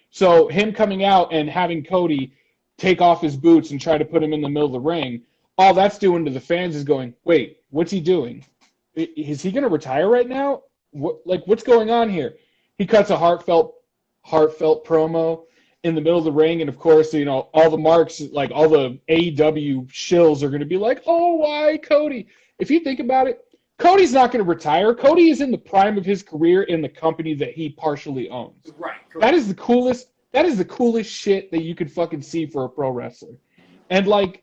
So him coming out and having Cody take off his boots and try to put him in the middle of the ring, all that's doing to the fans is going, wait, what's he doing? Is he going to retire right now? What's going on here? He cuts a heartfelt promo in the middle of the ring, and of course, you know, all the marks, like all the AEW shills are going to be like, oh, why Cody? If you think about it, Cody's not going to retire. Cody is in the prime of his career in the company that he partially owns. Right. Correct. That is the coolest shit that you could fucking see for a pro wrestler. And like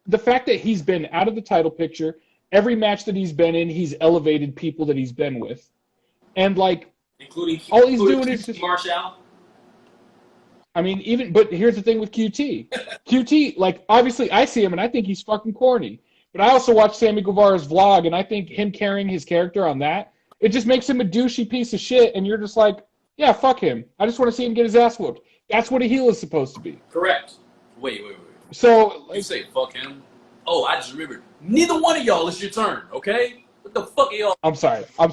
the fact that he's been out of the title picture, every match that he's been in, he's elevated people that he's been with. And like including doing is just Marshall. I mean, but here's the thing with QT. QT, like, obviously I see him and I think he's fucking corny. But I also watch Sammy Guevara's vlog and I think him carrying his character on that, it just makes him a douchey piece of shit and you're just like, yeah, fuck him. I just want to see him get his ass whooped. That's what a heel is supposed to be. Correct. Wait. So, like, you say fuck him? Oh, I just remembered. Neither one of y'all is your turn, okay? What the fuck are y'all? I'm sorry. I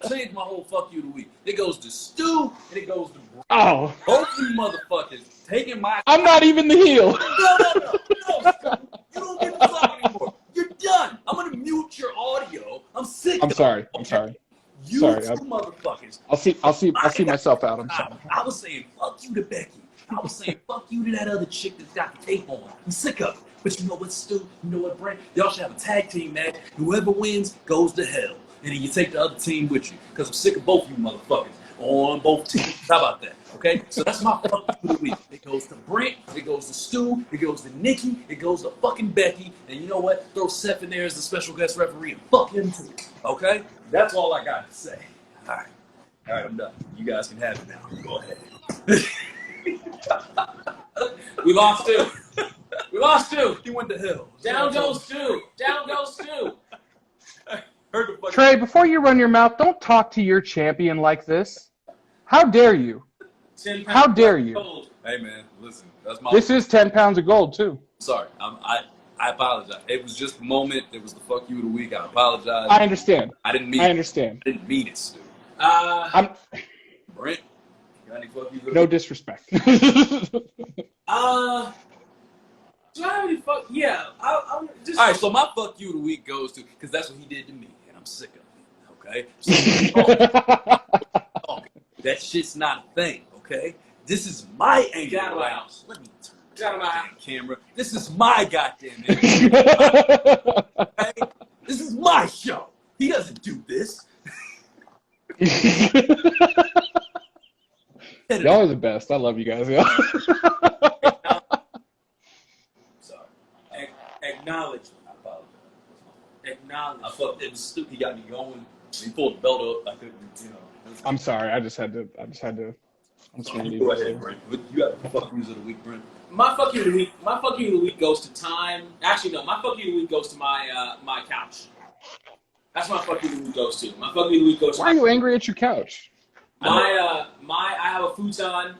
changed my whole fuck you of the week. It goes to Stu and it goes to Brent. Oh. Both you motherfuckers taking my... I'm not even the heel. No. You don't get to talk anymore. You're done. I'm going to mute your audio. I'm sick of it. I'm sorry. You two motherfuckers. I'll see myself out. I'm sorry. I was saying fuck you to Becky. I was saying fuck you to that other chick that's got the tape on. I'm sick of it. But you know what, Stu? You know what, Brent? Y'all should have a tag team match. Whoever wins goes to hell. And then you take the other team with you. Because I'm sick of both you motherfuckers on both teams. How about that? Okay? So that's my fuck you of the week. It goes to Brent. It goes to Stu. It goes to Nikki. It goes to fucking Becky. And you know what? Throw Seth in there as the special guest referee and fuck him too. Okay? That's all I got to say. All right, I'm done. You guys can have it now. Go ahead. We lost two. He went to hell. Down goes two. Trey, before you run your mouth, don't talk to your champion like this. How dare you? How dare you? Hey, man, listen. That's my... This is 10 pounds of gold, too. Sorry. I apologize. It was just a moment. It was the fuck you of the week. I apologize. I understand. I didn't mean it, Stu. Brent, you got any fuck you of the week? No disrespect. Do I have any fuck? Yeah. I'm just... All right, so my fuck you of the week goes to, because that's what he did to me, and I'm sick of it, okay? So, that shit's not a thing, okay? This is my angle. Get out of my house. Let me turn Get out of my camera. This is my goddamn okay? This is my show. He doesn't do this. Y'all are the best. I love you guys. Sorry. Acknowledge. I apologize. Acknowledge. I fucked it. It was stupid. He got me going. He pulled the belt up. I couldn't, I'm sorry. I just had to. I'm just gonna go ahead, Brent. You got the fuck news of the week, Brent. My fuck you of the week goes to time. Actually, no. My fuck you of the week goes to my couch. That's my fuck you of the week goes to. My fuck you of the week goes to. Why are you angry at your couch? I have a futon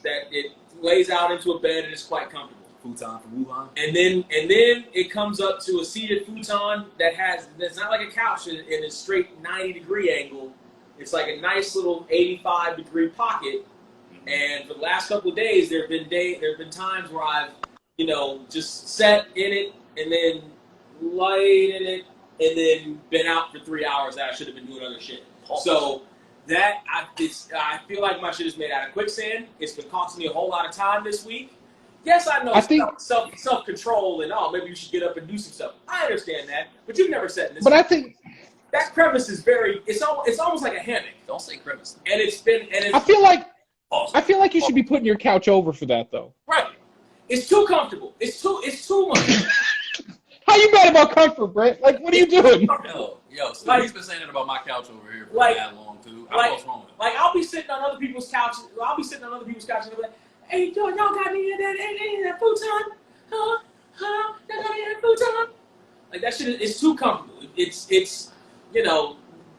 that it lays out into a bed and it's quite comfortable. Futon from Wuhan. And then it comes up to a seated futon that's not like a couch in a straight 90-degree angle. It's like a nice little 85-degree pocket. And for the last couple of days, there have been times where I've, just sat in it and then laid in it and then been out for 3 hours that I should have been doing other shit. So I feel like my shit is made out of quicksand. It's been costing me a whole lot of time this week. Yes, I know self-control and maybe you should get up and do some stuff. I understand that, but you've never said this. But I think that crevice is it's almost like a hammock. Don't say crevice. And I feel like you should be putting your couch over for that though. Right. It's too comfortable. It's too much. How you mad about comfort, Brent? Like, what are you doing? Yo, so he's been saying it about my couch over here for that long too. What's wrong with it? Like, I'll be sitting on other people's couches. And they'll be like, "Hey, y'all got any of that futon? Huh? Y'all got any of that futon?" Like, that shit is too comfortable. It's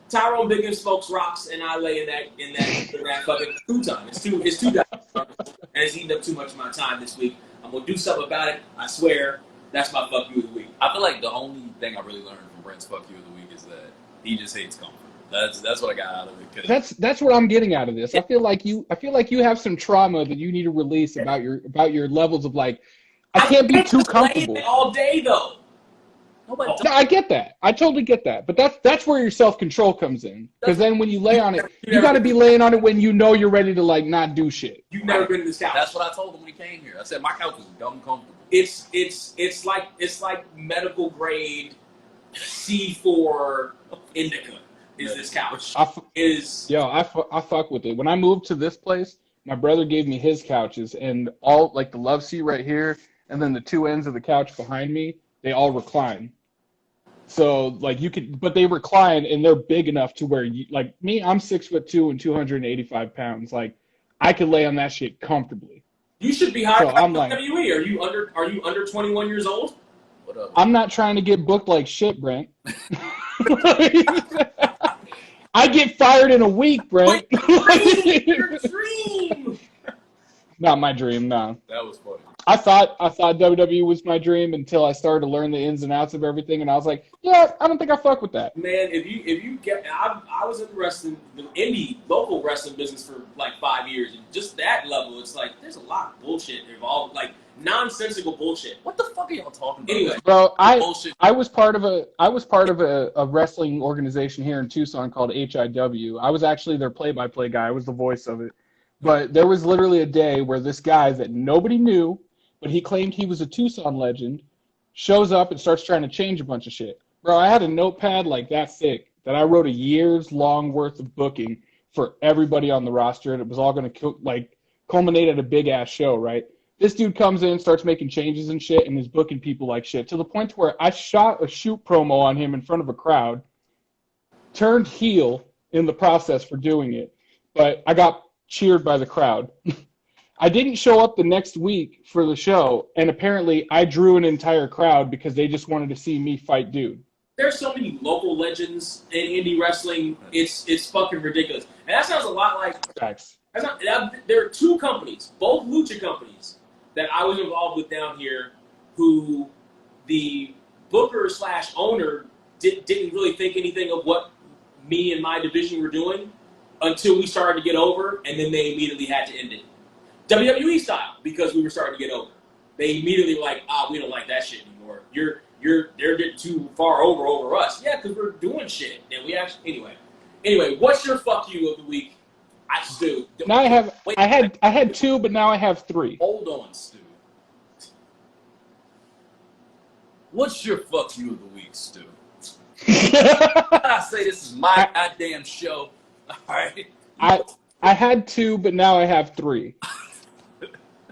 Tyrone Biggins smokes rocks, and I lay in that fucking futon. It's too and it's eating up too much of my time this week. I'm gonna do something about it. I swear. That's my fuck you of the week. I feel like the only thing I really learned from Brent's fuck you of the week is that he just hates comfort. That's what I got out of it. That's what I'm getting out of this. I feel like you have some trauma that you need to release about your levels of like, I can't be too comfortable all day though. No, I get that. I totally get that. But that's where your self-control comes in. Because then when you lay on it, you got to be laying on it when you know you're ready to like not do shit. You've never been to this couch. That's what I told him when he came here. I said my couch is dumb comfortable. It's like medical grade C4 indica is this couch. I fuck with it. When I moved to this place, my brother gave me his couches, and all like the love seat right here, and then the two ends of the couch behind me, they all recline. So like but they recline and they're big enough to where you, like me, I'm 6'2" and 285 pounds. Like I could lay on that shit comfortably. You should be hired by WWE. Are you under 21 years old? What up? I'm not trying to get booked like shit, Brent. I get fired in a week, Brent. Your dream. Not my dream, no. That was funny. I thought WWE was my dream until I started to learn the ins and outs of everything, and I was like, yeah, I don't think I fuck with that. Man, if you get, I was in the indie local wrestling business for like 5 years, and just that level, it's like there's a lot of bullshit involved, like nonsensical bullshit. What the fuck are y'all talking about? Anyway, bro, I was part of a wrestling organization here in Tucson called HIW. I was actually their play-by-play guy. I was the voice of it. But there was literally a day where this guy that nobody knew, but he claimed he was a Tucson legend, shows up and starts trying to change a bunch of shit. Bro, I had a notepad like that thick that I wrote a year's long worth of booking for everybody on the roster, and it was all going to culminate at a big-ass show, right? This dude comes in, starts making changes and shit, and is booking people like shit, to the point where I shot a shoot promo on him in front of a crowd, turned heel in the process for doing it, but I got cheered by the crowd. I didn't show up the next week for the show, and apparently I drew an entire crowd because they just wanted to see me fight dude. There's so many local legends in indie wrestling, it's fucking ridiculous. And that sounds a lot like... Facts. There are two companies, both lucha companies, that I was involved with down here, who the booker/owner didn't really think anything of what me and my division were doing until we started to get over, and then they immediately had to end it. WWE style, because we were starting to get over. They immediately were like, we don't like that shit anymore. They're getting too far over us. Yeah, because we're doing shit. And we actually, anyway, what's your fuck you of the week? Stu. Now I had two, but now I have three. Hold on, Stu. What's your fuck you of the week, Stu? I say this is my goddamn show. All right. I had two, but now I have three.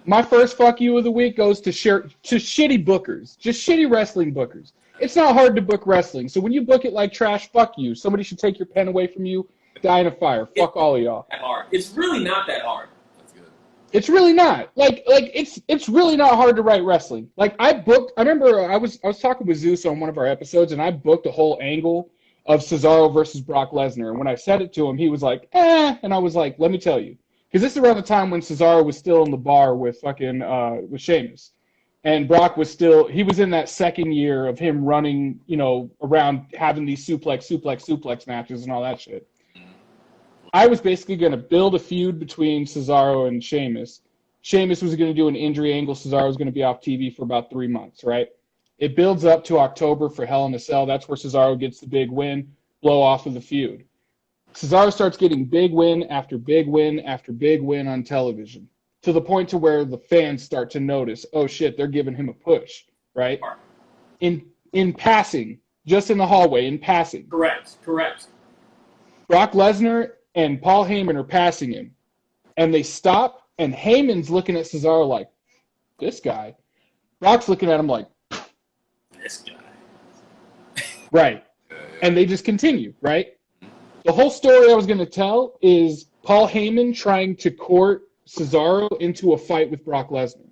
My first fuck you of the week goes to shitty bookers, just shitty wrestling bookers. It's not hard to book wrestling, so when you book it like trash, fuck you. Somebody should take your pen away from you, die in a fire. Fuck all of y'all. That hard. It's really not that hard. That's good. It's really not. It's really not hard to write wrestling. Like I remember I was talking with Zeus on one of our episodes, and I booked a whole angle of Cesaro versus Brock Lesnar. And when I said it to him, he was like, and I was like, let me tell you. Because this is around the time when Cesaro was still in the bar with with Sheamus. And Brock was he was in that second year of him running, around having these suplex matches and all that shit. I was basically going to build a feud between Cesaro and Sheamus. Sheamus was going to do an injury angle. Cesaro was going to be off TV for about 3 months, right? It builds up to October for Hell in a Cell. That's where Cesaro gets the big win, blow off of the feud. Cesaro starts getting big win after big win after big win on television, to the point to where the fans start to notice, oh shit, they're giving him a push, right? In passing, just in the hallway, in passing. Correct. Brock Lesnar and Paul Heyman are passing him, and they stop, and Heyman's looking at Cesaro like, this guy. Brock's looking at him like, this guy. Right. And they just continue, right? The whole story I was going to tell is Paul Heyman trying to court Cesaro into a fight with Brock Lesnar.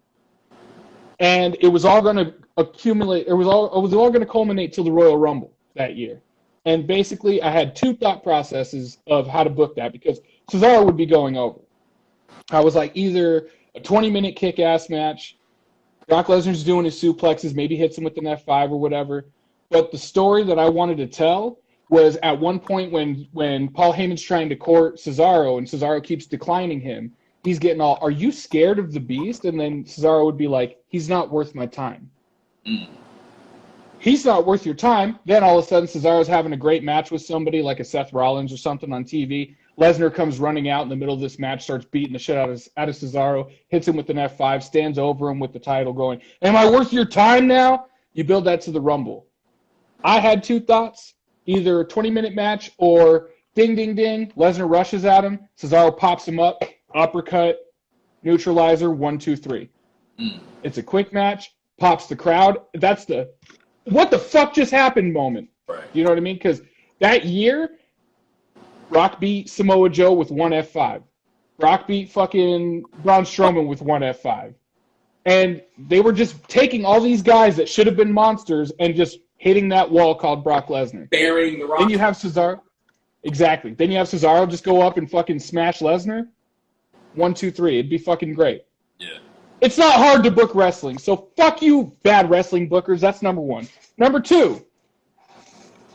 And it was all going to accumulate, it was all going to culminate till the Royal Rumble that year. And basically, I had two thought processes of how to book that, because Cesaro would be going over. I was like, either a 20-minute kick-ass match, Brock Lesnar's doing his suplexes, maybe hits him with an F5 or whatever. But the story that I wanted to tell was at one point when Paul Heyman's trying to court Cesaro and Cesaro keeps declining him, he's getting all, are you scared of the Beast? And then Cesaro would be like, he's not worth my time. He's not worth your time. Then all of a sudden Cesaro's having a great match with somebody like a Seth Rollins or something on TV. Lesnar comes running out in the middle of this match, starts beating the shit out of Cesaro, hits him with an F5, stands over him with the title going, am I worth your time now? You build that to the Rumble. I had two thoughts, either a 20-minute match or ding, ding, ding, Lesnar rushes at him, Cesaro pops him up, uppercut, neutralizer, 1, 2, 3. It's a quick match, pops the crowd. That's the what the fuck just happened moment. Right. You know what I mean? Because that year, Brock beat Samoa Joe with 1 F5. Brock beat fucking Braun Strowman with 1 F5. And they were just taking all these guys that should have been monsters and just hitting that wall called Brock Lesnar. Burying the Rock. Then you have Cesaro. Exactly. Then you have Cesaro just go up and fucking smash Lesnar. 1, 2, 3. It'd be fucking great. Yeah. It's not hard to book wrestling, so fuck you, bad wrestling bookers. That's number one. Number two,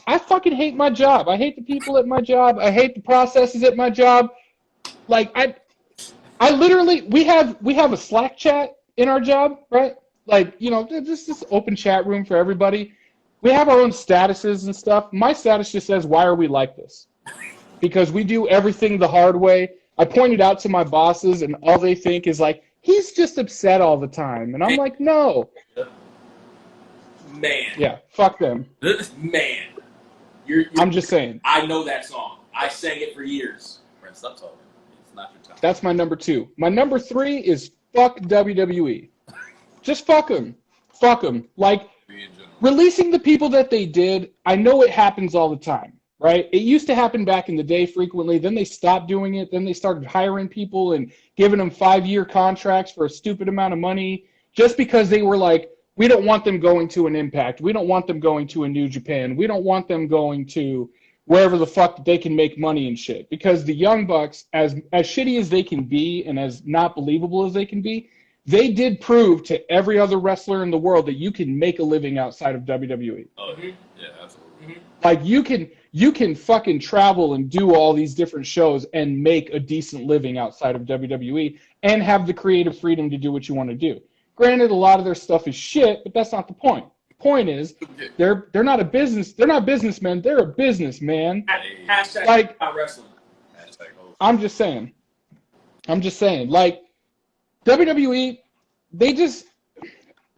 I fucking hate my job. I hate the people at my job. I hate the processes at my job. Like, I literally, we have a Slack chat in our job, right? Like, you know, just this open chat room for everybody. We have our own statuses and stuff. My status just says, why are we like this? Because we do everything the hard way. I pointed out to my bosses, and all they think is like, he's just upset all the time. And I'm like, no. Man. Yeah, fuck them. Man. I'm just saying. I know that song. I sang it for years. Brent, stop talking. It's not your time. That's my number two. My number three is fuck WWE. Just fuck them. Fuck them. Like, releasing the people that they did, I know it happens all the time, right? It used to happen back in the day frequently. Then they stopped doing it. Then they started hiring people and giving them 5-year contracts for a stupid amount of money just because they were like, we don't want them going to an Impact. We don't want them going to a New Japan. We don't want them going to wherever the fuck they can make money and shit. Because the Young Bucks, as shitty as they can be and as not believable as they can be, they did prove to every other wrestler in the world that you can make a living outside of WWE. Oh, yeah, absolutely. Like, you can fucking travel and do all these different shows and make a decent living outside of WWE and have the creative freedom to do what you want to do. Granted, a lot of their stuff is shit, but that's not the point. The point is, they're not a business. They're not businessmen. They're a businessman. Hashtag like, wrestling. I'm just saying. Like, WWE,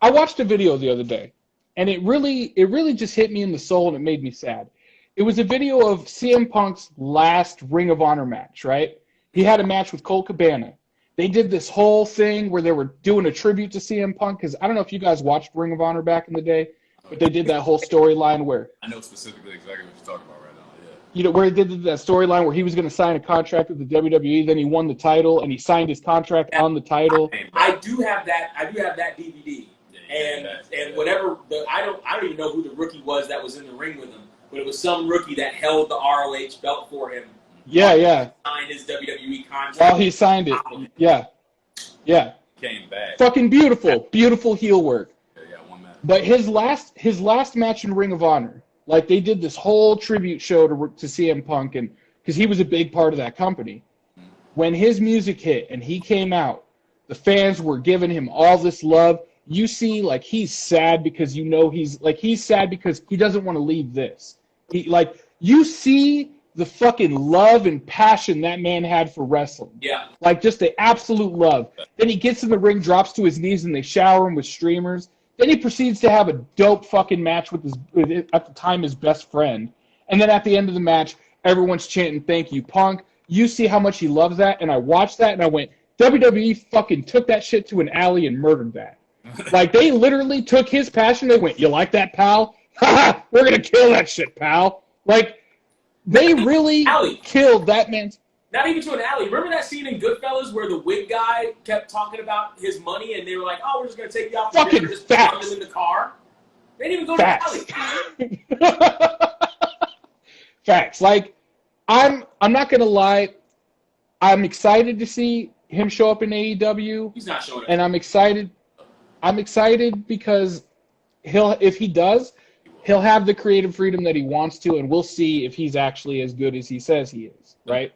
I watched a video the other day, and it really just hit me in the soul, and it made me sad. It was a video of CM Punk's last Ring of Honor match, right? He had a match with Colt Cabana. They did this whole thing where they were doing a tribute to CM Punk, because I don't know if you guys watched Ring of Honor back in the day, but they did that whole storyline where... I know specifically exactly what you're talking about right now, yeah. You know, where they did that storyline where he was going to sign a contract with the WWE, then he won the title, and he signed his contract on the title. I do have that DVD. And whatever, I don't even know who the rookie was that was in the ring with him, but it was some rookie that held the ROH belt for him. Yeah. Signed his WWE contract. While he signed it. Yeah. Came back. Fucking beautiful heel work. Yeah, one match. But his last match in Ring of Honor, like, they did this whole tribute show to CM Punk, and because he was a big part of that company. When his music hit and he came out, the fans were giving him all this love. you see, like, he's sad because he's sad because he doesn't want to leave this. You see the fucking love and passion that man had for wrestling. Yeah. Like, just the absolute love. Then he gets in the ring, drops to his knees, and they shower him with streamers. Then he proceeds to have a dope fucking match with at the time, his best friend. And then at the end of the match, everyone's chanting, "Thank you, Punk." You see how much he loves that, and I watched that, and I went, WWE fucking took that shit to an alley and murdered that. Like, they literally took his passion, they went, "You like that, pal? Ha! We're gonna kill that shit, pal." Like, they really killed that man's... Not even to an alley. Remember that scene in Goodfellas where the wig guy kept talking about his money and they were like, "Oh, we're just going to take you out for dinner and just put him in the car"? They didn't even go to the alley. Facts. Like, I'm not going to lie. I'm excited to see him show up in AEW. He's not showing up. And I'm excited because if he does, he'll have the creative freedom that he wants to, and we'll see if he's actually as good as he says he is, right?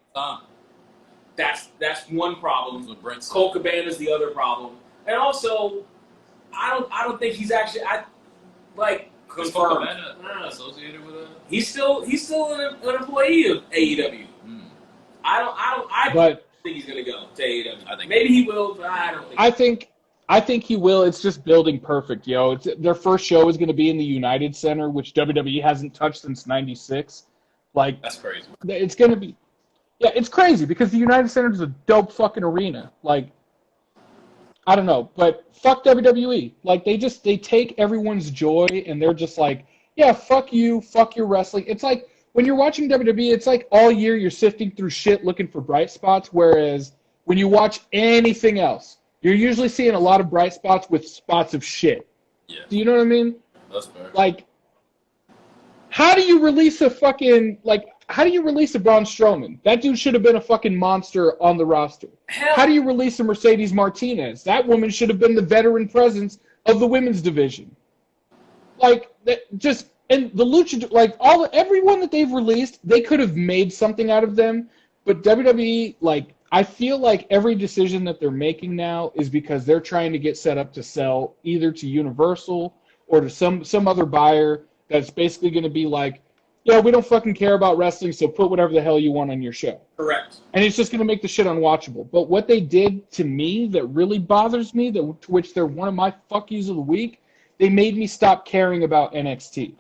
That's one problem. Cole Cabana's the other problem, and also, I don't think he's actually confirmed. Cole Cabana associated with it? He's still an employee of AEW. I don't think he's gonna go to AEW. Maybe he will, but I don't think. I think he will. It's just building perfect, yo. Their first show is going to be in the United Center, which WWE hasn't touched since '96. Like, that's crazy. It's going to be, yeah, it's crazy because the United Center is a dope fucking arena. Like, I don't know, but fuck WWE. Like, they take everyone's joy and they're just like, yeah, fuck you, fuck your wrestling. It's like when you're watching WWE, it's like all year you're sifting through shit looking for bright spots, whereas when you watch anything else, you're usually seeing a lot of bright spots with spots of shit. Yeah. Do you know what I mean? That's fair. Like, how do you release a Braun Strowman? That dude should have been a fucking monster on the roster. How do you release a Mercedes Martinez? That woman should have been the veteran presence of the women's division. Like, and the Lucha, like, everyone that they've released, they could have made something out of them, but WWE, like, I feel like every decision that they're making now is because they're trying to get set up to sell either to Universal or to some other buyer that's basically going to be like, yeah, we don't fucking care about wrestling, so put whatever the hell you want on your show. Correct. And it's just going to make the shit unwatchable. But what they did to me that really bothers me, to which they're one of my fuck yous of the week, they made me stop caring about NXT.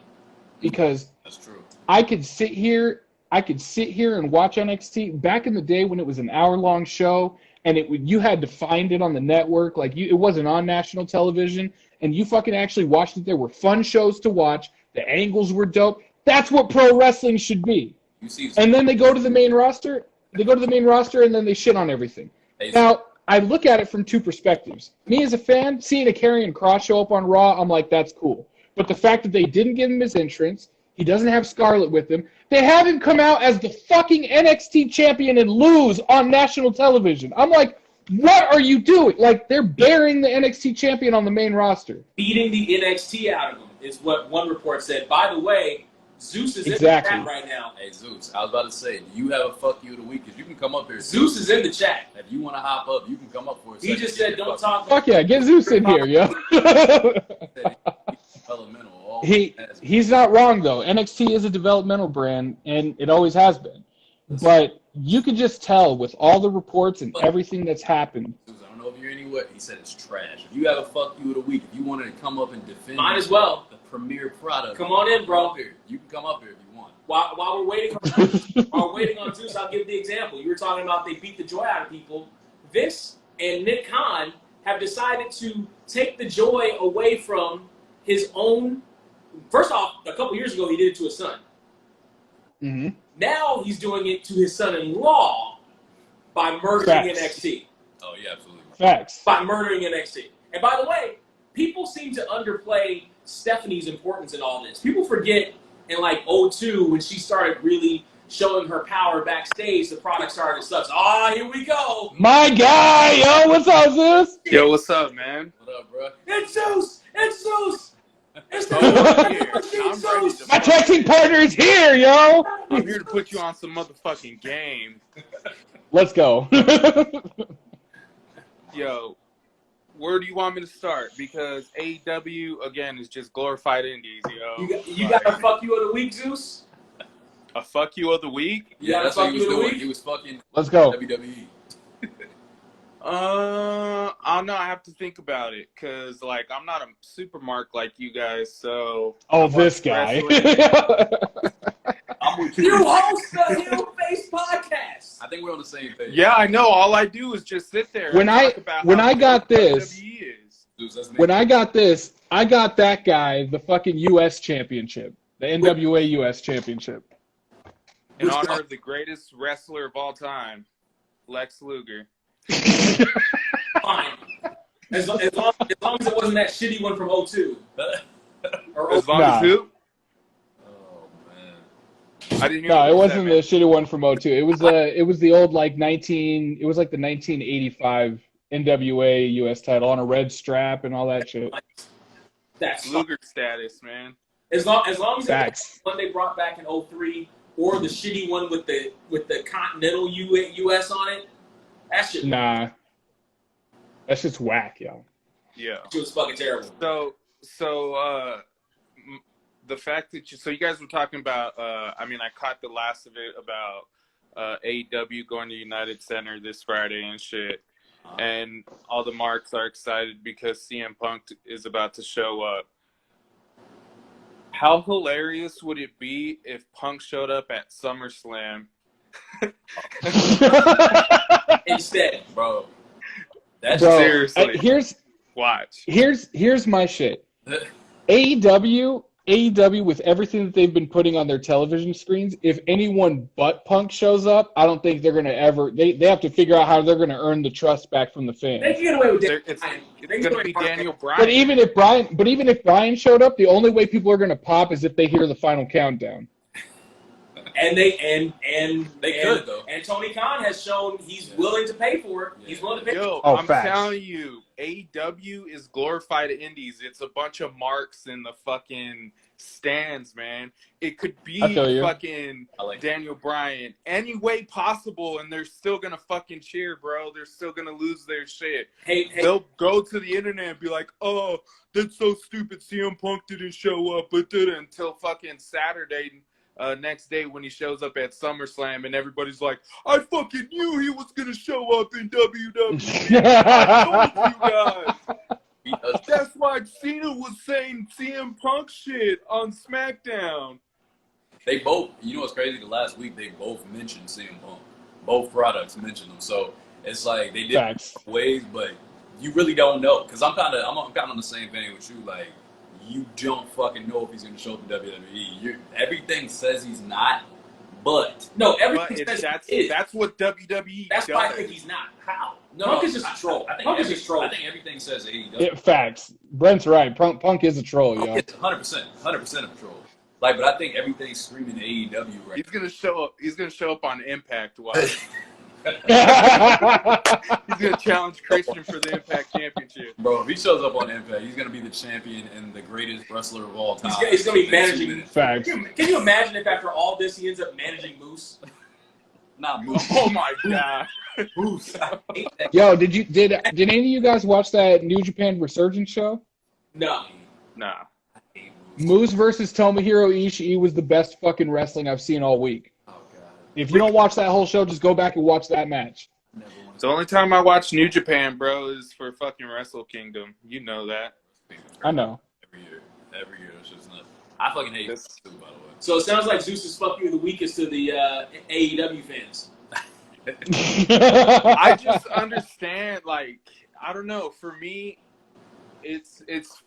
Because that's true. I could sit here and watch NXT back in the day when it was an hour-long show and you had to find it on the network. Like, it wasn't on national television, and you fucking actually watched it. There were fun shows to watch. The angles were dope. That's what pro wrestling should be. And then they go to the main roster. And then they shit on everything. Now, I look at it from two perspectives. Me as a fan, seeing a Karrion Kross show up on Raw, I'm like, that's cool. But the fact that they didn't give him his entrance, he doesn't have Scarlett with him. They have him come out as the fucking NXT champion and lose on national television. I'm like, what are you doing? Like, they're burying the NXT champion on the main roster. Beating the NXT out of him is what one report said. By the way, Zeus is in the chat right now. Hey, Zeus, I was about to say, do you have a fuck you of the week? Because you can come up here. Zeus is in the chat. If you want to hop up, you can come up for a second. He just said, don't talk. Fuck yeah, get Zeus in here, yo. He's not wrong, though. NXT is a developmental brand, and it always has been. But you can just tell with all the reports and everything that's happened. I don't know if you're anywhere. He said it's trash. If you have a fuck you of the week, if you wanted to come up and defend might as well. The premier product. Come on in, bro. You can come up here if you want. While we're waiting on Zeus, I'll give the example. You were talking about they beat the joy out of people. Vince and Nick Khan have decided to take the joy away from his own. First off, a couple years ago, he did it to his son. Mm-hmm. Now he's doing it to his son-in-law by murdering NXT. Oh, yeah, absolutely. Facts. By murdering NXT. And by the way, people seem to underplay Stephanie's importance in all this. People forget in like 2002 when she started really showing her power backstage, the product started to suck. Ah, here we go. My guy, yo, what's up, Zeus? Yo, what's up, man? What up, bro? It's Zeus! It's Zeus! My texting partner is here, yo. I'm here to put you on some motherfucking game. Let's go. Yo, where do you want me to start? Because AEW, again, is just glorified indies, yo. You got a fuck you of the week, Zeus? A fuck you of the week? Yeah, that's what he was doing. He was fucking Let's go. WWE. I don't know. I have to think about it because, like, I'm not a super mark like you guys, so. Oh, this guy. I'm with You host the HeelFace Podcast. I think we're on the same page. Yeah, I know. All I do is just sit there. When I got this, Zeus, when I got this, I got that guy the fucking U.S. championship, the NWA U.S. championship. In honor of the greatest wrestler of all time, Lex Luger. Fine. As long as it wasn't that shitty one from 02. Or As long as who? Oh man. I didn't hear. No, it wasn't the shitty one from 02. It was the old like the 1985 NWA US title on a red strap and all that shit. That's Luger status, man. As long as Facts. it's the one they brought back in 03 or the shitty one with the Continental US on it. That shit. Nah. That shit's whack, yo. Yeah. It was fucking terrible. So the fact that you guys were talking about, I mean, I caught the last of it about AEW going to United Center this Friday and shit. And all the marks are excited because CM Punk is about to show up. How hilarious would it be if Punk showed up at SummerSlam? Instead, Bro. That's seriously. Here's my shit. AEW with everything that they've been putting on their television screens, if anyone but Punk shows up, I don't think they're gonna ever. They have to figure out how they're gonna earn the trust back from the fans. they can get away with it. It's gonna be Daniel Bryan. But even if Bryan showed up, the only way people are gonna pop is if they hear the final countdown. And they could though. And Tony Khan has shown he's willing to pay for it. He's willing to pay. Yo, Oh, I'm facts. telling you, AEW is glorified indies. It's a bunch of marks in the fucking stands, man. It could be I feel you. fucking Daniel Bryan any way possible, and they're still gonna fucking cheer, bro. They're still gonna lose their shit. Hey, They'll go to the internet and be like, "Oh, that's so stupid. CM Punk didn't show up, but did until fucking Saturday." Next day when he shows up at SummerSlam and everybody's like, I fucking knew he was going to show up in WWE. I told you guys. That's why Cena was saying CM Punk shit on SmackDown. They both, you know what's crazy? The last week they both mentioned CM Punk. Both products mentioned them. So it's like they did ways, but you really don't know. Because I'm kind of on the same vein with you. Like, you don't fucking know if he's going to show up in WWE. Everything says he's not, but no, everything says that's what WWE That's does. why I think he's not. How? No, Punk is just a troll. Punk is just troll. I think everything says AEW. Facts. Brent's right. Punk is a troll, yo. It's 100% of a troll. Like, but I think everything's screaming AEW right He's gonna show up. He's gonna show up on Impact. Wow. He's gonna challenge Christian for the Impact Championship. Bro, if he shows up on Impact, he's gonna be the champion and the greatest wrestler of all time. He's gonna be managing. Facts. Can you imagine if after all this he ends up managing Moose? Not Moose. Oh my god. Moose. Yo, did any of you guys watch that New Japan Resurgence show? No. Nah. Moose versus Tomohiro Ishii was the best fucking wrestling I've seen all week. Oh god. If you don't watch that whole show, just go back and watch that match. The only time I watch New Japan, bro, is for fucking Wrestle Kingdom. You know that. I know. Every year, that's just nuts. I fucking hate this too, by the way. So it sounds like Zeus's fuck you of the week is to the AEW fans. I just understand, like, I don't know. For me, it's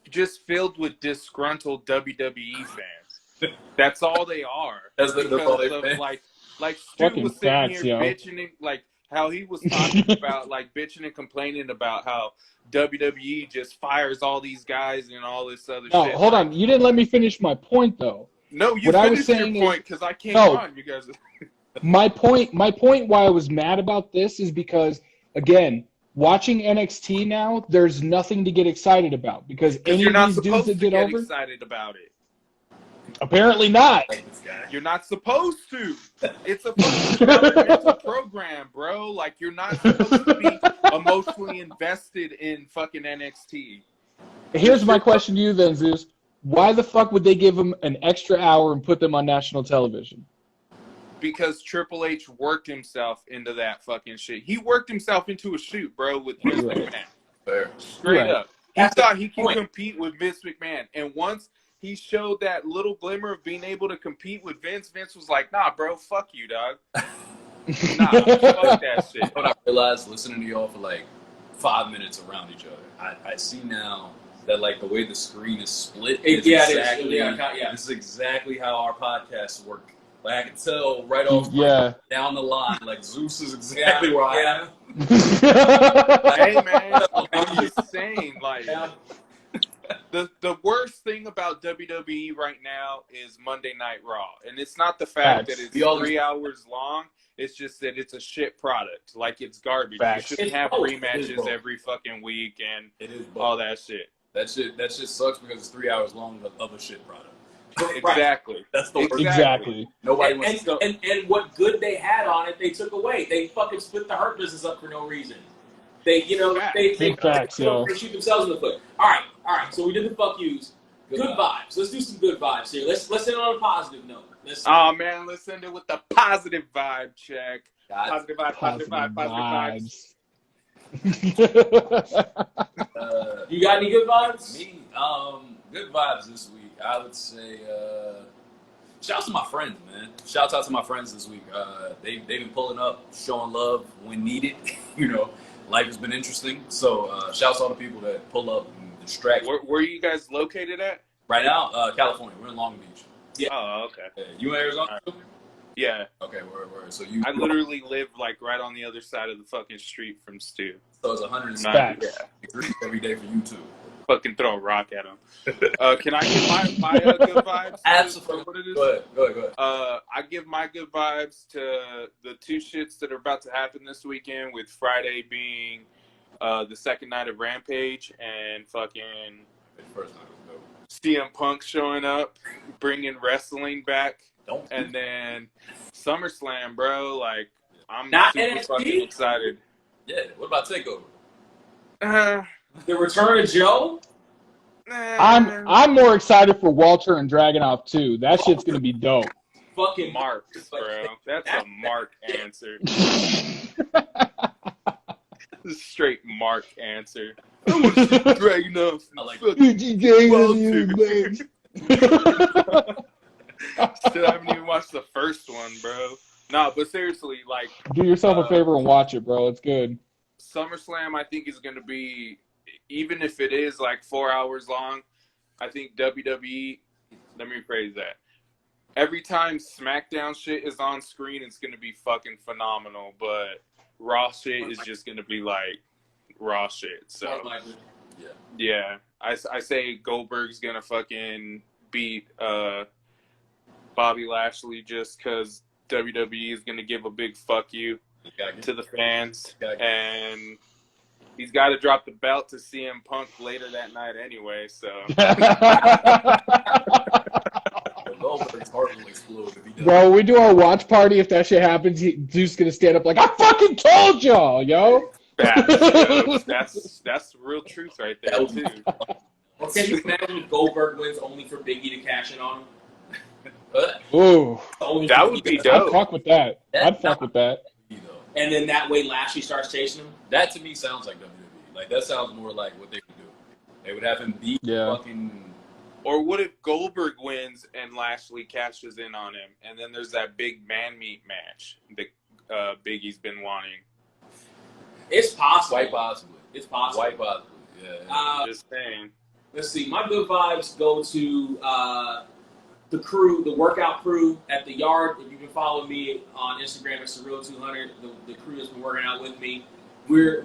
just filled with disgruntled WWE fans. That's all they are. That's all they fans. Like Stuart was sitting facts, here yo. bitching, like how he was talking about, like bitching and complaining about how WWE just fires all these guys and all this other shit. No, hold on. You didn't let me finish my point, though. No, you What I was finished your saying point because I came on. You guys. My point why I was mad about this is because, again, watching NXT now, there's nothing to get excited about because any you're of not these dudes supposed that to get over. excited about it. Apparently not. You're not supposed to. It's a developmental program, bro. Like, you're not supposed to be emotionally invested in fucking NXT. Here's my question to you then, Zeus. Why the fuck would they give them an extra hour and put them on national television? Because Triple H worked himself into that fucking shit. He worked himself into a shoot, bro, with Vince McMahon. Fair. Straight up. He thought he could compete with Vince McMahon. And once he showed that little glimmer of being able to compete with Vince, Vince was like, nah, bro, fuck you, dog. Nah, fuck that shit. What I realized listening to y'all for like 5 minutes around each other, I see now that like the way the screen is split is this is exactly how our podcasts work. Like I can tell right off down the line, like Zeus is exactly where I am. Hey man, I'm just saying, like the worst thing about WWE right now is Monday Night Raw, and it's not the fact that it's 3 hours long. It's just that it's a shit product. Like, it's garbage. You shouldn't have rematches every fucking week and all that shit. That shit sucks because it's 3 hours long of a shit product. Exactly. That's the worst. Exactly. Nobody wants to. And what good they had on it, they took away. They fucking split the Hurt business up for no reason. They shoot themselves in the foot. All right. So we did the fuck yous. Good vibes. Let's do some good vibes here. Let's end on a positive note. Oh man, let's end it with the positive vibe check. Positive vibes. You got any good vibes? Me, good vibes this week. I would say, shouts to my friends, man. Shouts out to my friends this week. They've been pulling up, showing love when needed. You know, life has been interesting. So, shouts to all the people that pull up and distract. Where are you guys located at? Right now, California. We're in Long Beach. Yeah. Oh, okay. You in Arizona? Right. Yeah. Okay, word. So I literally live like right on the other side of the fucking street from Stu. So it's 109 degrees every day for you too. Fucking throw a rock at him. Can I give my good vibes? Absolutely. What it is? Go ahead. I give my good vibes to the two shits that are about to happen this weekend, with Friday being the second night of Rampage and fucking first night was dope. CM Punk showing up, bringing wrestling back. And then SummerSlam, bro. Like, I'm not super NXT? fucking excited. Yeah. What about TakeOver? The return of Joe? I'm more excited for Walter and Dragunov too. That shit's gonna be dope. Fucking Mark, bro. That's a Mark answer. Straight Mark answer. I want to see Dragunov. I like Walter. Still haven't even watched the first one, bro. Nah, but seriously, like, do yourself a favor and watch it, bro. It's good. SummerSlam, I think, is going to be, even if it is like 4 hours long, I think WWE, let me rephrase that. Every time SmackDown shit is on screen, it's going to be fucking phenomenal, but Raw shit is just going to be like Raw shit. So, yeah. I say Goldberg's going to fucking beat Bobby Lashley just because WWE is going to give a big fuck you to the fans. And he's got to drop the belt to CM Punk later that night anyway, so. Bro, we do our watch party. If that shit happens, Zeus going to stand up like, I fucking told y'all, yo. That's real truth right there, too. Or can you imagine if Goldberg wins only for Big E to cash in on him? Ooh, that would be dope. I'd fuck with that. And then that way Lashley starts chasing him? That to me sounds like WWE. Like, that sounds more like what they would do. They would have him beat fucking... Or what if Goldberg wins and Lashley cashes in on him, and then there's that big man-meat match that Big E's been wanting? It's possible. Quite possibly. It's possible. Quite possibly, yeah. Just saying. Let's see. My good vibes go to the crew, the workout crew at the yard. If you can follow me on Instagram, it's Surreal200. The crew that's been working out with me. We're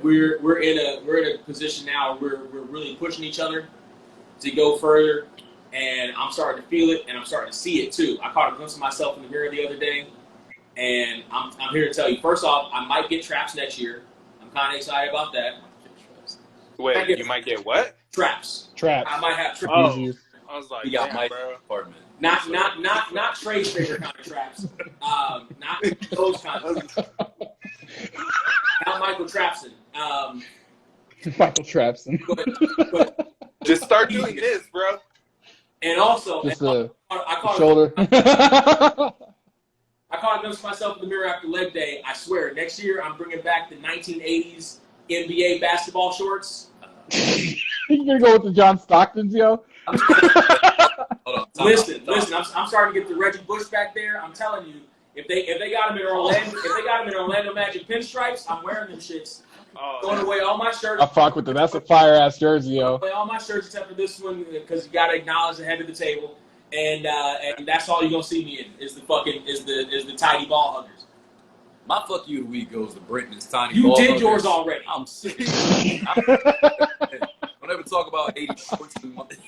in a position now where we're really pushing each other to go further, and I'm starting to feel it, and I'm starting to see it too. I caught a glimpse of myself in the mirror the other day, and I'm here to tell you. First off, I might get traps next year. I'm kind of excited about that. Wait, you might get what? Traps. Traps. I might have traps. Oh, I was like, we got my bro. apartment. Not Trey's favorite kind of traps. Not those kind of. Not Michael Trapson. Michael Trapson. But just start doing this, bro. And also, just I caught shoulder. I caught a glimpse of myself in the mirror after leg day. I swear, next year I'm bringing back the 1980s NBA basketball shorts. You gonna go with the John Stocktons, yo? Listen. I'm starting to get the Reggie Bush back there. I'm telling you, if they got him in Orlando Magic pinstripes, I'm wearing them shits. Throwing away all my shirts. I fuck with them. That's a fire ass jersey, yo. Away all my shirts except for this one because you gotta acknowledge the head of the table, and that's all you're gonna see me in is the tiny ball huggers. My fuck you of the week goes to Brent and his tiny you ball. You did huggers. yours already. I'm serious. Don't ever talk about 80 shorts.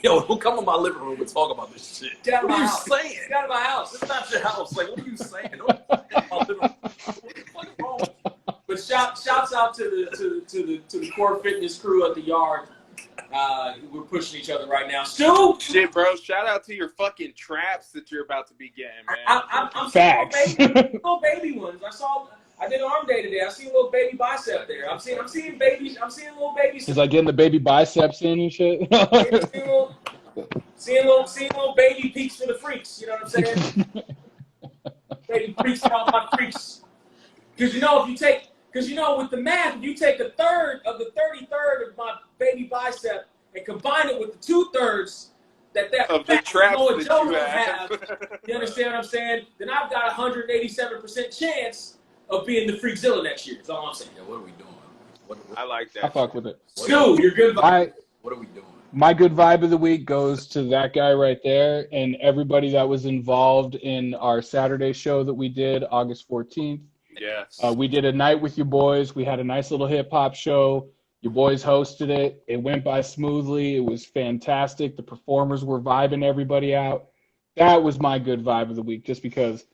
Yo, don't come in my living room and talk about this shit. Get out of my house. What are you saying? Get out of my house. It's not your house. Like, what are you saying? Don't come in my living room. What the fuck is wrong with you? But shouts out to the core fitness crew at the yard. We're pushing each other right now. Stu! Shit, bro. Shout out to your fucking traps that you're about to be getting, man. I'm Facts. seeing little baby ones. I did arm day today. I see a little baby bicep there. I'm seeing little babies. He's like getting the baby biceps in and shit. seeing little baby peaks for the freaks. You know what I'm saying? Baby freaks for all my freaks. Because with the math, if you take a third of the 33rd of my baby bicep and combine it with the 2/3 that of the traps that you have, you understand what I'm saying? Then I've got a 187% chance of being the Freakzilla next year. That's all I'm saying. Yeah, what are we doing? I like that. I fuck with it. Stu, you're good. What are we doing? My good vibe of the week goes to that guy right there and everybody that was involved in our Saturday show that we did August 14th. Yes. We did a night with you boys. We had a nice little hip-hop show. You boys hosted it. It went by smoothly. It was fantastic. The performers were vibing everybody out. That was my good vibe of the week just because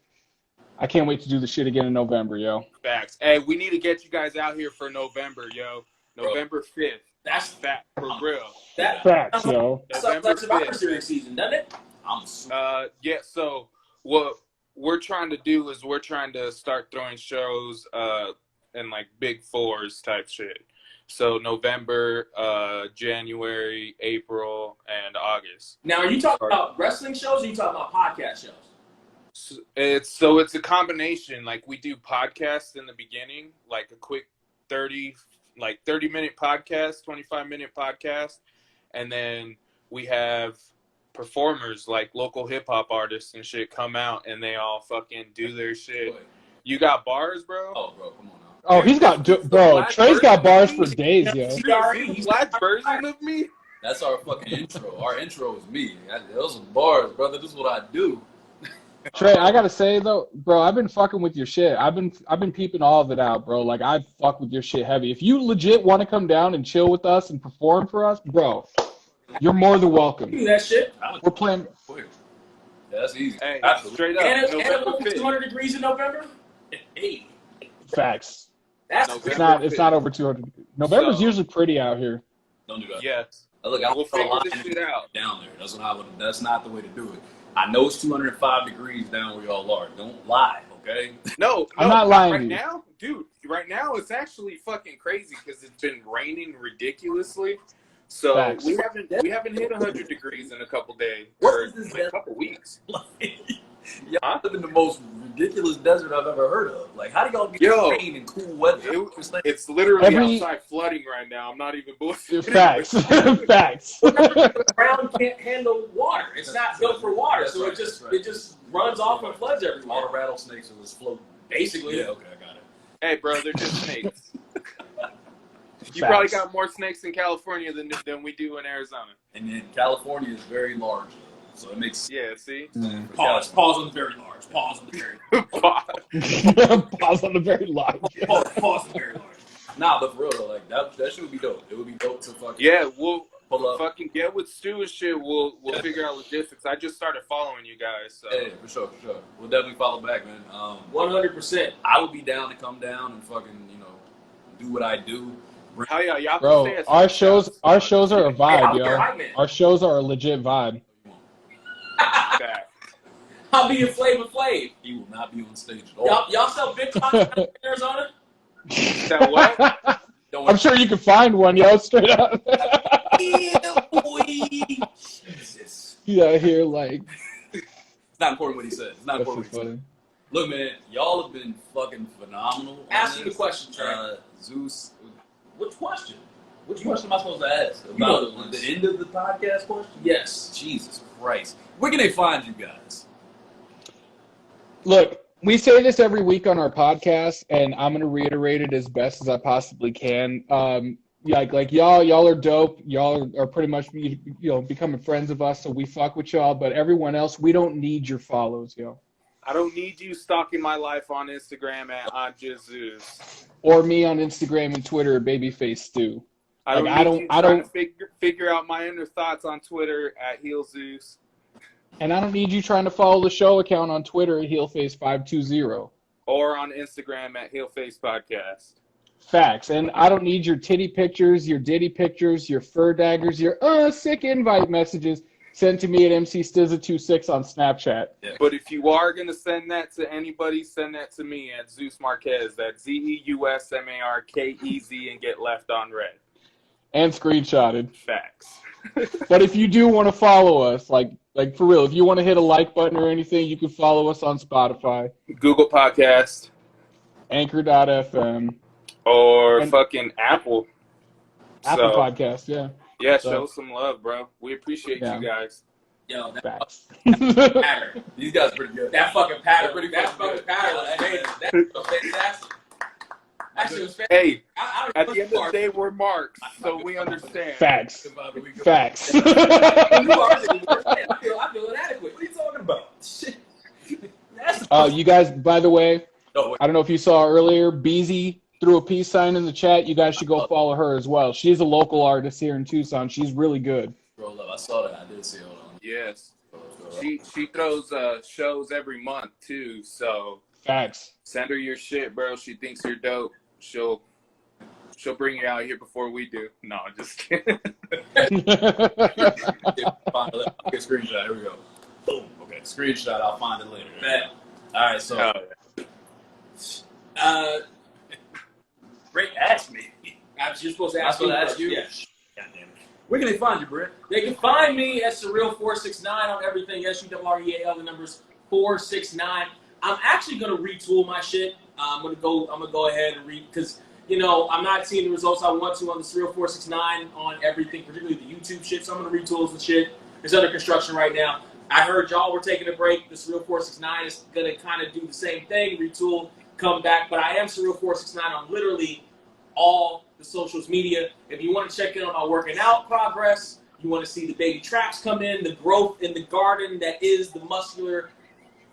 I can't wait to do the shit again in November, yo. Facts. Hey, we need to get you guys out here for November, yo. November 5th. That's fact, for real. Facts, yo. That's Survivor Series season, doesn't it? Yeah, so what we're trying to do is we're trying to start throwing shows in like big fours type shit. So November, January, April, and August. Now, are you talking about wrestling shows or are you talking about podcast shows? It's a combination. Like we do podcasts in the beginning, like a quick 30-minute podcast, 25-minute podcast, and then we have performers like local hip hop artists and shit come out and they all fucking do their shit. You got bars, bro? Oh, bro, come on now. Oh, he's got Trey's got bars for days, yo. He's black version of me. That's our fucking intro. Our intro is me. Those are bars, brother. This is what I do. Trey, I gotta say though, bro, I've been fucking with your shit. I've been peeping all of it out, bro. Like I fuck with your shit heavy. If you legit want to come down and chill with us and perform for us, bro, you're more than welcome. Do that shit. We're playing. Yeah, that's easy. Hey, absolutely. Straight up. And November 5th. 200 degrees in November. Hey, Facts. that's It's not over 200. November's usually pretty out here. Don't do that. Yes. Look, We'll figure this shit out down there. That's not the way to do it. I know it's 205 degrees down where y'all are. Don't lie, okay? No, I'm not lying right to you. now, dude. Right now, it's actually fucking crazy because it's been raining ridiculously. So Facts. we haven't hit 100 degrees in a couple days What or is this a couple weeks. Y'all live in the most ridiculous desert I've ever heard of. Like, how do y'all get rain and cool weather? It's literally outside flooding right now. I'm not even bullshitting. Facts. Facts. the ground can't handle water. It's not built for water, so it just runs off and floods everywhere. All the rattlesnakes are just floating. Basically. Yeah, okay, I got it. Hey, bro, they're just snakes. You probably got more snakes in California than we do in Arizona. And then California is very large, so it makes See? Pause on the very large. Pause on the very Pause on the very large. Pause on the very large. Nah, but for real though, like that shit would be dope. It would be dope to fucking We'll pull up. fucking get with Stu and shit. We'll figure out logistics. I just started following you guys. So. Yeah, for sure. We'll definitely follow back, man. 100%. I would be down to come down and fucking, do what I do. Hell yeah, y'all Bro, can stay at our shows are a vibe, Hey, yo. hype man. Our shows are a legit vibe. Y'all be in Flavor Flav. He will not be on stage at all. Y'all sell Bitcoin in Arizona? That what? I'm sure you can find one, yo, straight up. Yeah, boy. Jesus. Yeah, here, like. It's not important what he said. It's not important what he said. Look, man, y'all have been fucking phenomenal. Ask me the question, Trey. Zeus. Which question? Which question am I supposed to ask? About the end of the podcast question? Yes. Jesus Christ. Where can they find you guys? Look, we say this every week on our podcast, and I'm going to reiterate it as best as I possibly can. Like y'all are dope. Y'all are pretty much, becoming friends of us, so we fuck with y'all. But everyone else, we don't need your follows, yo. I don't need you stalking my life on Instagram at Zeus. Or me on Instagram and Twitter, Babyface Stu. I don't figure out my inner thoughts on Twitter at HeelZeus. And I don't need you trying to follow the show account on Twitter at HeelFace520. Or on Instagram at HeelFace Podcast. Facts. And I don't need your titty pictures, your ditty pictures, your fur daggers, your sick invite messages sent to me at MCStizza26 on Snapchat. Yeah. But if you are going to send that to anybody, send that to me at Zeus Marquez. That's ZeusMarkez and get left on red. And screenshotted. Facts. But if you do want to follow us, like for real, if you want to hit a like button or anything, you can follow us on Spotify, Google Podcast, Anchor.fm, or fucking Apple. Apple Podcast, yeah. Yeah, show some love, bro. We appreciate you guys. Yo, that pattern. These guys are pretty good. That fucking pattern. That fucking pattern was fantastic. That shit was fantastic. Hey, at the end of the day, we're marks, so we understand. Facts. Facts. I feel inadequate. What are you talking about? Shit. You guys, by the way, I don't know if you saw earlier, Beezy threw a peace sign in the chat. You guys should go follow her as well. She's a local artist here in Tucson. She's really good. Roll up. I saw that. I did see it. Yes. She throws shows every month too, so facts. Send her your shit, bro. She thinks you're dope. She'll bring you out here before we do. No, I'm just kidding. Okay, screenshot. Here we go. Boom. Okay, screenshot. I'll find it later. Man. All right, so Brent asked me. You're supposed to ask me. Yeah. God damn it. Where can they find you, Brent? They can find me at Surreal469 on everything. SURREAL, the numbers 469. I'm actually gonna retool my shit. I'm gonna go ahead and because I'm not seeing the results I want to on the Surreal469 on everything, particularly the YouTube shit. So I'm gonna retool some shit. It's under construction right now. I heard y'all were taking a break. The Surreal469 is gonna kind of do the same thing, retool, come back. But I am Surreal469 on literally all the socials media. If you want to check in on my working out progress, you want to see the baby traps come in, the growth in the garden that is the muscular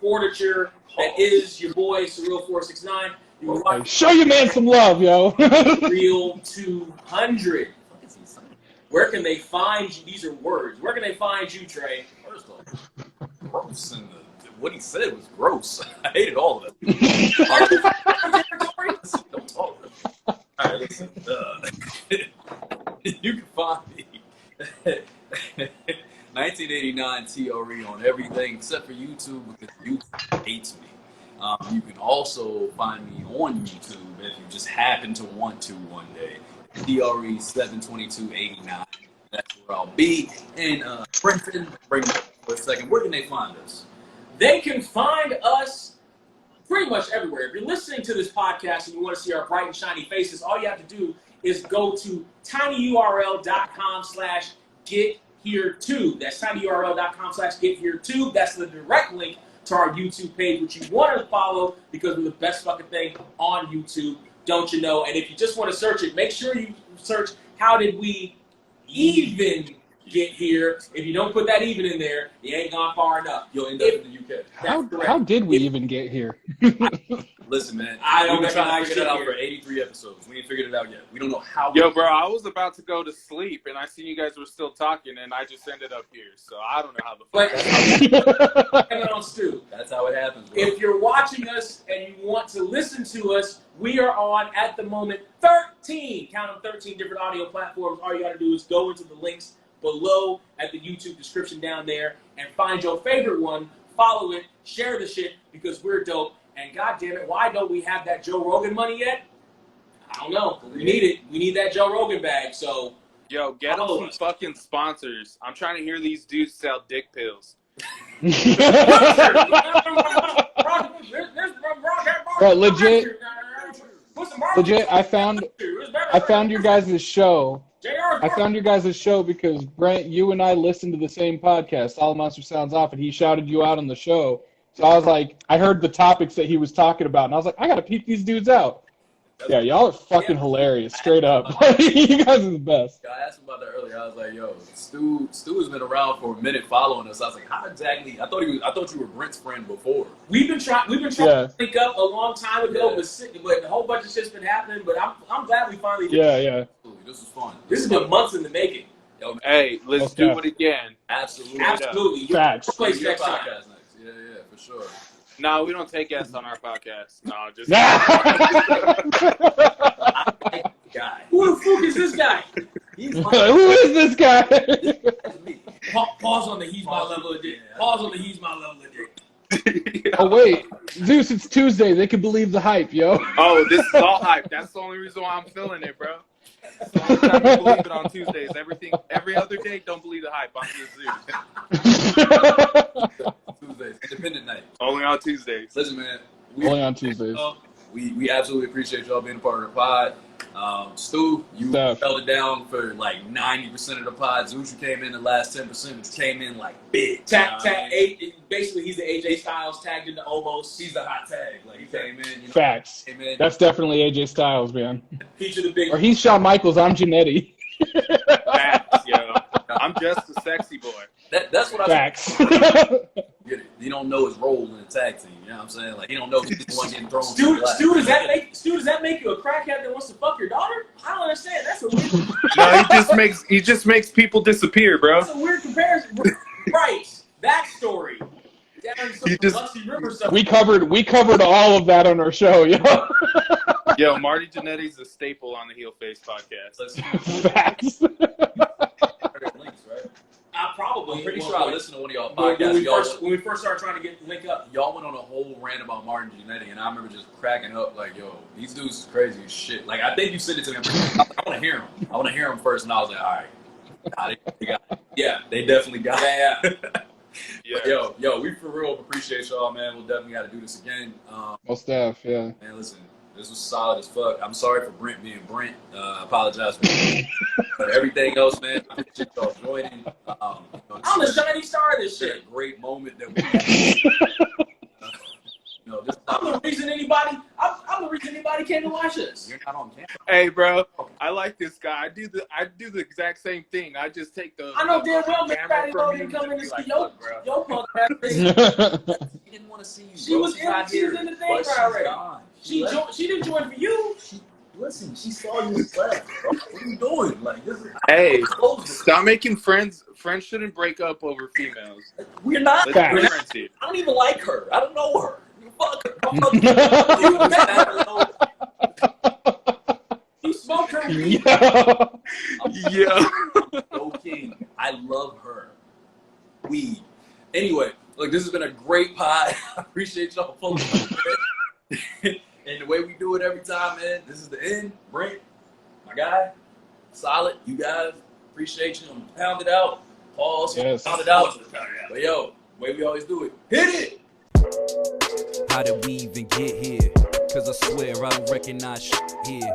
fortitude that is your boy Surreal469. Show your man some love, yo. Real 200. Where can they find you? These are words. Where can they find you, Trey? First off, gross. And what he said was gross. I hated all of it. Don't talk. All right, listen. You can find me 1989 TRE on everything except for YouTube because YouTube hates me. You can also find me on YouTube if you just happen to want to one day. TRE 72289. That's where I'll be. And Brenton, bring me for a second. Where can they find us? They can find us pretty much everywhere. If you're listening to this podcast and you want to see our bright and shiny faces, all you have to do is go to tinyurl.com/getHereTube. That's tinyurl.com/getHereTube. That's the direct link to our YouTube page, which you want to follow because we're the best fucking thing on YouTube, don't you know? And if you just want to search it, make sure you search how did we even get here. If you don't put that even in there, you ain't gone far enough. You'll end up in the UK. How did we even get here? Listen, man. I don't We've been trying to figure figure it out for 83 episodes. We ain't figured it out yet. We don't know how. Yo, bro, I was about to go to sleep, and I seen you guys were still talking, and I just ended up here. So I don't know how the fuck That's how it happens, bro. If you're watching us and you want to listen to us, we are on, at the moment, 13 different audio platforms. All you got to do is go into the links below at the YouTube description down there and find your favorite one follow it, share the shit because we're dope. And goddamn it, why don't we have that Joe Rogan money yet? I don't know. We need it. We need that Joe Rogan bag. So, yo, get them some fucking sponsors. I'm trying to hear these dudes sell dick pills. Bro, legit. I found your guys' show. I found your guys' show because Brent, you and I listened to the same podcast, All Monster Sounds Off, and he shouted you out on the show. So I was like, I heard the topics that he was talking about, and I was like, I gotta peep these dudes out. Yeah, y'all are fucking hilarious, straight up. You guys are the best. I asked him about that earlier. I was like, yo, Stu has been around for a minute following us. I was like, how exactly? I thought you were Brent's friend before. We've been trying to link up a long time ago, but a whole bunch of shit's been happening. But I'm glad we finally did. Yeah. This was fun. This has been months in the making. Yo, hey, let's do it again. Absolutely. Facts. Place next time. Yeah, for sure. No, we don't take guests on our podcast. No, just. Guy. Who the fuck is this guy? Who is this guy? Pause on the he's my level of dick. Pause on the he's my level of dick. Oh wait, Zeus, it's Tuesday. They can believe the hype, yo. Oh, this is all hype. That's the only reason why I'm feeling it, bro. So I'm trying to believe it on Tuesdays. Every other day, don't believe the hype. I'm just Zeus. Tuesdays, independent night. Only on Tuesdays. Listen, man. Only on Tuesdays. We absolutely appreciate y'all being a part of the pod. Stu, you held it down for like 90% of the pod. Zeus, you came in the last 10%, but you came in like big. Basically, he's the AJ Styles tagged into almost. He's the hot tag. Like he came in. Facts. That's definitely AJ Styles, man. Feature the big. Or he's Shawn Michaels. I'm Janetti. Facts, yo. I'm just a sexy boy. That's what Facts. You don't know his role in the tag team. You know what I'm saying? Like, you don't know if he's the one getting thrown. Stu, does that make you a crackhead that wants to fuck your daughter? I don't understand. That's a weird. No, he just makes people disappear, bro. That's a weird comparison. Right. That story. We covered all of that on our show, yo. Yo, Marty Jannetty's a staple on the HeelFace podcast. Facts. Probably. I'm pretty sure I listened to one of y'all podcasts. When we first started trying to link up, y'all went on a whole rant about Martin Jannetty, and I remember just cracking up like, yo, these dudes is crazy as shit. Like, I think you sent it to me. I want to hear him. I want to hear him first, and I was like, all right. They got it. Yeah, they definitely got it. Yeah. Yo, we for real appreciate y'all, man. We'll definitely got to do this again. Most stuff, yeah. Man, listen, this was solid as fuck. I'm sorry for Brent being Brent. I apologize for everything else, man. I appreciate y'all joining. I'm the shining star of this shit. A great moment that we had. I'm the reason anybody came to watch us. You're not on camera. Hey, bro, I like this guy. I do the exact same thing. I just take the. I know damn well Miss Patty Logan come in and see your punk ass. She didn't want to see you. She was in the thing already. She didn't join for you. Listen, she saw you left, bro. What are you doing? Like, this is. Hey, stop making friends. Friends shouldn't break up over females. We're not. Let's be friends here. I don't even like her. I don't know her. Fuck her. You smoked her. Yeah. Okay. I love her. Weed. Anyway, look, this has been a great pod. I appreciate y'all pulling up. And the way we do it every time, man, this is the end. Brent, my guy, solid. You guys, appreciate you. I'm pound it out. Pause. Yes. Pound it out. But yo, the way we always do it. Hit it. How did we even get here? Cause I swear I don't recognize shit here.